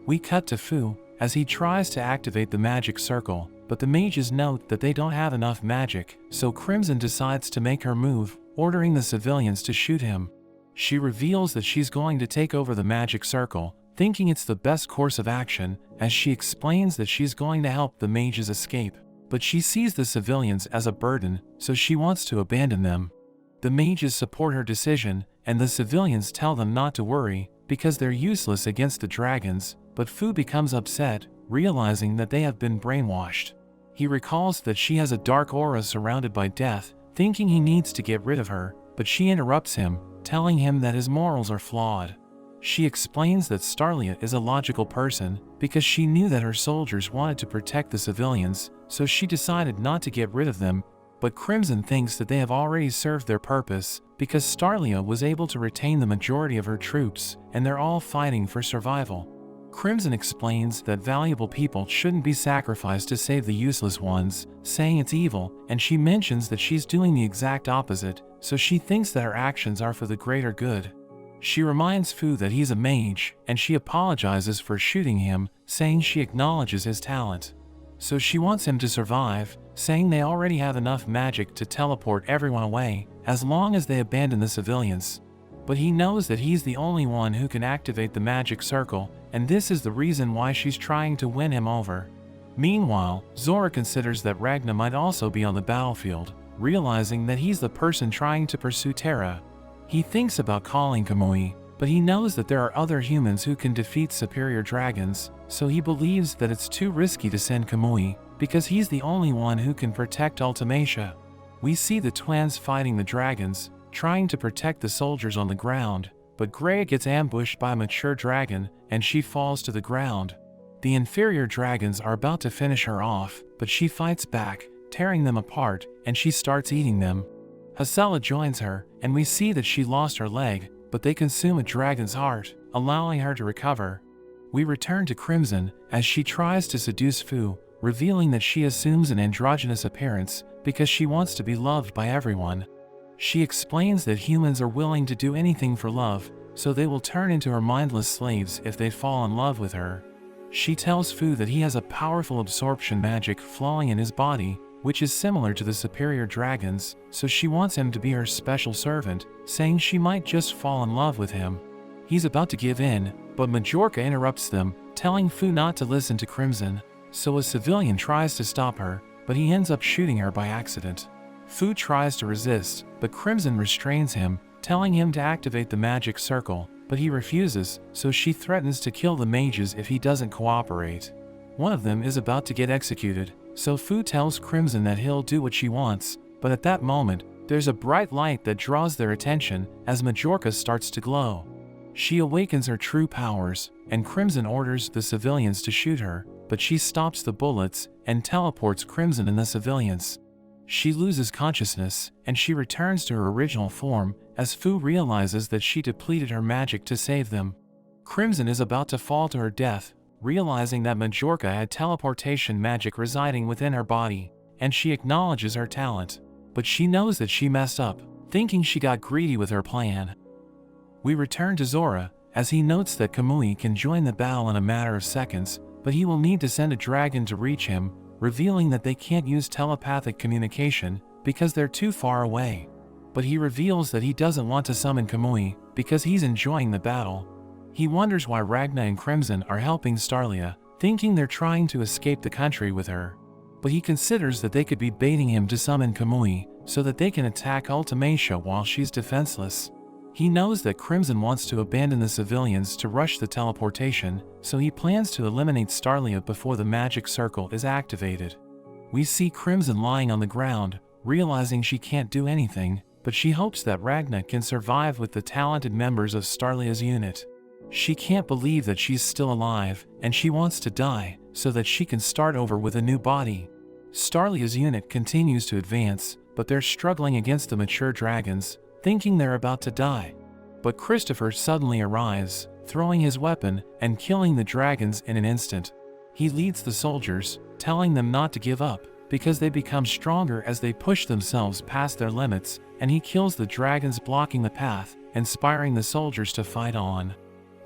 We cut to Fu, as he tries to activate the magic circle, but the mages note that they don't have enough magic, so Crimson decides to make her move, ordering the civilians to shoot him. She reveals that she's going to take over the magic circle, thinking it's the best course of action, as she explains that she's going to help the mages escape. But she sees the civilians as a burden, so she wants to abandon them. The mages support her decision, and the civilians tell them not to worry, because they're useless against the dragons, but Fu becomes upset, realizing that they have been brainwashed. He recalls that she has a dark aura surrounded by death, thinking he needs to get rid of her, but she interrupts him, telling him that his morals are flawed. She explains that Starlia is a logical person, because she knew that her soldiers wanted to protect the civilians, so she decided not to get rid of them, but Crimson thinks that they have already served their purpose, because Starlia was able to retain the majority of her troops, and they're all fighting for survival. Crimson explains that valuable people shouldn't be sacrificed to save the useless ones, saying it's evil, and she mentions that she's doing the exact opposite, so she thinks that her actions are for the greater good. She reminds Fu that he's a mage, and she apologizes for shooting him, saying she acknowledges his talent. So she wants him to survive, saying they already have enough magic to teleport everyone away, as long as they abandon the civilians. But he knows that he's the only one who can activate the magic circle, and this is the reason why she's trying to win him over. Meanwhile, Zora considers that Ragna might also be on the battlefield, realizing that he's the person trying to pursue Terra. He thinks about calling Kamui, but he knows that there are other humans who can defeat superior dragons, so he believes that it's too risky to send Kamui, because he's the only one who can protect Ultimacia. We see the twins fighting the dragons, trying to protect the soldiers on the ground, but Greya gets ambushed by a mature dragon, and she falls to the ground. The inferior dragons are about to finish her off, but she fights back, tearing them apart, and she starts eating them. Hasela joins her, and we see that she lost her leg, but they consume a dragon's heart, allowing her to recover. We return to Crimson, as she tries to seduce Fu, revealing that she assumes an androgynous appearance, because she wants to be loved by everyone. She explains that humans are willing to do anything for love, so they will turn into her mindless slaves if they fall in love with her. She tells Fu that he has a powerful absorption magic flowing in his body, which is similar to the superior dragons, so she wants him to be her special servant, saying she might just fall in love with him. He's about to give in, but Majorca interrupts them, telling Fu not to listen to Crimson, so a civilian tries to stop her, but he ends up shooting her by accident. Fu tries to resist, but Crimson restrains him, telling him to activate the magic circle, but he refuses, so she threatens to kill the mages if he doesn't cooperate. One of them is about to get executed, so Fu tells Crimson that he'll do what she wants, but at that moment, there's a bright light that draws their attention as Majorca starts to glow. She awakens her true powers, and Crimson orders the civilians to shoot her, but she stops the bullets and teleports Crimson and the civilians. She loses consciousness, and she returns to her original form, as Fu realizes that she depleted her magic to save them. Crimson is about to fall to her death, realizing that Majorca had teleportation magic residing within her body, and she acknowledges her talent. But she knows that she messed up, thinking she got greedy with her plan. We return to Zora, as he notes that Kamui can join the battle in a matter of seconds, but he will need to send a dragon to reach him, revealing that they can't use telepathic communication because they're too far away. But he reveals that he doesn't want to summon Kamui because he's enjoying the battle. He wonders why Ragna and Crimson are helping Starlia, thinking they're trying to escape the country with her. But he considers that they could be baiting him to summon Kamui, so that they can attack Ultimacia while she's defenseless. He knows that Crimson wants to abandon the civilians to rush the teleportation, so he plans to eliminate Starlia before the magic circle is activated. We see Crimson lying on the ground, realizing she can't do anything, but she hopes that Ragna can survive with the talented members of Starlia's unit. She can't believe that she's still alive, and she wants to die, so that she can start over with a new body. Starlia's unit continues to advance, but they're struggling against the mature dragons, thinking they're about to die. But Christopher suddenly arrives, throwing his weapon and killing the dragons in an instant. He leads the soldiers, telling them not to give up, because they become stronger as they push themselves past their limits, and he kills the dragons blocking the path, inspiring the soldiers to fight on.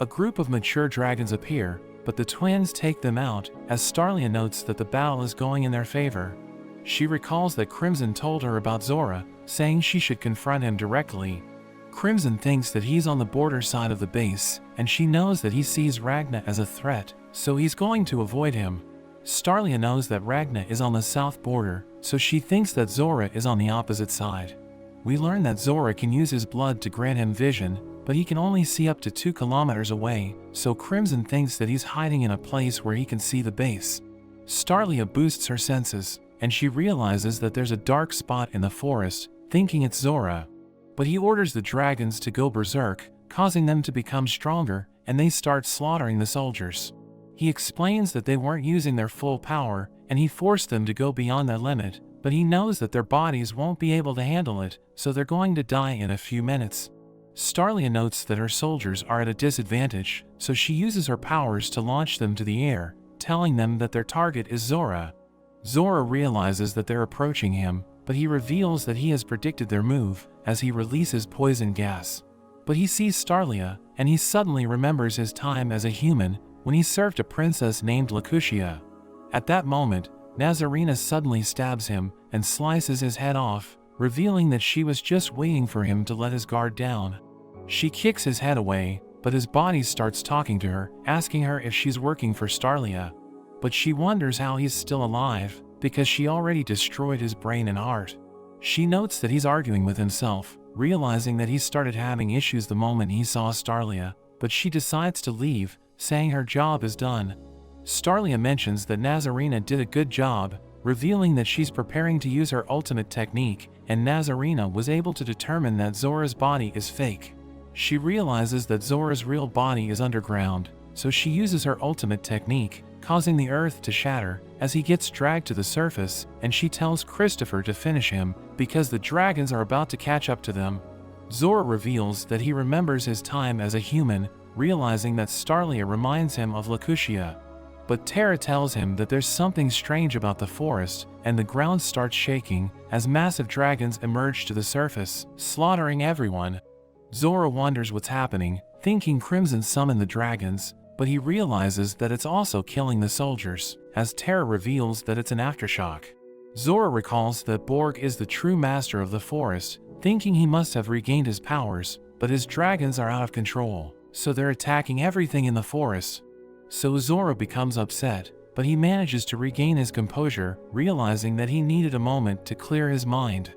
A group of mature dragons appear, but the twins take them out, as Starlia notes that the battle is going in their favor. She recalls that Crimson told her about Zora, saying she should confront him directly. Crimson thinks that he's on the border side of the base, and she knows that he sees Ragna as a threat, so he's going to avoid him. Starlia knows that Ragna is on the south border, so she thinks that Zora is on the opposite side. We learn that Zora can use his blood to grant him vision, but he can only see up to 2 kilometers away, so Crimson thinks that he's hiding in a place where he can see the base. Starlia boosts her senses, and she realizes that there's a dark spot in the forest, thinking it's Zora. But he orders the dragons to go berserk, causing them to become stronger, and they start slaughtering the soldiers. He explains that they weren't using their full power, and he forced them to go beyond their limit, but he knows that their bodies won't be able to handle it, so they're going to die in a few minutes. Starlia notes that her soldiers are at a disadvantage, so she uses her powers to launch them to the air, telling them that their target is Zora. Zora realizes that they're approaching him, but he reveals that he has predicted their move, as he releases poison gas. But he sees Starlia, and he suddenly remembers his time as a human, when he served a princess named Lacutia. At that moment, Nazarena suddenly stabs him, and slices his head off, revealing that she was just waiting for him to let his guard down. She kicks his head away, but his body starts talking to her, asking her if she's working for Starlia. But she wonders how he's still alive, because she already destroyed his brain and heart. She notes that he's arguing with himself, realizing that he started having issues the moment he saw Starlia, but she decides to leave, saying her job is done. Starlia mentions that Nazarena did a good job, revealing that she's preparing to use her ultimate technique, and Nazarena was able to determine that Zora's body is fake. She realizes that Zora's real body is underground, so she uses her ultimate technique, causing the earth to shatter, as he gets dragged to the surface, and she tells Christopher to finish him, because the dragons are about to catch up to them. Zora reveals that he remembers his time as a human, realizing that Starlia reminds him of Lacutia. But Terra tells him that there's something strange about the forest, and the ground starts shaking, as massive dragons emerge to the surface, slaughtering everyone. Zora wonders what's happening, thinking Crimson summoned the dragons, but he realizes that it's also killing the soldiers, as Terra reveals that it's an aftershock. Zora recalls that Borg is the true master of the forest, thinking he must have regained his powers, but his dragons are out of control, so they're attacking everything in the forest. So Zora becomes upset, but he manages to regain his composure, realizing that he needed a moment to clear his mind.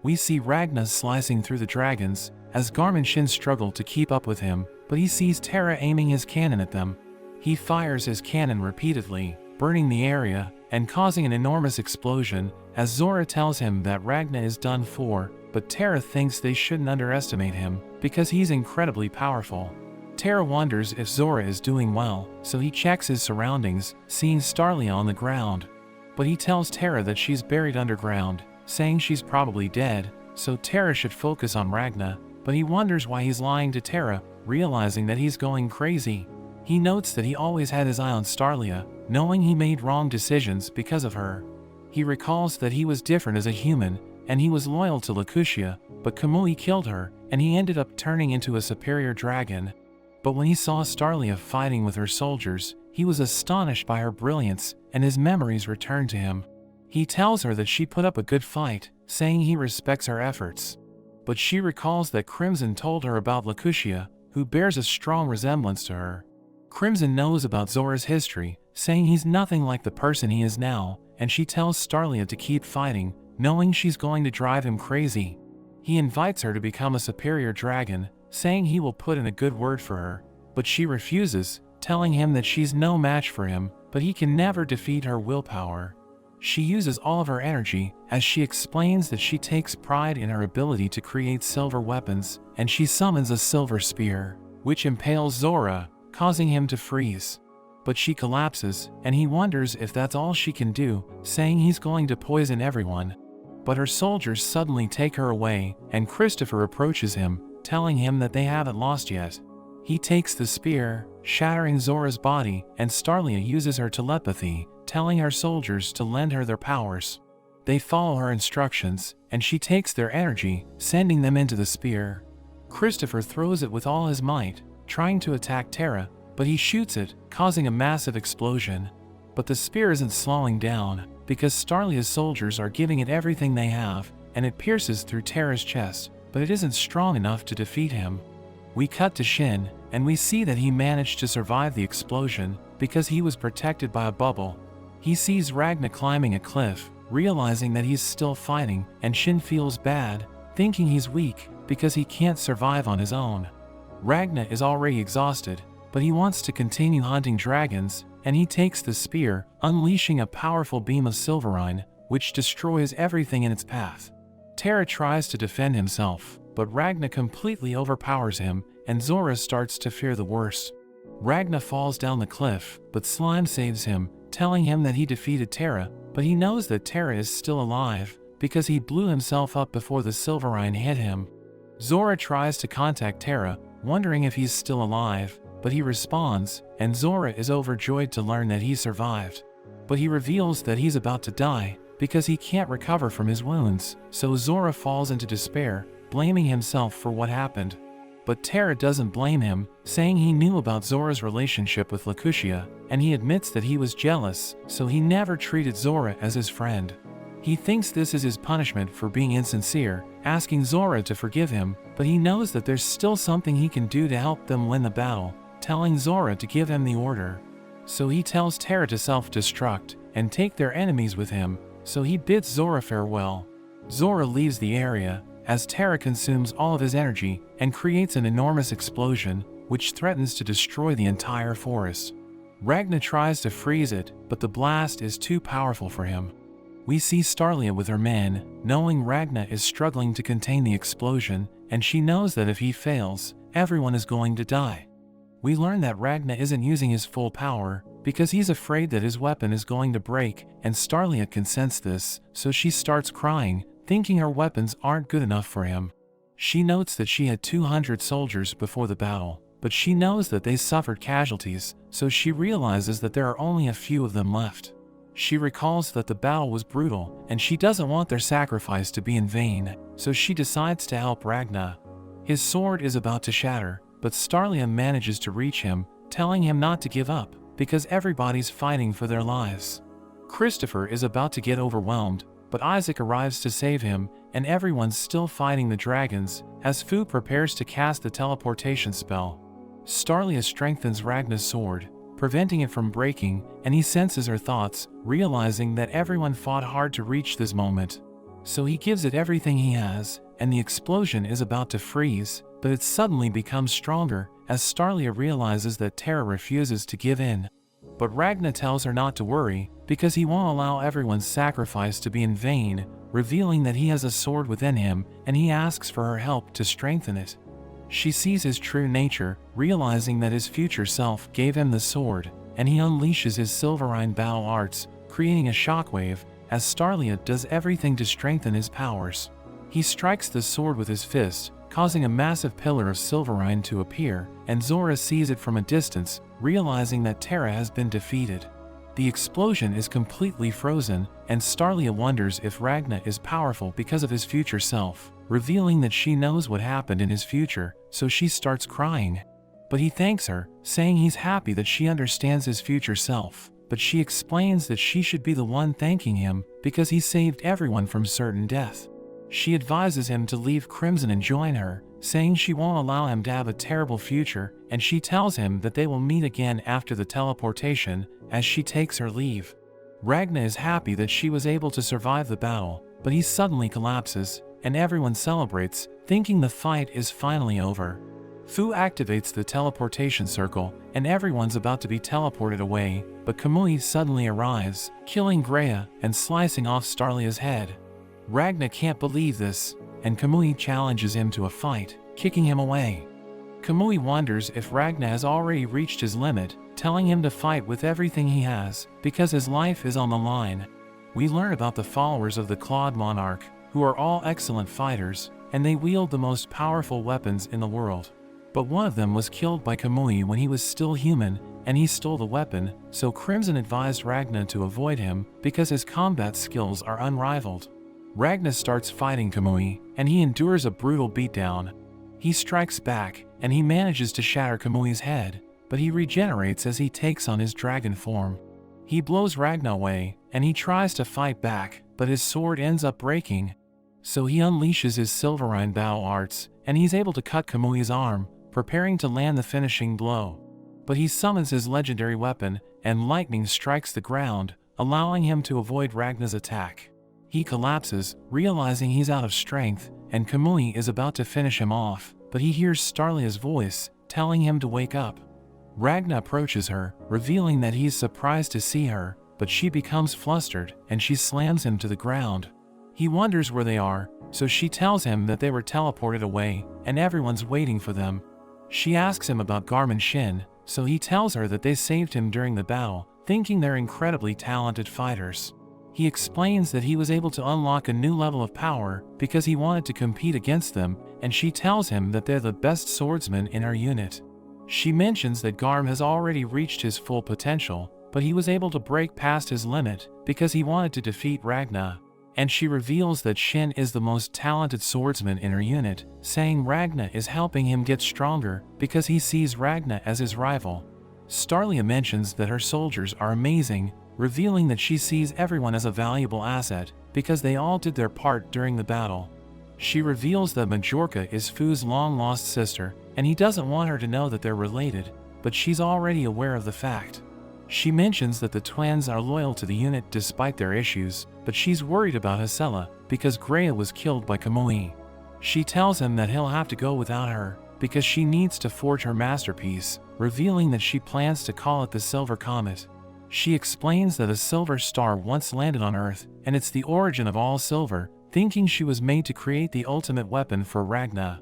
We see Ragna slicing through the dragons, as Garmin Shin struggle to keep up with him, but he sees Terra aiming his cannon at them. He fires his cannon repeatedly, burning the area, and causing an enormous explosion, as Zora tells him that Ragna is done for, but Terra thinks they shouldn't underestimate him, because he's incredibly powerful. Terra wonders if Zora is doing well, so he checks his surroundings, seeing Starlia on the ground. But he tells Terra that she's buried underground, saying she's probably dead, so Terra should focus on Ragna, but he wonders why he's lying to Terra, realizing that he's going crazy. He notes that he always had his eye on Starlia, knowing he made wrong decisions because of her. He recalls that he was different as a human, and he was loyal to Lacutia, but Kamui killed her, and he ended up turning into a superior dragon. But when he saw Starlia fighting with her soldiers, he was astonished by her brilliance, and his memories returned to him. He tells her that she put up a good fight, saying he respects her efforts. But she recalls that Crimson told her about Lacutia, who bears a strong resemblance to her. Crimson knows about Zora's history, saying he's nothing like the person he is now, and she tells Starlia to keep fighting, knowing she's going to drive him crazy. He invites her to become a superior dragon, saying he will put in a good word for her, but she refuses, telling him that she's no match for him, but he can never defeat her willpower. She uses all of her energy, as she explains that she takes pride in her ability to create silver weapons, and she summons a silver spear, which impales Zora, causing him to freeze. But she collapses, and he wonders if that's all she can do, saying he's going to poison everyone. But her soldiers suddenly take her away, and Christopher approaches him, telling him that they haven't lost yet. He takes the spear, shattering Zora's body, and Starlia uses her telepathy, telling her soldiers to lend her their powers. They follow her instructions, and she takes their energy, sending them into the spear. Christopher throws it with all his might, trying to attack Terra, but he shoots it, causing a massive explosion. But the spear isn't slowing down, because Starlia's soldiers are giving it everything they have, and it pierces through Terra's chest, but it isn't strong enough to defeat him. We cut to Shin, and we see that he managed to survive the explosion, because he was protected by a bubble. He sees Ragna climbing a cliff, realizing that he's still fighting, and Shin feels bad, thinking he's weak, because he can't survive on his own. Ragna is already exhausted, but he wants to continue hunting dragons, and he takes the spear, unleashing a powerful beam of silverine, which destroys everything in its path. Terra tries to defend himself, but Ragna completely overpowers him, and Zora starts to fear the worst. Ragna falls down the cliff, but Slime saves him, telling him that he defeated Terra, but he knows that Terra is still alive, because he blew himself up before the silverine hit him. Zora tries to contact Terra, wondering if he's still alive, but he responds, and Zora is overjoyed to learn that he survived. But he reveals that he's about to die, because he can't recover from his wounds, so Zora falls into despair, blaming himself for what happened. But Terra doesn't blame him, saying he knew about Zora's relationship with Lacutia, and he admits that he was jealous, so he never treated Zora as his friend. He thinks this is his punishment for being insincere, asking Zora to forgive him, but he knows that there's still something he can do to help them win the battle, telling Zora to give him the order. So he tells Terra to self-destruct, and take their enemies with him, so he bids Zora farewell. Zora leaves the area, as Terra consumes all of his energy, and creates an enormous explosion, which threatens to destroy the entire forest. Ragna tries to freeze it, but the blast is too powerful for him. We see Starlia with her men, knowing Ragna is struggling to contain the explosion, and she knows that if he fails, everyone is going to die. We learn that Ragna isn't using his full power, because he's afraid that his weapon is going to break, and Starlia can sense this, so she starts crying, thinking her weapons aren't good enough for him. She notes that she had 200 soldiers before the battle, but she knows that they suffered casualties, so she realizes that there are only a few of them left. She recalls that the battle was brutal, and she doesn't want their sacrifice to be in vain, so she decides to help Ragna. His sword is about to shatter, but Starlia manages to reach him, telling him not to give up, because everybody's fighting for their lives. Christopher is about to get overwhelmed, but Isaac arrives to save him, and everyone's still fighting the dragons, as Fu prepares to cast the teleportation spell. Starlia strengthens Ragna's sword, preventing it from breaking, and he senses her thoughts, realizing that everyone fought hard to reach this moment. So he gives it everything he has, and the explosion is about to freeze, but it suddenly becomes stronger, as Starlia realizes that Terra refuses to give in. But Ragna tells her not to worry, because he won't allow everyone's sacrifice to be in vain, revealing that he has a sword within him, and he asks for her help to strengthen it. She sees his true nature, realizing that his future self gave him the sword, and he unleashes his silverine battle arts, creating a shockwave, as Starlia does everything to strengthen his powers. He strikes the sword with his fist, causing a massive pillar of silverine to appear, and Zora sees it from a distance, realizing that Terra has been defeated. The explosion is completely frozen, and Starlia wonders if Ragna is powerful because of his future self, revealing that she knows what happened in his future, so she starts crying. But he thanks her, saying he's happy that she understands his future self, but she explains that she should be the one thanking him because he saved everyone from certain death. She advises him to leave Crimson and join her, saying she won't allow him to have a terrible future, and she tells him that they will meet again after the teleportation, as she takes her leave. Ragna is happy that she was able to survive the battle, but he suddenly collapses, and everyone celebrates, thinking the fight is finally over. Fu activates the teleportation circle, and everyone's about to be teleported away, but Kamui suddenly arrives, killing Greya and slicing off Starlia's head. Ragna can't believe this, and Kamui challenges him to a fight, kicking him away. Kamui wonders if Ragna has already reached his limit, telling him to fight with everything he has, because his life is on the line. We learn about the followers of the Clawed Monarch, who are all excellent fighters, and they wield the most powerful weapons in the world. But one of them was killed by Kamui when he was still human, and he stole the weapon, so Crimson advised Ragna to avoid him, because his combat skills are unrivaled. Ragna starts fighting Kamui, and he endures a brutal beatdown. He strikes back, and he manages to shatter Kamui's head, but he regenerates as he takes on his dragon form. He blows Ragna away, and he tries to fight back, but his sword ends up breaking. So he unleashes his Silverine Bow arts, and he's able to cut Kamui's arm, preparing to land the finishing blow. But he summons his legendary weapon, and lightning strikes the ground, allowing him to avoid Ragna's attack. He collapses, realizing he's out of strength, and Kamui is about to finish him off, but he hears Starlia's voice, telling him to wake up. Ragna approaches her, revealing that he's surprised to see her, but she becomes flustered, and she slams him to the ground. He wonders where they are, so she tells him that they were teleported away, and everyone's waiting for them. She asks him about Garm and Shin, so he tells her that they saved him during the battle, thinking they're incredibly talented fighters. He explains that he was able to unlock a new level of power because he wanted to compete against them, and she tells him that they're the best swordsmen in her unit. She mentions that Garm has already reached his full potential, but he was able to break past his limit because he wanted to defeat Ragna. And she reveals that Shin is the most talented swordsman in her unit, saying Ragna is helping him get stronger because he sees Ragna as his rival. Starlia mentions that her soldiers are amazing, revealing that she sees everyone as a valuable asset because they all did their part during the battle. She reveals that Majorca is Fu's long-lost sister, and he doesn't want her to know that they're related, but she's already aware of the fact. She mentions that the twins are loyal to the unit despite their issues, but she's worried about Hasela because Greya was killed by Kamui. She tells him that he'll have to go without her because she needs to forge her masterpiece, revealing that she plans to call it the Silver Comet. She explains that a silver star once landed on Earth, and it's the origin of all silver, thinking she was made to create the ultimate weapon for Ragna.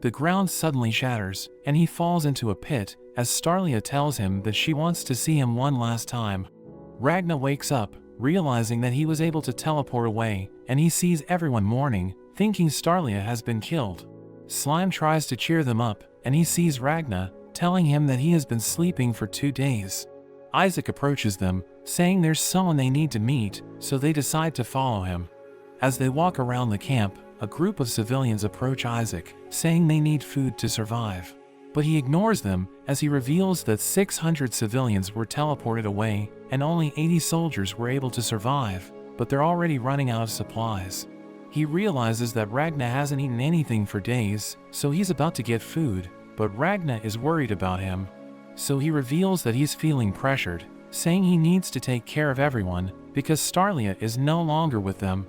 The ground suddenly shatters, and he falls into a pit, as Starlia tells him that she wants to see him one last time. Ragna wakes up, realizing that he was able to teleport away, and he sees everyone mourning, thinking Starlia has been killed. Slime tries to cheer them up, and he sees Ragna, telling him that he has been sleeping for 2 days. Isaac approaches them, saying there's someone they need to meet, so they decide to follow him. As they walk around the camp, a group of civilians approach Isaac, saying they need food to survive. But he ignores them, as he reveals that 600 civilians were teleported away, and only 80 soldiers were able to survive, but they're already running out of supplies. He realizes that Ragna hasn't eaten anything for days, so he's about to get food, but Ragna is worried about him. So he reveals that he's feeling pressured, saying he needs to take care of everyone, because Starlia is no longer with them.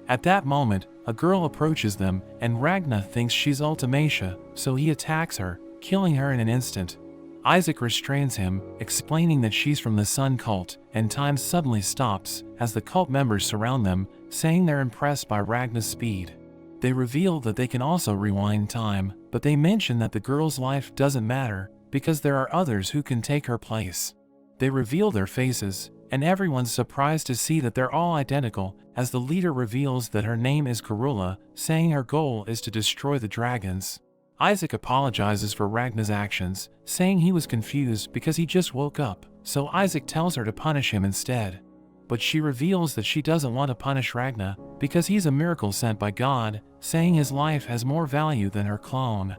At that moment, a girl approaches them, and Ragna thinks she's Ultimacia, so he attacks her, killing her in an instant. Isaac restrains him, explaining that she's from the Sun cult, and time suddenly stops, as the cult members surround them, saying they're impressed by Ragna's speed. They reveal that they can also rewind time, but they mention that the girl's life doesn't matter, because there are others who can take her place. They reveal their faces, and everyone's surprised to see that they're all identical, as the leader reveals that her name is Karula, saying her goal is to destroy the dragons. Isaac apologizes for Ragna's actions, saying he was confused because he just woke up, so Isaac tells her to punish him instead. But she reveals that she doesn't want to punish Ragna, because he's a miracle sent by God, saying his life has more value than her clone.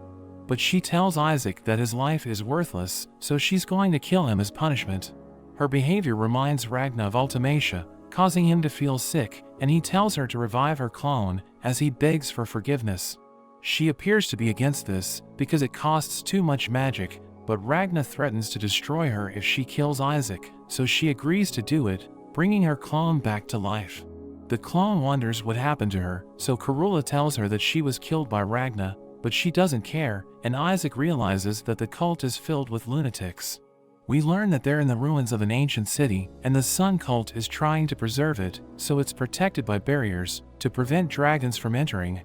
But she tells Isaac that his life is worthless, so she's going to kill him as punishment. Her behavior reminds Ragna of Ultimacia, causing him to feel sick, and he tells her to revive her clone, as he begs for forgiveness. She appears to be against this, because it costs too much magic, but Ragna threatens to destroy her if she kills Isaac, so she agrees to do it, bringing her clone back to life. The clone wonders what happened to her, so Karula tells her that she was killed by Ragna, but she doesn't care, and Isaac realizes that the cult is filled with lunatics. We learn that they're in the ruins of an ancient city, and the Sun cult is trying to preserve it, so it's protected by barriers, to prevent dragons from entering.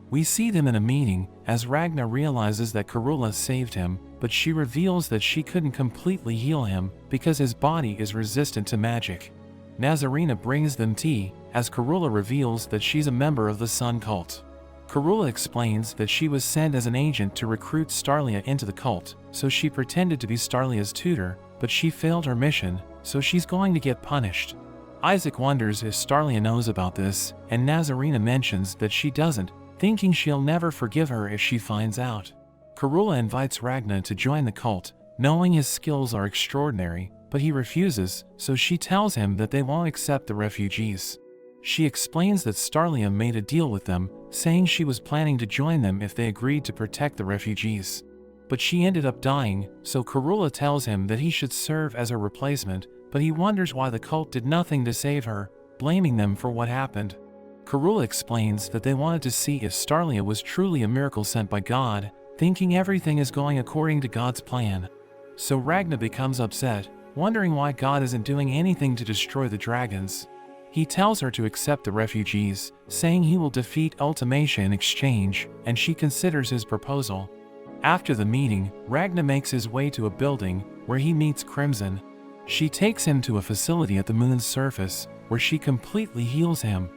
We see them in a meeting, as Ragna realizes that Karula saved him, but she reveals that she couldn't completely heal him, because his body is resistant to magic. Nazarena brings them tea, as Karula reveals that she's a member of the Sun cult. Karula explains that she was sent as an agent to recruit Starlia into the cult, so she pretended to be Starlia's tutor, but she failed her mission, so she's going to get punished. Isaac wonders if Starlia knows about this, and Nazarena mentions that she doesn't, thinking she'll never forgive her if she finds out. Karula invites Ragna to join the cult, knowing his skills are extraordinary, but he refuses, so she tells him that they won't accept the refugees. She explains that Starlia made a deal with them, saying she was planning to join them if they agreed to protect the refugees. But she ended up dying, so Karula tells him that he should serve as her replacement, but he wonders why the cult did nothing to save her, blaming them for what happened. Karula explains that they wanted to see if Starlia was truly a miracle sent by God, thinking everything is going according to God's plan. So Ragna becomes upset, wondering why God isn't doing anything to destroy the dragons. He tells her to accept the refugees, saying he will defeat Ultimacia in exchange, and she considers his proposal. After the meeting, Ragna makes his way to a building, where he meets Crimson. She takes him to a facility at the moon's surface, where she completely heals him.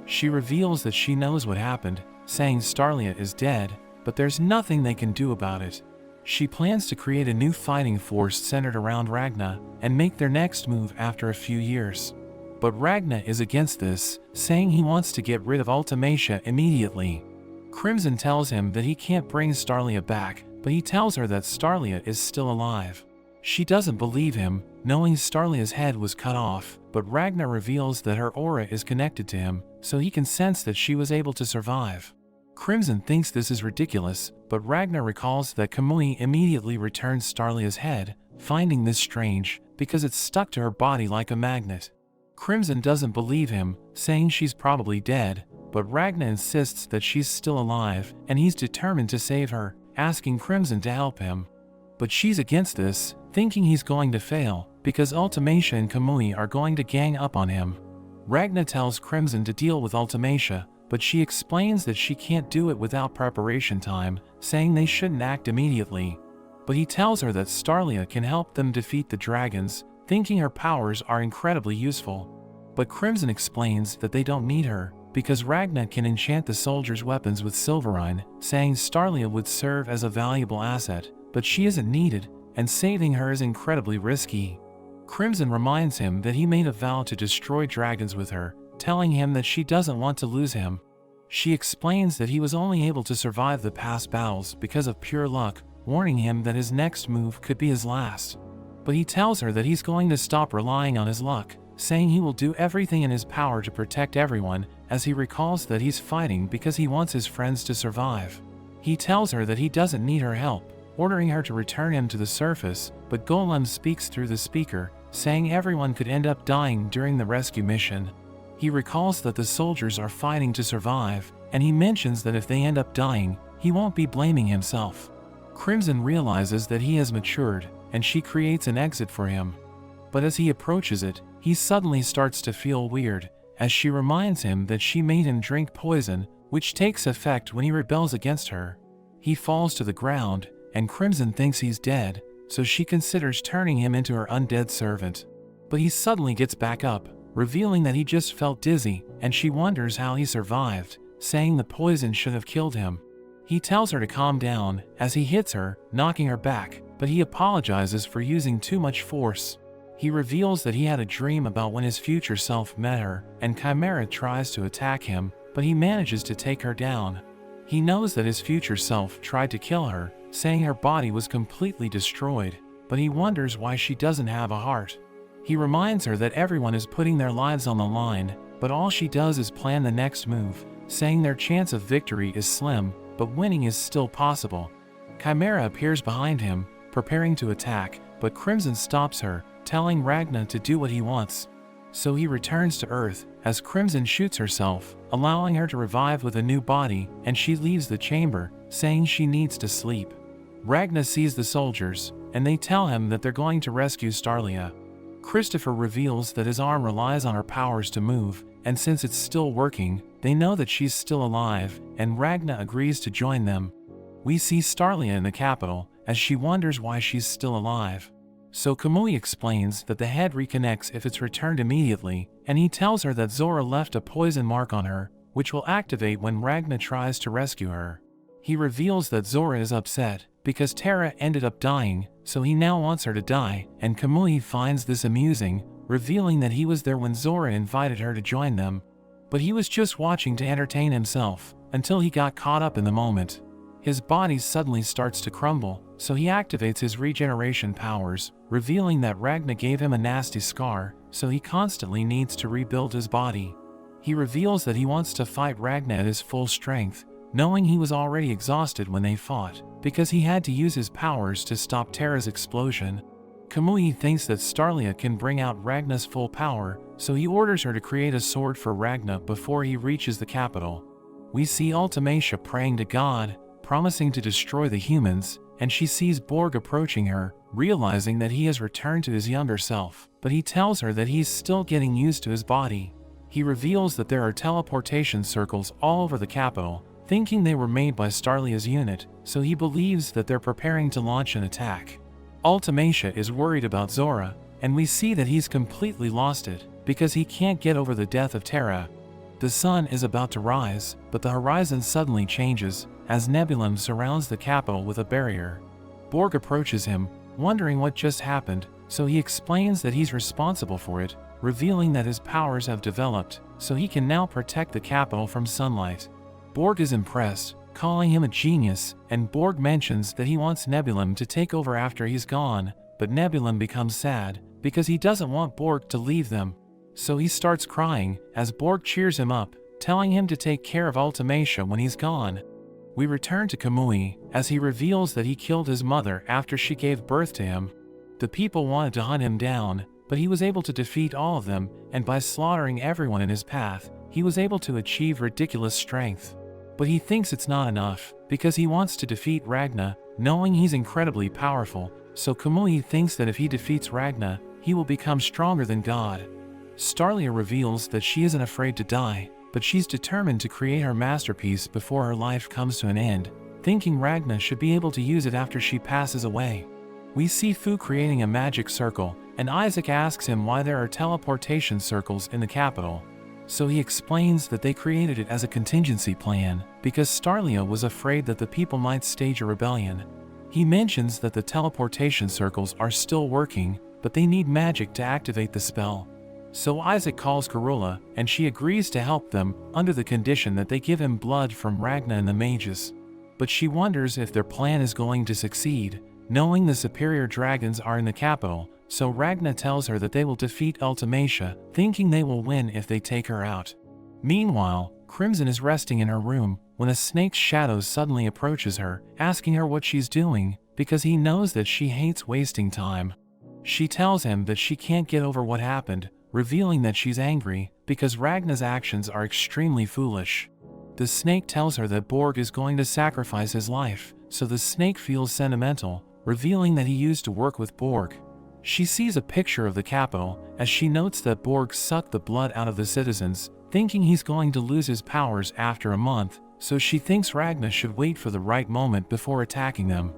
She reveals that she knows what happened, saying Starlia is dead, but there's nothing they can do about it. She plans to create a new fighting force centered around Ragna, and make their next move after a few years. But Ragna is against this, saying he wants to get rid of Ultimacia immediately. Crimson tells him that he can't bring Starlia back, but he tells her that Starlia is still alive. She doesn't believe him, knowing Starlia's head was cut off, but Ragna reveals that her aura is connected to him, so he can sense that she was able to survive. Crimson thinks this is ridiculous, but Ragna recalls that Kamui immediately returns Starlia's head, finding this strange, because it's stuck to her body like a magnet. Crimson doesn't believe him, saying she's probably dead, but Ragna insists that she's still alive, and he's determined to save her, asking Crimson to help him. But she's against this, thinking he's going to fail, because Ultimacia and Kamui are going to gang up on him. Ragna tells Crimson to deal with Ultimacia, but she explains that she can't do it without preparation time, saying they shouldn't act immediately. But he tells her that Starlia can help them defeat the dragons, thinking her powers are incredibly useful. But Crimson explains that they don't need her, because Ragna can enchant the soldiers' weapons with Silverine, saying Starlia would serve as a valuable asset, but she isn't needed, and saving her is incredibly risky. Crimson reminds him that he made a vow to destroy dragons with her, telling him that she doesn't want to lose him. She explains that he was only able to survive the past battles because of pure luck, warning him that his next move could be his last. But he tells her that he's going to stop relying on his luck, saying he will do everything in his power to protect everyone, as he recalls that he's fighting because he wants his friends to survive. He tells her that he doesn't need her help, ordering her to return him to the surface, but Golem speaks through the speaker, saying everyone could end up dying during the rescue mission. He recalls that the soldiers are fighting to survive, and he mentions that if they end up dying, he won't be blaming himself. Crimson realizes that he has matured, and she creates an exit for him. But as he approaches it, he suddenly starts to feel weird, as she reminds him that she made him drink poison, which takes effect when he rebels against her. He falls to the ground, and Crimson thinks he's dead, so she considers turning him into her undead servant. But he suddenly gets back up, revealing that he just felt dizzy, and she wonders how he survived, saying the poison should have killed him. He tells her to calm down, as he hits her, knocking her back, but he apologizes for using too much force. He reveals that he had a dream about when his future self met her, and Chimera tries to attack him, but he manages to take her down. He knows that his future self tried to kill her, saying her body was completely destroyed, but he wonders why she doesn't have a heart. He reminds her that everyone is putting their lives on the line, but all she does is plan the next move, saying their chance of victory is slim, but winning is still possible. Chimera appears behind him, preparing to attack, but Crimson stops her, telling Ragna to do what he wants. So he returns to Earth, as Crimson shoots herself, allowing her to revive with a new body, and she leaves the chamber, saying she needs to sleep. Ragna sees the soldiers, and they tell him that they're going to rescue Starlia. Christopher reveals that his arm relies on her powers to move, and since it's still working, they know that she's still alive, and Ragna agrees to join them. We see Starlia in the capital, as she wonders why she's still alive. So Kamui explains that the head reconnects if it's returned immediately, and he tells her that Zora left a poison mark on her, which will activate when Ragna tries to rescue her. He reveals that Zora is upset, because Terra ended up dying, so he now wants her to die, and Kamui finds this amusing, revealing that he was there when Zora invited her to join them. But he was just watching to entertain himself, until he got caught up in the moment. His body suddenly starts to crumble, so he activates his regeneration powers, revealing that Ragna gave him a nasty scar, so he constantly needs to rebuild his body. He reveals that he wants to fight Ragna at his full strength, knowing he was already exhausted when they fought, because he had to use his powers to stop Terra's explosion. Kamui thinks that Starlia can bring out Ragna's full power, so he orders her to create a sword for Ragna before he reaches the capital. We see Ultimacia praying to God, promising to destroy the humans, and she sees Borg approaching her, realizing that he has returned to his younger self, but he tells her that he's still getting used to his body. He reveals that there are teleportation circles all over the capital, thinking they were made by Starlia's unit, so he believes that they're preparing to launch an attack. Ultimacia is worried about Zora, and we see that he's completely lost it, because he can't get over the death of Terra. The sun is about to rise, but the horizon suddenly changes, as Nebulum surrounds the capital with a barrier. Borg approaches him, wondering what just happened, so he explains that he's responsible for it, revealing that his powers have developed, so he can now protect the capital from sunlight. Borg is impressed, calling him a genius, and Borg mentions that he wants Nebulum to take over after he's gone, but Nebulum becomes sad, because he doesn't want Borg to leave them. So he starts crying, as Borg cheers him up, telling him to take care of Ultimacia when he's gone. We return to Kamui, as he reveals that he killed his mother after she gave birth to him. The people wanted to hunt him down, but he was able to defeat all of them, and by slaughtering everyone in his path, he was able to achieve ridiculous strength. But he thinks it's not enough, because he wants to defeat Ragna, knowing he's incredibly powerful, so Kamui thinks that if he defeats Ragna, he will become stronger than God. Starlia reveals that she isn't afraid to die, but she's determined to create her masterpiece before her life comes to an end, thinking Ragna should be able to use it after she passes away. We see Fu creating a magic circle, and Isaac asks him why there are teleportation circles in the capital. So he explains that they created it as a contingency plan, because Starlia was afraid that the people might stage a rebellion. He mentions that the teleportation circles are still working, but they need magic to activate the spell. So Isaac calls Karula, and she agrees to help them, under the condition that they give him blood from Ragna and the mages. But she wonders if their plan is going to succeed, knowing the superior dragons are in the capital, so Ragna tells her that they will defeat Ultimacia, thinking they will win if they take her out. Meanwhile, Crimson is resting in her room, when a snake's shadow suddenly approaches her, asking her what she's doing, because he knows that she hates wasting time. She tells him that she can't get over what happened, revealing that she's angry, because Ragna's actions are extremely foolish. The snake tells her that Borg is going to sacrifice his life, so the snake feels sentimental, revealing that he used to work with Borg. She sees a picture of the capital, as she notes that Borg sucked the blood out of the citizens, thinking he's going to lose his powers after a month, so she thinks Ragna should wait for the right moment before attacking them.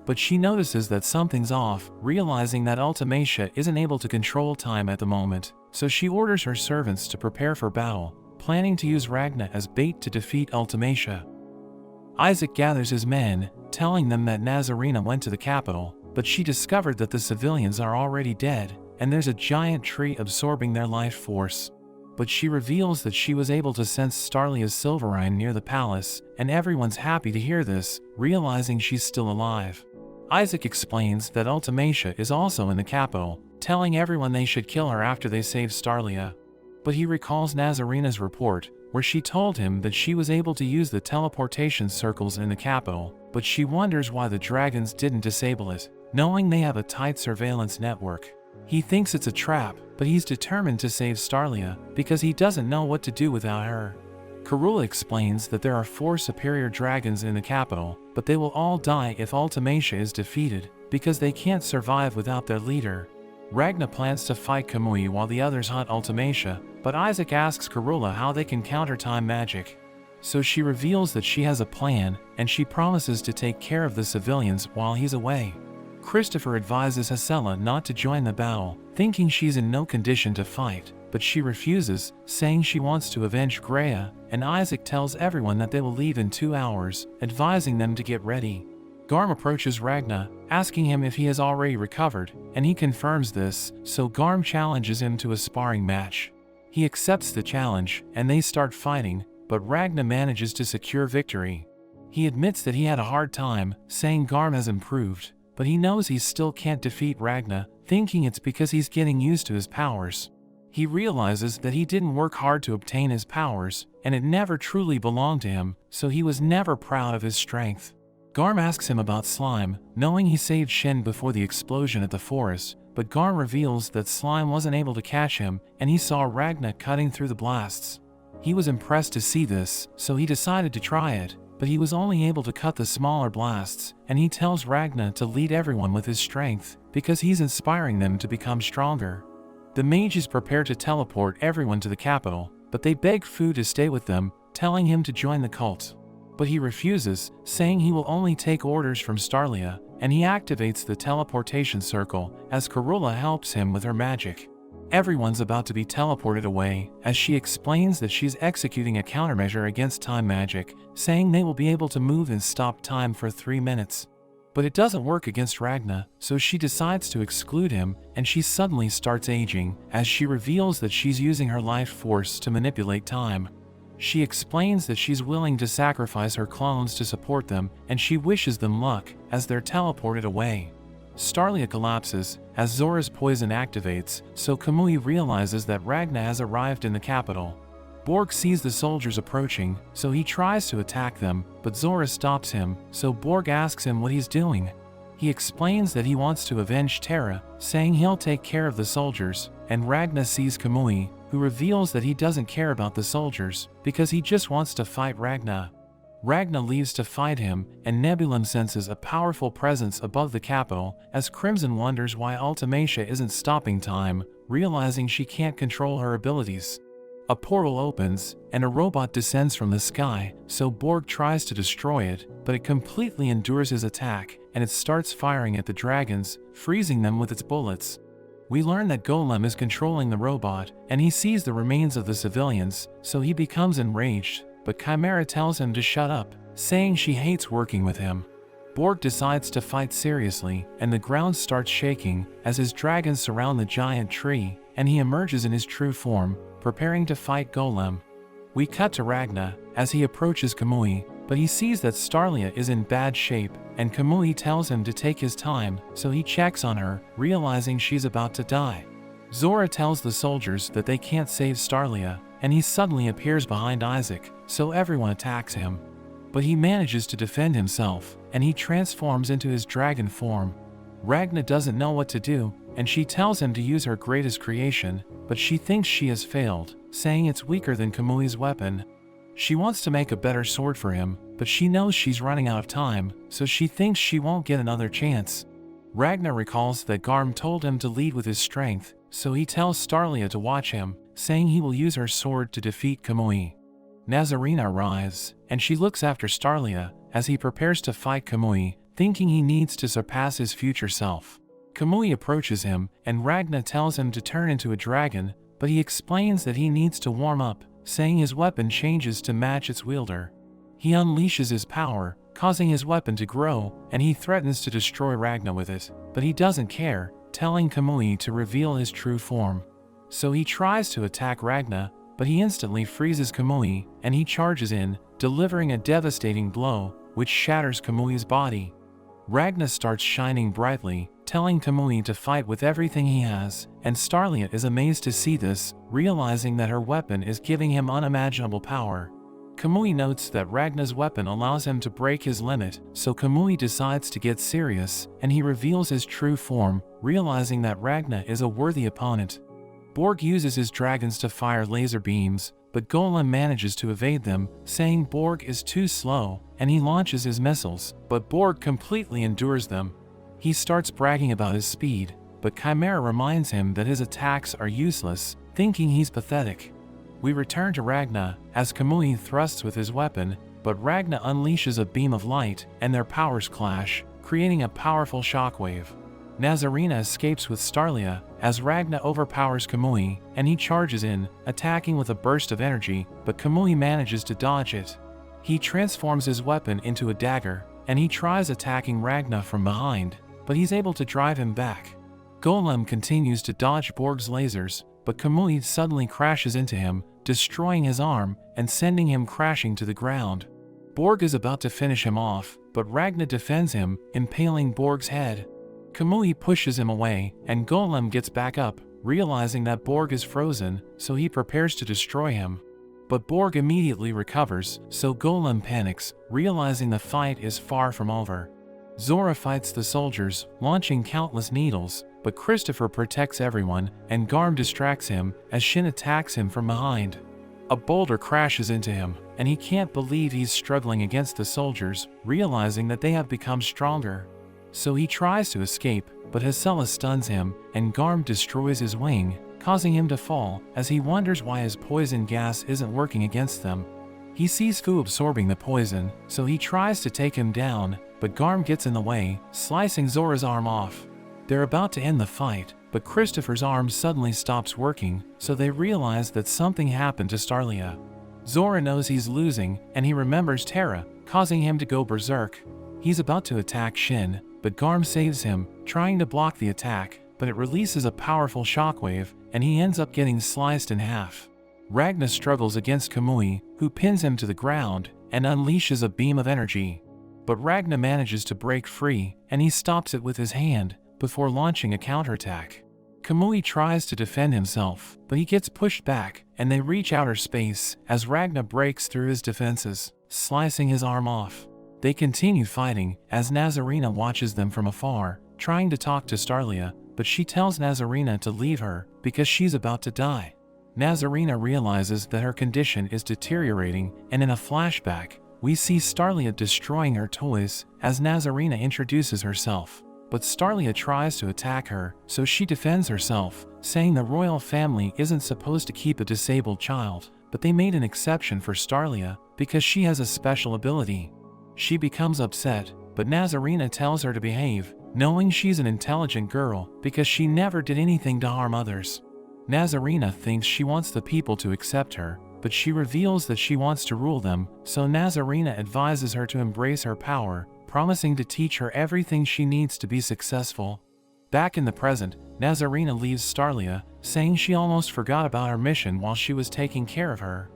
But she notices that something's off, realizing that Ultimacia isn't able to control time at the moment, so she orders her servants to prepare for battle, planning to use Ragna as bait to defeat Ultimacia. Isaac gathers his men, telling them that Nazarena went to the capital, but she discovered that the civilians are already dead, and there's a giant tree absorbing their life force. But she reveals that she was able to sense Starlia's Silverine near the palace, and everyone's happy to hear this, realizing she's still alive. Isaac explains that Ultimacia is also in the capital, telling everyone they should kill her after they save Starlia. But he recalls Nazarena's report, where she told him that she was able to use the teleportation circles in the capital, but she wonders why the dragons didn't disable it, knowing they have a tight surveillance network. He thinks it's a trap, but he's determined to save Starlia, because he doesn't know what to do without her. Karula explains that there are 4 superior dragons in the capital, but they will all die if Ultimacia is defeated, because they can't survive without their leader. Ragna plans to fight Kamui while the others hunt Ultimacia, but Isaac asks Karula how they can counter time magic. So she reveals that she has a plan, and she promises to take care of the civilians while he's away. Christopher advises Hasela not to join the battle, thinking she's in no condition to fight, but she refuses, saying she wants to avenge Greya, and Isaac tells everyone that they will leave in 2 hours, advising them to get ready. Garm approaches Ragna, asking him if he has already recovered, and he confirms this, so Garm challenges him to a sparring match. He accepts the challenge, and they start fighting, but Ragna manages to secure victory. He admits that he had a hard time, saying Garm has improved, but he knows he still can't defeat Ragna, thinking it's because he's getting used to his powers. He realizes that he didn't work hard to obtain his powers, and it never truly belonged to him, so he was never proud of his strength. Garm asks him about Slime, knowing he saved Shin before the explosion at the forest, but Garm reveals that Slime wasn't able to catch him, and he saw Ragna cutting through the blasts. He was impressed to see this, so he decided to try it, but he was only able to cut the smaller blasts, and he tells Ragna to lead everyone with his strength, because he's inspiring them to become stronger. The mages prepare to teleport everyone to the capital, but they beg Fu to stay with them, telling him to join the cult. But he refuses, saying he will only take orders from Starlia, and he activates the teleportation circle as Karula helps him with her magic. Everyone's about to be teleported away, as she explains that she's executing a countermeasure against time magic, saying they will be able to move and stop time for 3 minutes. But it doesn't work against Ragna, so she decides to exclude him, and she suddenly starts aging, as she reveals that she's using her life force to manipulate time. She explains that she's willing to sacrifice her clones to support them, and she wishes them luck, as they're teleported away. Starlia collapses, as Zora's poison activates, so Kamui realizes that Ragna has arrived in the capital. Borg sees the soldiers approaching, so he tries to attack them, but Zora stops him, so Borg asks him what he's doing. He explains that he wants to avenge Terra, saying he'll take care of the soldiers, and Ragna sees Kamui, who reveals that he doesn't care about the soldiers, because he just wants to fight Ragna. Ragna leaves to fight him, and Nebulum senses a powerful presence above the capital, as Crimson wonders why Ultimacia isn't stopping time, realizing she can't control her abilities. A portal opens, and a robot descends from the sky, so Borg tries to destroy it, but it completely endures his attack, and it starts firing at the dragons, freezing them with its bullets. We learn that Golem is controlling the robot, and he sees the remains of the civilians, so he becomes enraged, but Chimera tells him to shut up, saying she hates working with him. Borg decides to fight seriously, and the ground starts shaking, as his dragons surround the giant tree, and he emerges in his true form, preparing to fight Golem. We cut to Ragna, as he approaches Kamui, but he sees that Starlia is in bad shape, and Kamui tells him to take his time, so he checks on her, realizing she's about to die. Zora tells the soldiers that they can't save Starlia, and he suddenly appears behind Isaac, so everyone attacks him. But he manages to defend himself, and he transforms into his dragon form. Ragna doesn't know what to do, and she tells him to use her greatest creation, but she thinks she has failed, saying it's weaker than Kamui's weapon. She wants to make a better sword for him, but she knows she's running out of time, so she thinks she won't get another chance. Ragna recalls that Garm told him to lead with his strength, so he tells Starlia to watch him, saying he will use her sword to defeat Kamui. Nazarena arrives, and she looks after Starlia, as he prepares to fight Kamui, thinking he needs to surpass his future self. Kamui approaches him, and Ragna tells him to turn into a dragon, but he explains that he needs to warm up, saying his weapon changes to match its wielder. He unleashes his power, causing his weapon to grow, and he threatens to destroy Ragna with it, but he doesn't care, telling Kamui to reveal his true form. So he tries to attack Ragna, but he instantly freezes Kamui, and he charges in, delivering a devastating blow, which shatters Kamui's body. Ragna starts shining brightly, telling Kamui to fight with everything he has, and Starlia is amazed to see this, realizing that her weapon is giving him unimaginable power. Kamui notes that Ragna's weapon allows him to break his limit, so Kamui decides to get serious, and he reveals his true form, realizing that Ragna is a worthy opponent. Borg uses his dragons to fire laser beams, but Golem manages to evade them, saying Borg is too slow, and he launches his missiles, but Borg completely endures them. He starts bragging about his speed, but Chimera reminds him that his attacks are useless, thinking he's pathetic. We return to Ragna, as Kamui thrusts with his weapon, but Ragna unleashes a beam of light, and their powers clash, creating a powerful shockwave. Nazarena escapes with Starlia, as Ragna overpowers Kamui, and he charges in, attacking with a burst of energy, but Kamui manages to dodge it. He transforms his weapon into a dagger, and he tries attacking Ragna from behind, but he's able to drive him back. Golem continues to dodge Borg's lasers, but Kamui suddenly crashes into him, destroying his arm and sending him crashing to the ground. Borg is about to finish him off, but Ragna defends him, impaling Borg's head. Kamui pushes him away, and Golem gets back up, realizing that Borg is frozen, so he prepares to destroy him. But Borg immediately recovers, so Golem panics, realizing the fight is far from over. Zora fights the soldiers, launching countless needles, but Christopher protects everyone, and Garm distracts him as Shin attacks him from behind. A boulder crashes into him, and he can't believe he's struggling against the soldiers, realizing that they have become stronger. So he tries to escape, but Hasela stuns him, and Garm destroys his wing, causing him to fall, as he wonders why his poison gas isn't working against them. He sees Fu absorbing the poison, so he tries to take him down, but Garm gets in the way, slicing Zora's arm off. They're about to end the fight, but Christopher's arm suddenly stops working, so they realize that something happened to Starlia. Zora knows he's losing, and he remembers Terra, causing him to go berserk. He's about to attack Shin, but Garm saves him, trying to block the attack, but it releases a powerful shockwave, and he ends up getting sliced in half. Ragna struggles against Kamui, who pins him to the ground, and unleashes a beam of energy. But Ragna manages to break free, and he stops it with his hand, before launching a counterattack. Kamui tries to defend himself, but he gets pushed back, and they reach outer space, as Ragna breaks through his defenses, slicing his arm off. They continue fighting, as Nazarena watches them from afar, trying to talk to Starlia, but she tells Nazarena to leave her, because she's about to die. Nazarena realizes that her condition is deteriorating, and in a flashback, we see Starlia destroying her toys, as Nazarena introduces herself. But Starlia tries to attack her, so she defends herself, saying the royal family isn't supposed to keep a disabled child, but they made an exception for Starlia, because she has a special ability. She becomes upset, but Nazarena tells her to behave, knowing she's an intelligent girl, because she never did anything to harm others. Nazarena thinks she wants the people to accept her, but she reveals that she wants to rule them, so Nazarena advises her to embrace her power, promising to teach her everything she needs to be successful. Back in the present, Nazarena leaves Starlia, saying she almost forgot about her mission while she was taking care of her.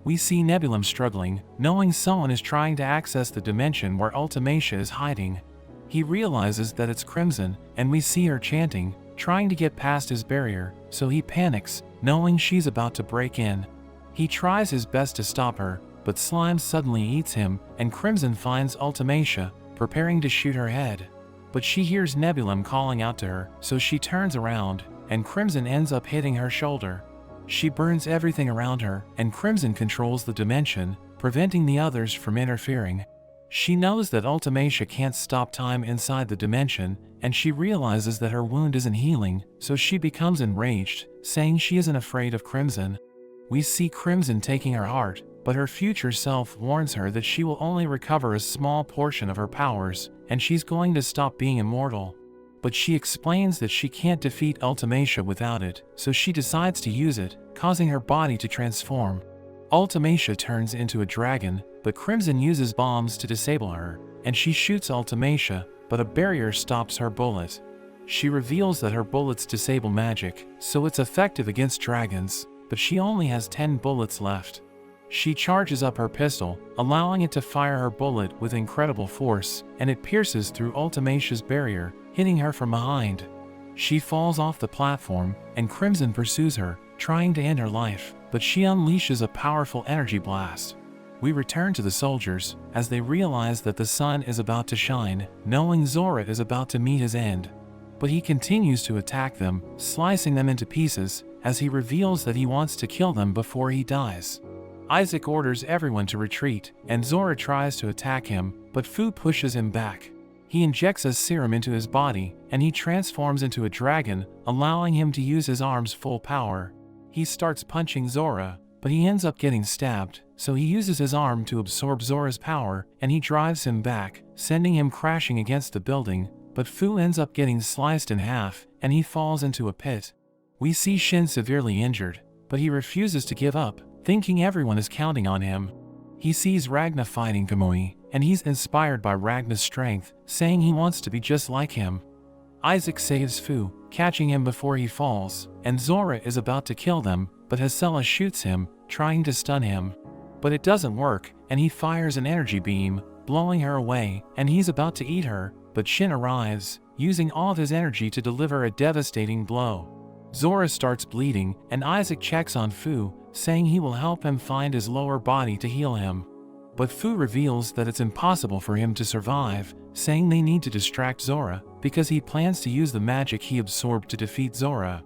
We see Nebulum struggling, knowing someone is trying to access the dimension where Ultimacia is hiding. He realizes that it's Crimson, and we see her chanting, trying to get past his barrier, so he panics, knowing she's about to break in. He tries his best to stop her, but Slime suddenly eats him, and Crimson finds Ultimacia, preparing to shoot her head. But she hears Nebulum calling out to her, so she turns around, and Crimson ends up hitting her shoulder. She burns everything around her, and Crimson controls the dimension, preventing the others from interfering. She knows that Ultimacia can't stop time inside the dimension, and she realizes that her wound isn't healing, so she becomes enraged, saying she isn't afraid of Crimson. We see Crimson taking her heart, but her future self warns her that she will only recover a small portion of her powers, and she's going to stop being immortal. But she explains that she can't defeat Ultimacia without it, so she decides to use it, causing her body to transform. Ultimacia turns into a dragon, but Crimson uses bombs to disable her, and she shoots Ultimacia, but a barrier stops her bullet. She reveals that her bullets disable magic, so it's effective against dragons, but she only has 10 bullets left. She charges up her pistol, allowing it to fire her bullet with incredible force, and it pierces through Ultimacia's barrier, hitting her from behind. She falls off the platform, and Crimson pursues her, trying to end her life, but she unleashes a powerful energy blast. We return to the soldiers, as they realize that the sun is about to shine, knowing Zora is about to meet his end. But he continues to attack them, slicing them into pieces, as he reveals that he wants to kill them before he dies. Isaac orders everyone to retreat, and Zora tries to attack him, but Fu pushes him back. He injects a serum into his body, and he transforms into a dragon, allowing him to use his arm's full power. He starts punching Zora, but he ends up getting stabbed, so he uses his arm to absorb Zora's power, and he drives him back, sending him crashing against the building, but Fu ends up getting sliced in half, and he falls into a pit. We see Shin severely injured, but he refuses to give up, thinking everyone is counting on him. He sees Ragna fighting Kamui, and he's inspired by Ragna's strength, saying he wants to be just like him. Isaac saves Fu, catching him before he falls, and Zora is about to kill them, but Hasela shoots him, trying to stun him. But it doesn't work, and he fires an energy beam, blowing her away, and he's about to eat her, but Shin arrives, using all of his energy to deliver a devastating blow. Zora starts bleeding, and Isaac checks on Fu, saying he will help him find his lower body to heal him. But Fu reveals that it's impossible for him to survive, saying they need to distract Zora, because he plans to use the magic he absorbed to defeat Zora.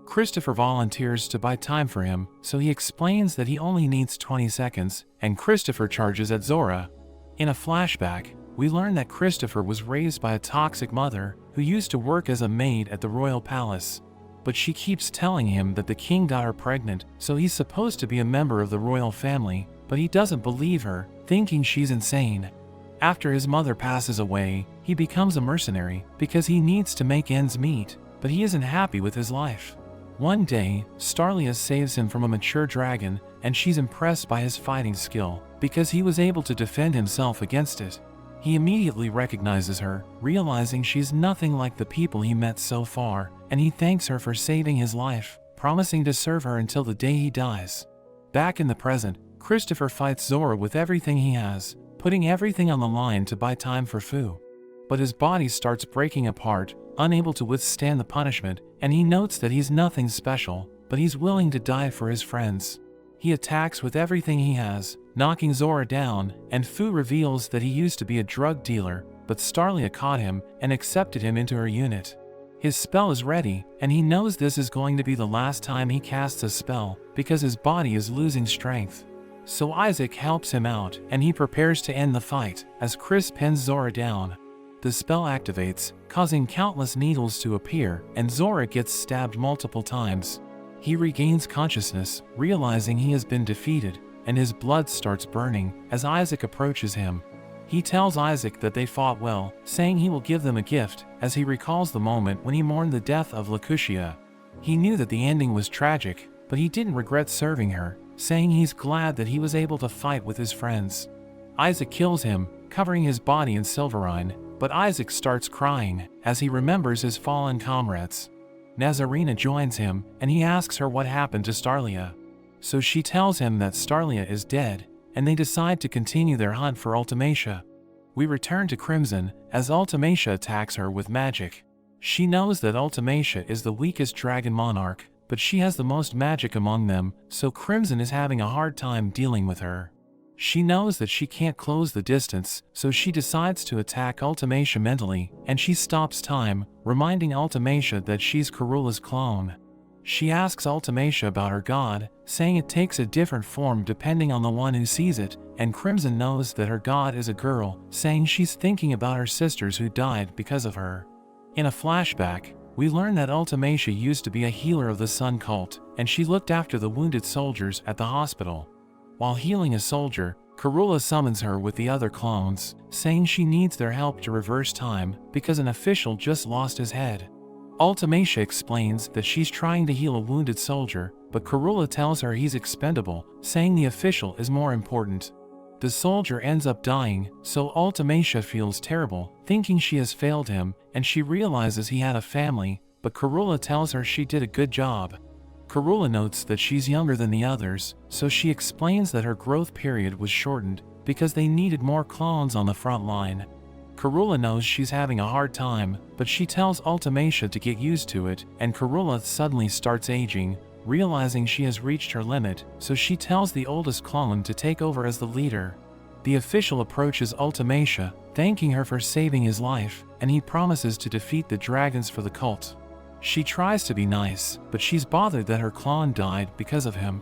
Christopher volunteers to buy time for him, so he explains that he only needs 20 seconds, and Christopher charges at Zora. In a flashback, we learn that Christopher was raised by a toxic mother who used to work as a maid at the royal palace. But she keeps telling him that the king got her pregnant, so he's supposed to be a member of the royal family, but he doesn't believe her, thinking she's insane. After his mother passes away, he becomes a mercenary because he needs to make ends meet, but he isn't happy with his life. One day, Starlia saves him from a mature dragon, and she's impressed by his fighting skill, because he was able to defend himself against it. He immediately recognizes her, realizing she's nothing like the people he met so far, and he thanks her for saving his life, promising to serve her until the day he dies. Back in the present, Christopher fights Zora with everything he has, putting everything on the line to buy time for Fu. But his body starts breaking apart, unable to withstand the punishment, and he notes that he's nothing special, but he's willing to die for his friends. He attacks with everything he has, knocking Zora down, and Fu reveals that he used to be a drug dealer, but Starlia caught him and accepted him into her unit. His spell is ready, and he knows this is going to be the last time he casts a spell, because his body is losing strength. So Isaac helps him out, and he prepares to end the fight, as Chris pins Zora down. The spell activates, causing countless needles to appear, and Zora gets stabbed multiple times. He regains consciousness, realizing he has been defeated, and his blood starts burning as Isaac approaches him. He tells Isaac that they fought well, saying he will give them a gift, as he recalls the moment when he mourned the death of Lacutia. He knew that the ending was tragic, but he didn't regret serving her, saying he's glad that he was able to fight with his friends. Isaac kills him, covering his body in silverine, but Isaac starts crying as he remembers his fallen comrades. Nazarena joins him, and he asks her what happened to Starlia. So she tells him that Starlia is dead, and they decide to continue their hunt for Ultimacia. We return to Crimson, as Ultimacia attacks her with magic. She knows that Ultimacia is the weakest dragon monarch, but she has the most magic among them, so Crimson is having a hard time dealing with her. She knows that she can't close the distance, so she decides to attack Ultimacia mentally, and she stops time, reminding Ultimacia that she's Karula's clone. She asks Ultimacia about her god, saying it takes a different form depending on the one who sees it, and Crimson knows that her god is a girl, saying she's thinking about her sisters who died because of her. In a flashback, we learn that Ultimacia used to be a healer of the Sun cult, and she looked after the wounded soldiers at the hospital. While healing a soldier, Karula summons her with the other clones, saying she needs their help to reverse time because an official just lost his head. Ultimacia explains that she's trying to heal a wounded soldier, but Karula tells her he's expendable, saying the official is more important. The soldier ends up dying, so Ultimacia feels terrible, thinking she has failed him, and she realizes he had a family, but Karula tells her she did a good job. Karula notes that she's younger than the others, so she explains that her growth period was shortened because they needed more clones on the front line. Karula knows she's having a hard time, but she tells Ultimacia to get used to it, and Karula suddenly starts aging, realizing she has reached her limit, so she tells the oldest clone to take over as the leader. The official approaches Ultimacia, thanking her for saving his life, and he promises to defeat the dragons for the cult. She tries to be nice, but she's bothered that her clone died because of him.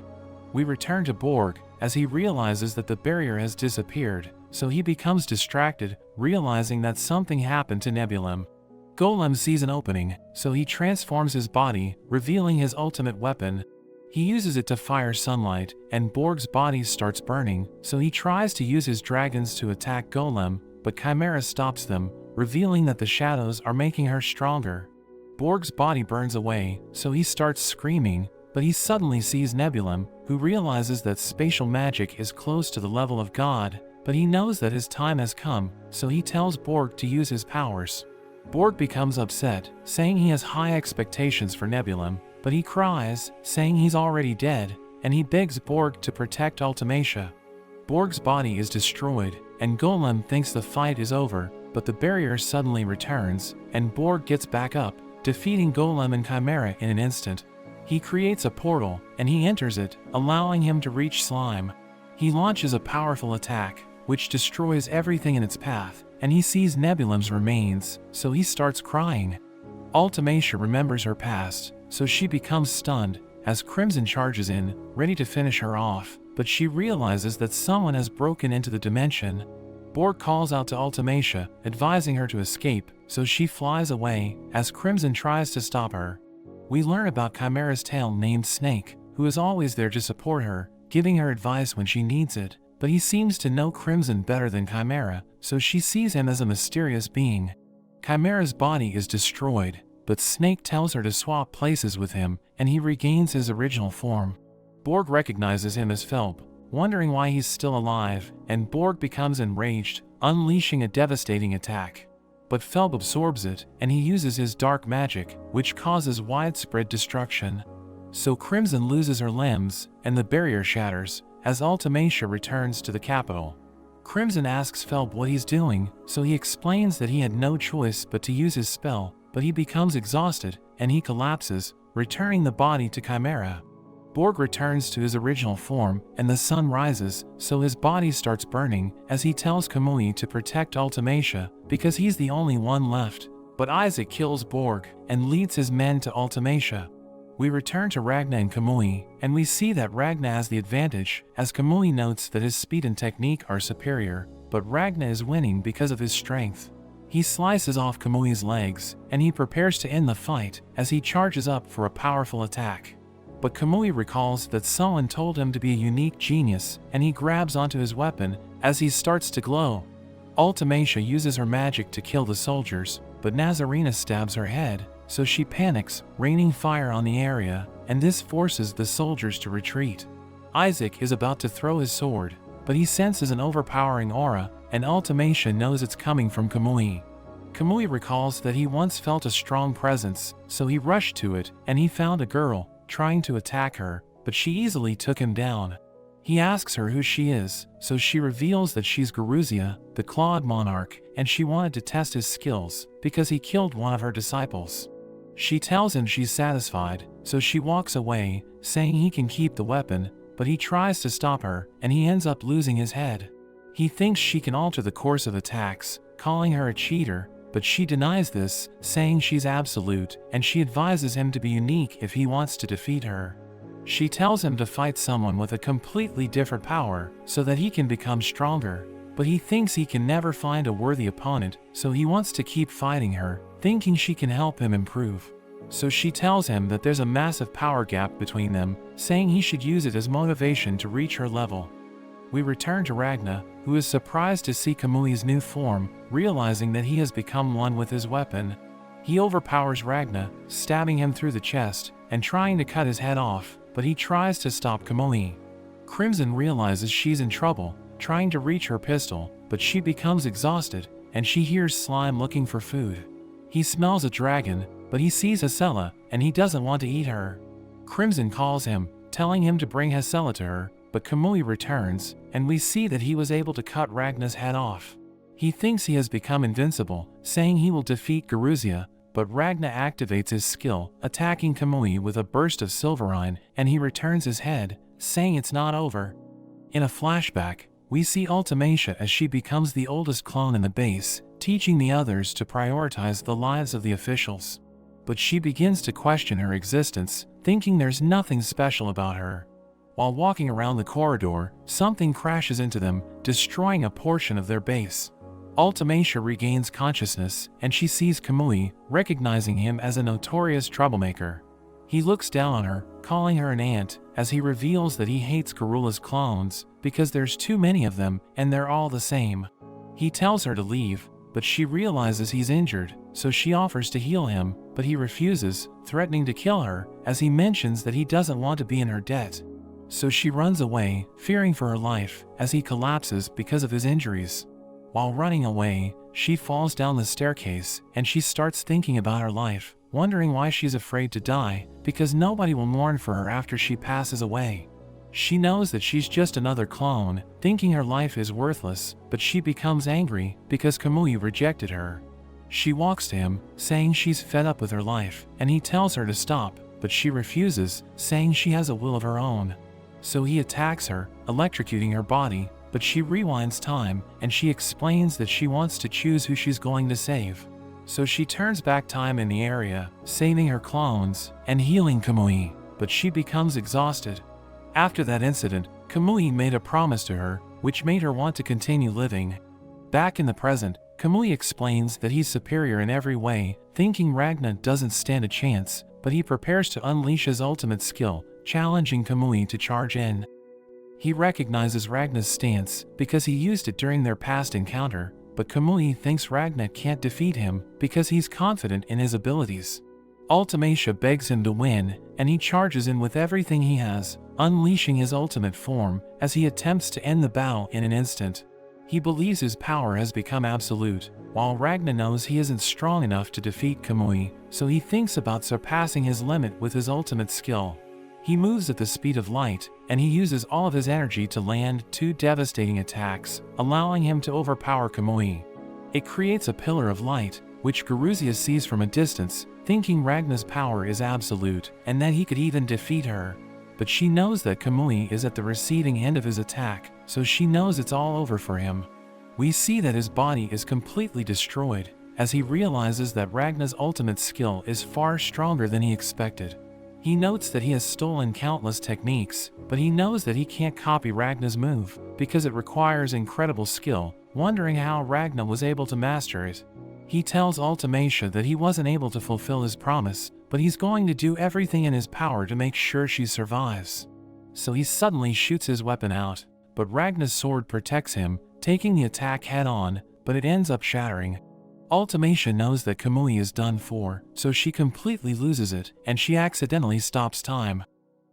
We return to Borg, as he realizes that the barrier has disappeared, so he becomes distracted, realizing that something happened to Nebulem. Golem sees an opening, so he transforms his body, revealing his ultimate weapon. He uses it to fire sunlight, and Borg's body starts burning, so he tries to use his dragons to attack Golem, but Chimera stops them, revealing that the shadows are making her stronger. Borg's body burns away, so he starts screaming, but he suddenly sees Nebulem, who realizes that spatial magic is close to the level of God, but he knows that his time has come, so he tells Borg to use his powers. Borg becomes upset, saying he has high expectations for Nebulem, but he cries, saying he's already dead, and he begs Borg to protect Ultimacia. Borg's body is destroyed, and Golem thinks the fight is over, but the barrier suddenly returns, and Borg gets back up, defeating Golem and Chimera in an instant. He creates a portal, and he enters it, allowing him to reach Slime. He launches a powerful attack, which destroys everything in its path, and he sees Nebulim's remains, so he starts crying. Ultimacia remembers her past, so she becomes stunned, as Crimson charges in, ready to finish her off, but she realizes that someone has broken into the dimension. Borg calls out to Ultimacia, advising her to escape, so she flies away, as Crimson tries to stop her. We learn about Chimera's tail named Snake, who is always there to support her, giving her advice when she needs it, but he seems to know Crimson better than Chimera, so she sees him as a mysterious being. Chimera's body is destroyed, but Snake tells her to swap places with him, and he regains his original form. Borg recognizes him as Felb, wondering why he's still alive, and Borg becomes enraged, unleashing a devastating attack. But Felb absorbs it, and he uses his dark magic, which causes widespread destruction. So Crimson loses her limbs, and the barrier shatters, as Ultimacia returns to the capital. Crimson asks Felb what he's doing, so he explains that he had no choice but to use his spell, but he becomes exhausted, and he collapses, returning the body to Chimera. Borg returns to his original form, and the sun rises, so his body starts burning, as he tells Kamui to protect Ultimacia, because he's the only one left. But Isaac kills Borg, and leads his men to Ultimacia. We return to Ragna and Kamui, and we see that Ragna has the advantage, as Kamui notes that his speed and technique are superior, but Ragna is winning because of his strength. He slices off Kamui's legs, and he prepares to end the fight, as he charges up for a powerful attack. But Kamui recalls that someone told him to be a unique genius, and he grabs onto his weapon, as he starts to glow. Ultimacia uses her magic to kill the soldiers, but Nazarena stabs her head, so she panics, raining fire on the area, and this forces the soldiers to retreat. Isaac is about to throw his sword, but he senses an overpowering aura, and Ultimacia knows it's coming from Kamui. Kamui recalls that he once felt a strong presence, so he rushed to it, and he found a girl, trying to attack her, but she easily took him down. He asks her who she is, so she reveals that she's Garuzia, the Clawed Monarch, and she wanted to test his skills, because he killed one of her disciples. She tells him she's satisfied, so she walks away, saying he can keep the weapon, but he tries to stop her, and he ends up losing his head. He thinks she can alter the course of attacks, calling her a cheater, but she denies this, saying she's absolute, and she advises him to be unique if he wants to defeat her. She tells him to fight someone with a completely different power, so that he can become stronger, but he thinks he can never find a worthy opponent, so he wants to keep fighting her, thinking she can help him improve. So she tells him that there's a massive power gap between them, saying he should use it as motivation to reach her level. We return to Ragna, who is surprised to see Kamui's new form, realizing that he has become one with his weapon. He overpowers Ragna, stabbing him through the chest, and trying to cut his head off, but he tries to stop Kamui. Crimson realizes she's in trouble, trying to reach her pistol, but she becomes exhausted, and she hears Slime looking for food. He smells a dragon, but he sees Hesela, and he doesn't want to eat her. Crimson calls him, telling him to bring Hesela to her, but Kamui returns, and we see that he was able to cut Ragna's head off. He thinks he has become invincible, saying he will defeat Garuzia, but Ragna activates his skill, attacking Kamui with a burst of Silverine, and he returns his head, saying it's not over. In a flashback, we see Ultimacia as she becomes the oldest clone in the base, teaching the others to prioritize the lives of the officials. But she begins to question her existence, thinking there's nothing special about her. While walking around the corridor, something crashes into them, destroying a portion of their base. Ultimacia regains consciousness, and she sees Kamui, recognizing him as a notorious troublemaker. He looks down on her, calling her an ant, as he reveals that he hates Garula's clones, because there's too many of them, and they're all the same. He tells her to leave, but she realizes he's injured, so she offers to heal him, but he refuses, threatening to kill her, as he mentions that he doesn't want to be in her debt. So she runs away, fearing for her life, as he collapses because of his injuries. While running away, she falls down the staircase, and she starts thinking about her life, wondering why she's afraid to die, because nobody will mourn for her after she passes away. She knows that she's just another clone, thinking her life is worthless, but she becomes angry because Kamui rejected her. She walks to him, saying she's fed up with her life, and he tells her to stop, but she refuses, saying she has a will of her own. So he attacks her, electrocuting her body, but she rewinds time, and she explains that she wants to choose who she's going to save. So she turns back time in the area, saving her clones, and healing Kamui, but she becomes exhausted. After that incident, Kamui made a promise to her, which made her want to continue living. Back in the present, Kamui explains that he's superior in every way, thinking Ragna doesn't stand a chance, but he prepares to unleash his ultimate skill, challenging Kamui to charge in. He recognizes Ragna's stance because he used it during their past encounter, but Kamui thinks Ragna can't defeat him because he's confident in his abilities. Ultimacia begs him to win, and he charges in with everything he has, unleashing his ultimate form as he attempts to end the battle in an instant. He believes his power has become absolute, while Ragna knows he isn't strong enough to defeat Kamui, so he thinks about surpassing his limit with his ultimate skill. He moves at the speed of light, and he uses all of his energy to land 2 devastating attacks, allowing him to overpower Kamui. It creates a pillar of light, which Garuzia sees from a distance, thinking Ragna's power is absolute, and that he could even defeat her. But she knows that Kamui is at the receiving end of his attack, so she knows it's all over for him. We see that his body is completely destroyed, as he realizes that Ragna's ultimate skill is far stronger than he expected. He notes that he has stolen countless techniques, but he knows that he can't copy Ragna's move, because it requires incredible skill, wondering how Ragna was able to master it. He tells Ultimacia that he wasn't able to fulfill his promise, but he's going to do everything in his power to make sure she survives. So he suddenly shoots his weapon out, but Ragna's sword protects him, taking the attack head-on, but it ends up shattering. Ultimacia knows that Kamui is done for, so she completely loses it, and she accidentally stops time.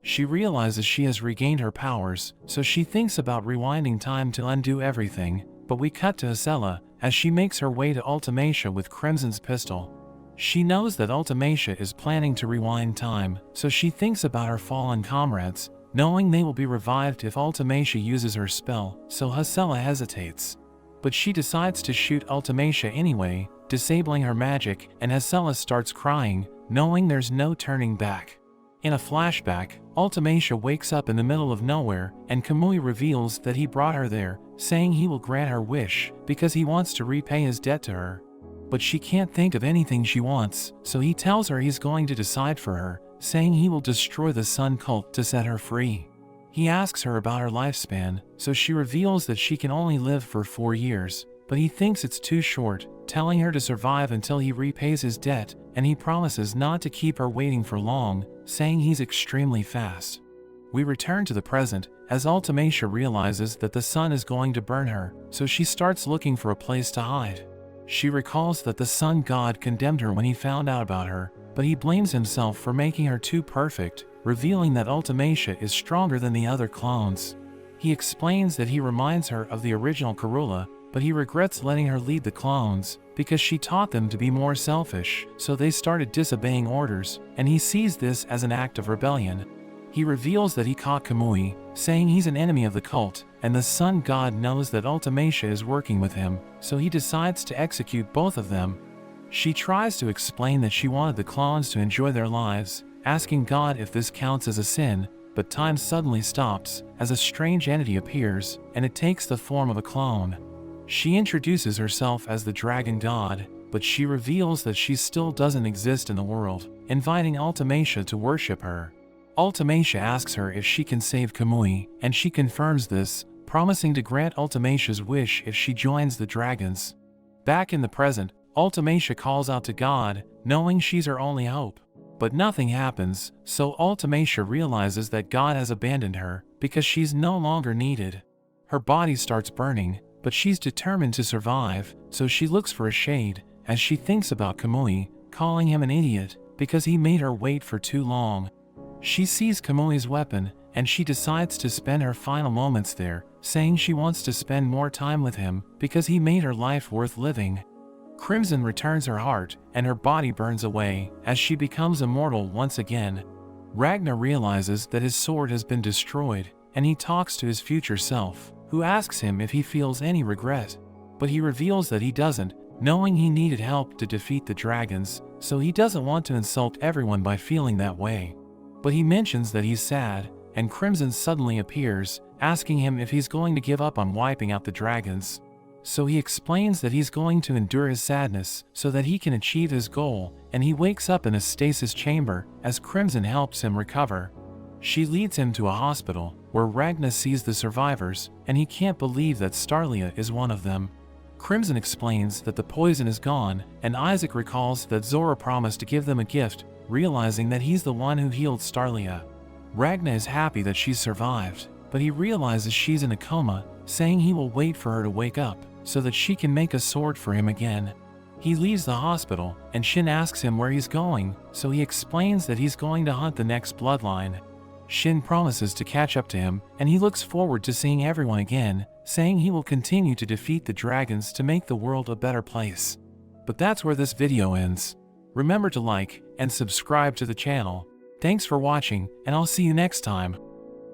She realizes she has regained her powers, so she thinks about rewinding time to undo everything, but we cut to Hesela, as she makes her way to Ultimacia with Crimson's pistol. She knows that Ultimacia is planning to rewind time, so she thinks about her fallen comrades, knowing they will be revived if Ultimacia uses her spell, so Hesela hesitates. But she decides to shoot Ultimacia anyway, disabling her magic, and Hesela starts crying, knowing there's no turning back. In a flashback, Ultimacia wakes up in the middle of nowhere, and Kamui reveals that he brought her there, saying he will grant her wish, because he wants to repay his debt to her. But she can't think of anything she wants, so he tells her he's going to decide for her, saying he will destroy the Sun Cult to set her free. He asks her about her lifespan, so she reveals that she can only live for 4 years, but he thinks it's too short, telling her to survive until he repays his debt, and he promises not to keep her waiting for long, saying he's extremely fast. We return to the present, as Ultimacia realizes that the sun is going to burn her, so she starts looking for a place to hide. She recalls that the sun god condemned her when he found out about her, but he blames himself for making her too perfect, revealing that Ultimacia is stronger than the other clones. He explains that he reminds her of the original Karula, but he regrets letting her lead the clones, because she taught them to be more selfish, so they started disobeying orders, and he sees this as an act of rebellion. He reveals that he caught Kamui, saying he's an enemy of the cult, and the sun god knows that Ultimacia is working with him, so he decides to execute both of them. She tries to explain that she wanted the clones to enjoy their lives, asking God if this counts as a sin, but time suddenly stops, as a strange entity appears, and it takes the form of a clone. She introduces herself as the dragon god, but she reveals that she still doesn't exist in the world, inviting Ultimacia to worship her. Ultimacia asks her if she can save Kamui, and she confirms this, promising to grant Ultimacia's wish if she joins the dragons. Back in the present, Ultimacia calls out to God, knowing she's her only hope. But nothing happens, so Ultimacia realizes that God has abandoned her, because she's no longer needed. Her body starts burning, but she's determined to survive, so she looks for a shade, as she thinks about Kamui, calling him an idiot, because he made her wait for too long. She sees Kamui's weapon, and she decides to spend her final moments there, saying she wants to spend more time with him, because he made her life worth living. Crimson returns her heart, and her body burns away, as she becomes immortal once again. Ragna realizes that his sword has been destroyed, and he talks to his future self, who asks him if he feels any regret. But he reveals that he doesn't, knowing he needed help to defeat the dragons, so he doesn't want to insult everyone by feeling that way. But he mentions that he's sad, and Crimson suddenly appears, asking him if he's going to give up on wiping out the dragons. So he explains that he's going to endure his sadness so that he can achieve his goal, and he wakes up in a stasis chamber as Crimson helps him recover. She leads him to a hospital, where Ragna sees the survivors, and he can't believe that Starlia is one of them. Crimson explains that the poison is gone, and Isaac recalls that Zora promised to give them a gift, realizing that he's the one who healed Starlia. Ragna is happy that she's survived, but he realizes she's in a coma, saying he will wait for her to wake up, so that she can make a sword for him again. He leaves the hospital, and Shin asks him where he's going, so he explains that he's going to hunt the next bloodline. Shin promises to catch up to him, and he looks forward to seeing everyone again, saying he will continue to defeat the dragons to make the world a better place. But that's where this video ends. Remember to like and subscribe to the channel. Thanks for watching, and I'll see you next time.